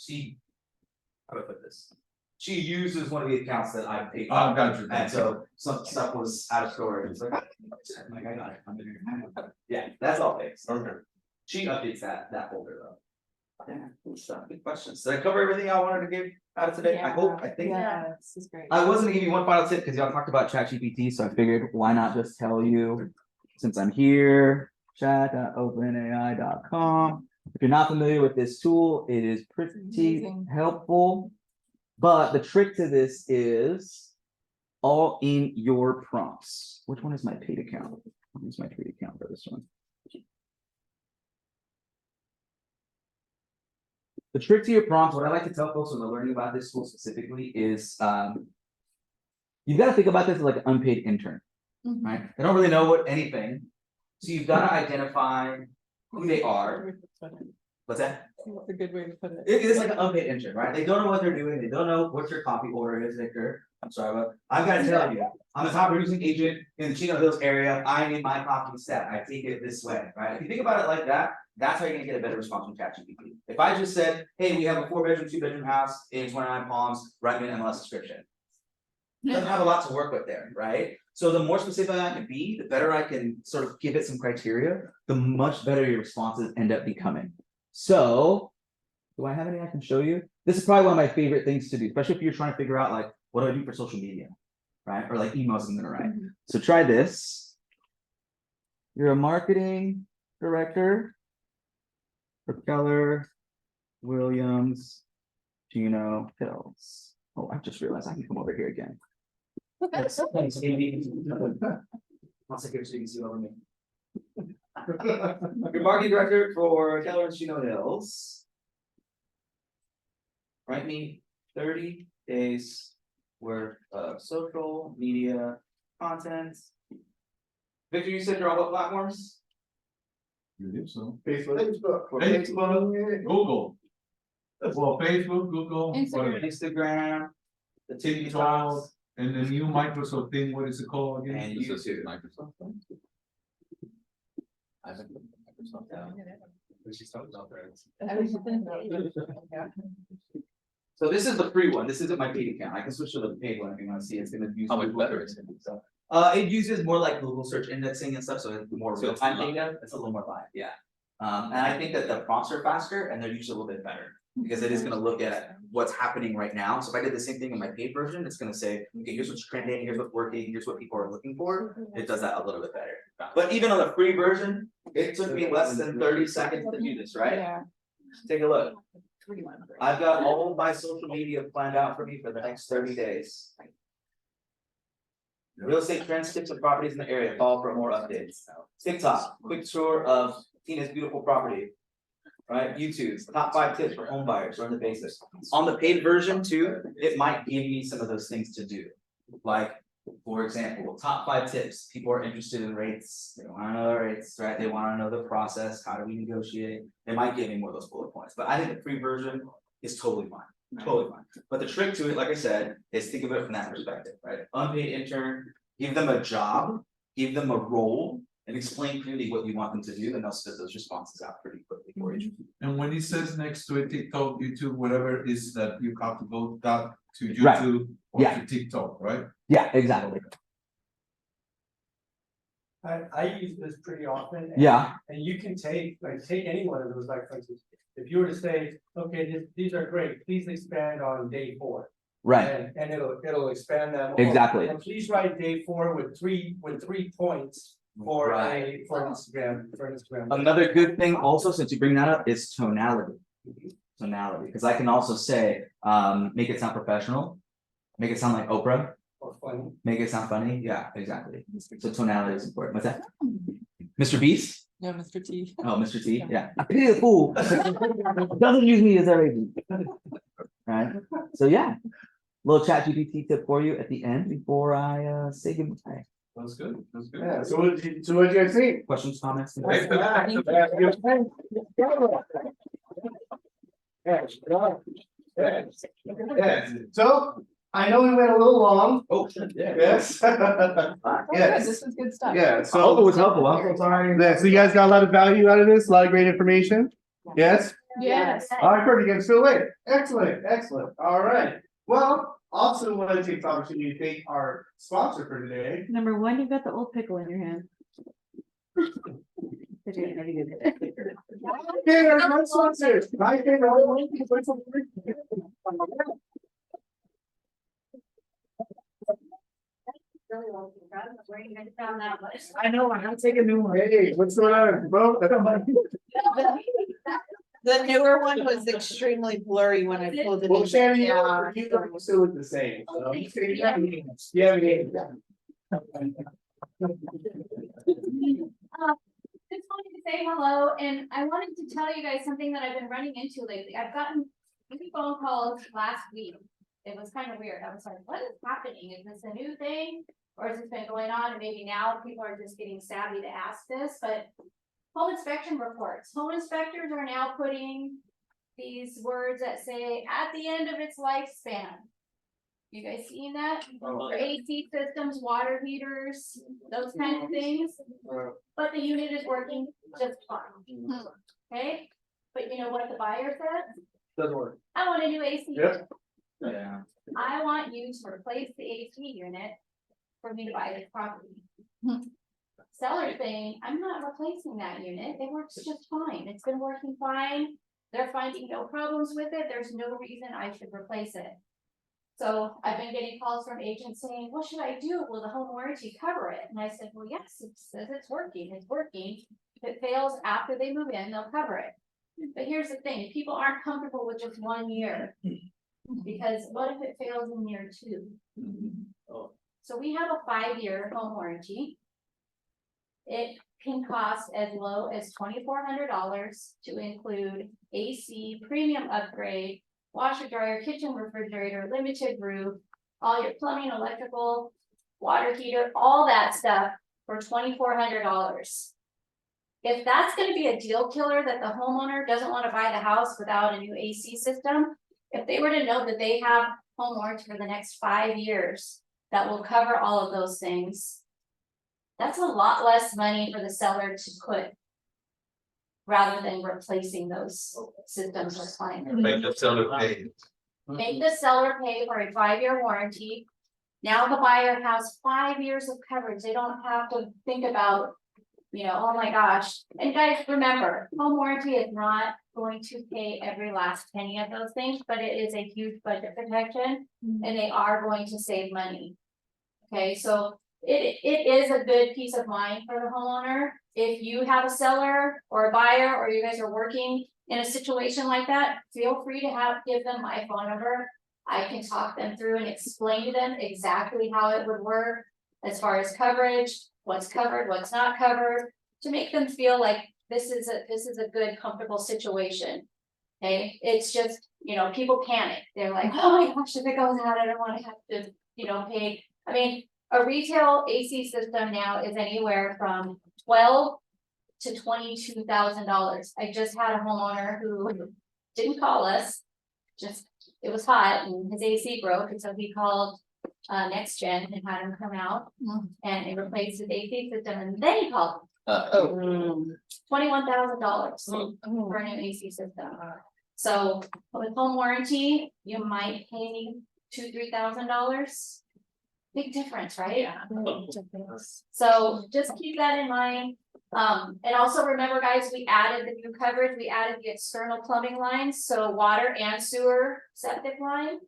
How do I put this? She uses one of the accounts that I paid. Oh, gotcha. And so some stuff was out of storage, it's like, I'm like, I got it, I'm gonna. Yeah, that's all fixed. Okay. She updates that folder though. Yeah, good stuff, good questions. Did I cover everything I wanted to give out of today? I hope, I think. Yeah, this is great. I was gonna give you one final tip, because y'all talked about ChatGPT, so I figured why not just tell you, since I'm here, chat.openai.com. If you're not familiar with this tool, it is pretty Amazing. helpful. But the trick to this is all in your prompts. Which one is my paid account? I'll use my paid account for this one. The trick to your prompts, what I like to tell folks when they're learning about this tool specifically is, you've got to think about this as like an unpaid intern, right? They don't really know anything. So you've got to identify who they are. What's that? That's a good way to put it. It is like an unpaid intern, right? They don't know what they're doing. They don't know what your copy order is, Victor. I'm sorry, but I've got to tell you, I'm a top producing agent in the Chino Hills area. I need my copy set. I take it this way, right? If you think about it like that, that's how you're gonna get a better response from ChatGPT. If I just said, hey, we have a 4-bedroom, 2-bedroom house in 29 Palms, write me an MLS description. Doesn't have a lot to work with there, right? So the more specific I can be, the better I can sort of give it some criteria, the much better your responses end up becoming. So, do I have any I can show you? This is probably one of my favorite things to do, especially if you're trying to figure out like, what do I do for social media, right? Or like emails I'm gonna write. So try this. You're a marketing director for Keller Williams Chino Hills. Oh, I just realized I can come over here again. Thanks, Amy. One second, so you can see all of me. Your marketing director for Keller and Chino Hills. Write me 30 days worth of social media content. Victor, you said you're on what platforms? You do so. Facebook. Facebook, Google. Well, Facebook, Google, Instagram, the TikTok, and the new Microsoft thing, what is it called again? And YouTube. Microsoft. I haven't put Microsoft down. She's talking about that. So this is the free one, this isn't my paid account, I can switch to the paid one if you wanna see, it's gonna use. How much Google better Search is it? and stuff. It uses more like Google search indexing and stuff, so it's more So real it's time live. data, it's a little more live, yeah. And I think that the prompts are faster and they're usually a little bit better, because it is gonna look at what's happening right now, so if I did the same thing in my paid version, it's gonna say, okay, here's what's trending, here's what's working, here's what people are looking for, it does that a little bit better. But even on the free version, it took me less than 30 seconds to do this, right? Yeah. Take a look. I've got all of my social media planned out for me for the next 30 days. Real estate trends, tips, and properties in the area, follow for more updates. TikTok, quick tour of Tina's beautiful property. Right, YouTube, top 5 tips for home buyers, run the basics. On the paid version too, it might give me some of those things to do. Like, for example, top 5 tips, people are interested in rates, they wanna know the rates, right? They wanna know the process, how do we negotiate? It might give me more of those bullet points, but I think the free version is totally fine, totally fine. But the trick to it, like I said, is think of it from that perspective, right? Unpaid intern, give them a job, give them a role, and explain clearly what you want them to do, and they'll spit those responses out pretty quickly for you. And when it says next to it, TikTok, YouTube, whatever it is that you have to go that to Right. YouTube or Yeah. to TikTok, right? Yeah, exactly. I use this pretty often. and- Yeah. And you can take any one of those, like, for instance, if you were to say, okay, these are great, please expand on day 4. Right, And it'll expand them. Exactly. And please write day 4 with three points for Right. for Instagram. Another good thing also, since you bring that up, is tonality. Tonality, because I can also say, make it sound professional, make it sound like Oprah, Or funny. make it sound funny, yeah, exactly. So tonality is important, what's that? Mr. Beast? No, Mr. T. Oh, Mr. T, yeah. I pity the fool. Doesn't use me as their agent. Right, so yeah, little chat GPT tip for you at the end before I say goodbye. That's good, that's good. Yeah, so what did you guys think? Questions, comments? Yes, so I know we went a little long. Oh, yeah. Yes. Yes. This was good stuff. Yeah, I hope it so, was helpful, I'm so sorry. yeah, so you guys got a lot of value out of this, a lot of great information? Yes? Yes. All right, perfect, I'm still late. Excellent, excellent, all right. Well, also want to take this opportunity to thank our sponsor for today. Number 1, you've got the old pickle in your hand. Okay, our next sponsor. My favorite one. I know, I'm taking a new one. Hey, what's going on, bro? The newer one was extremely blurry when I pulled it. Well, in. Shannon, Yeah. you guys will still look the same. So. Yeah. Just wanted to say hello, and I wanted to tell you guys something that I've been running into lately. I've gotten 3 phone calls last week. It was kind of weird. I was like, what is happening? Is this a new thing? Or has this been going on? And maybe now people are just getting savvy to ask this, but home inspection reports. Home inspectors are now putting these words that say at the end of its lifespan. You guys seen that? For AC systems, water heaters, those kind of things. But the unit is working just fine. Okay, but you know what the buyer says? Doesn't work. I want a new AC. Yep. Yeah. I want you to replace the AC unit for me to buy this property. Seller saying, I'm not replacing that unit. It works just fine. It's been working fine. They're finding no problems with it. There's no reason I should replace it. So I've been getting calls from agents saying, what should I do? Will the home warranty cover it? And I said, well, yes, it says it's working. It's working. If it fails after they move in, they'll cover it. But here's the thing, people aren't comfortable with just 1 year. Because what if it fails in year 2? So we have a 5-year home warranty. It can cost as low as $2,400 to include AC, premium upgrade, washer, dryer, kitchen, refrigerator, limited roof, all your plumbing, electrical, water heater, all that stuff for $2,400. If that's gonna be a deal killer that the homeowner doesn't wanna buy the house without a new AC system, if they were to know that they have home warranty for the next 5 years, that will cover all of those things. That's a lot less money for the seller to put. Rather than replacing those systems or clients. Make the seller pay. Make the seller pay for a 5-year warranty. Now the buyer has 5 years of coverage, they don't have to think about, oh my gosh. And guys, remember, home warranty is not going to pay every last penny of those things, but it is a huge budget protection, and they are going to save money. Okay, so it is a good peace of mind for the homeowner. If you have a seller or a buyer, or you guys are working in a situation like that, feel free to give them my phone number. I can talk them through and explain to them exactly how it would work as far as coverage, what's covered, what's not covered, to make them feel like this is a good, comfortable situation. Okay, it's just, people panic. They're like, oh my gosh, if it goes out, I don't want to have to, pay. I mean, a retail AC system now is anywhere from $12,000 to $22,000. I just had a homeowner who didn't call us, it was hot and his AC broke, and so he called Next Gen and had him come out and it replaced his AC system, and then he called $21,000 for a new AC system. So with home warranty, you might pay $2,000-3,000. Big difference, right? So just keep that in mind. And also remember, guys, we added the new coverage, we added the external plumbing lines, so water and sewer septic line.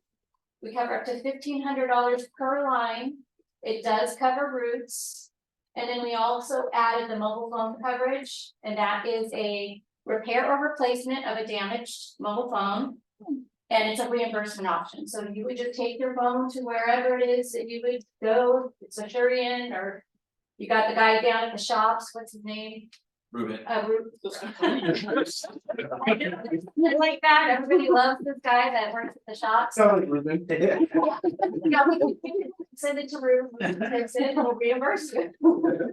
We cover up to $1,500 per line. It does cover roots. And then we also added the mobile phone coverage, and that is a repair or replacement of a damaged mobile phone. And it's a reimbursement option, so you would just take your phone to wherever it is that you would go, it's a Shurian, or you got the guy down at the shops, what's his name? Ruben. Like that, everybody loves this guy that works at the shops. Sorry, Ruben. Yeah, we can send it to Ruben, fix it, we'll reimburse you.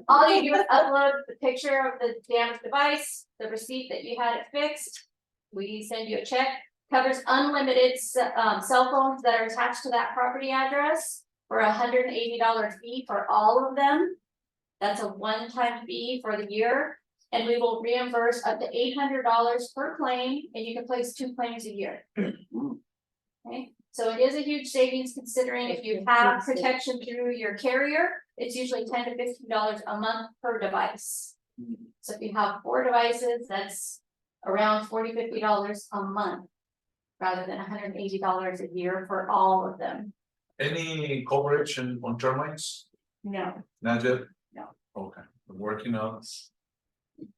All you do is upload the picture of the damaged device, the receipt that you had it fixed. We send you a check. Covers unlimited cell phones that are attached to that property address for $180 fee for all of them. That's a one-time fee for the year, and we will reimburse up to $800 per claim, and you can place 2 claims a year. Okay, so it is a huge savings, considering if you have protection through your carrier, it's usually $10 to $15 a month per device. So if you have 4 devices, that's around $40-50 a month, rather than $180 a year for all of them. Any coverage on termites? No. Not yet? No. Okay, we're working on.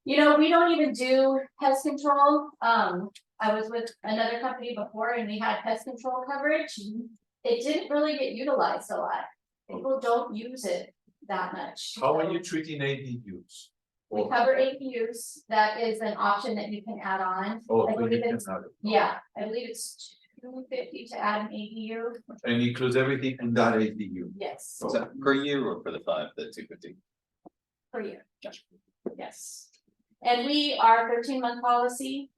We don't even do pest control. I was with another company before and we had pest control coverage. It didn't really get utilized a lot. People don't use it that much. How are you treating ADUs? We cover APUs. That is an option that you can add on. Oh, I so believe you can it's, add it. yeah, I believe it's $250 to add an APU. And includes everything in that ADU? Yes, Was that per year or for the 250? per year. Yes. And we are 13-month policy.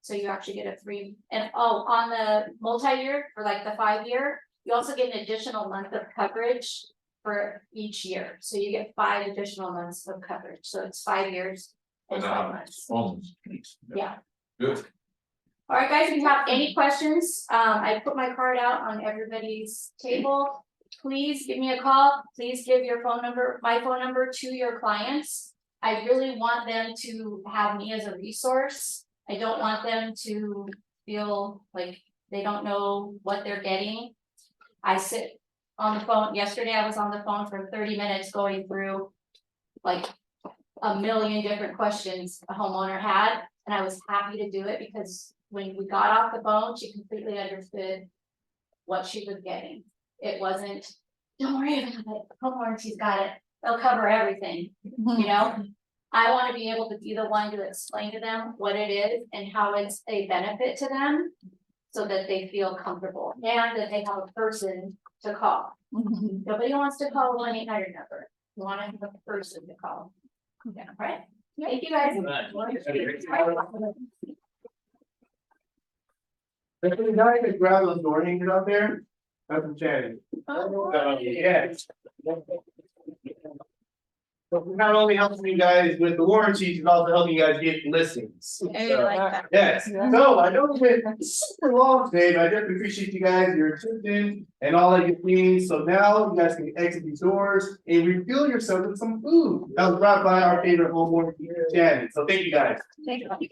So you actually get a 3, and on the multi-year for like the 5-year, you also get an additional month of coverage for each year. So you get 5 additional months of coverage. So it's 5 years and 5 months. Homes. Yeah. Good. All right, guys, if you have any questions, I put my card out on everybody's table. Please give me a call. Please give my phone number to your clients. I really want them to have me as a resource. I don't want them to feel like they don't know what they're getting. I sit on the phone. Yesterday, I was on the phone for 30 minutes going through like a million different questions a homeowner had. And I was happy to do it because when we got off the phone, she completely understood what she was getting. It wasn't, don't worry about it, home warranty's got it, they'll cover everything, I want to be able to be the one to explain to them what it is and how it's a benefit to them, so that they feel comfortable and that they have a person to call. Nobody wants to call 1-800 number. You want to have a person to call. Yeah, right? Thank you guys. There's a guy that grabbed those door hangers out there. That's from Channing. Yeah. But we're not only helping you guys with the warranties, we're also helping you guys get listings. I So, like that. yes, so I know it's been super long today, but I definitely appreciate you guys, your attention and all that you've seen. So now you guys can exit these doors and refuel yourself with some food. That was brought by our favorite homework, Janet. So thank you guys. Thank you.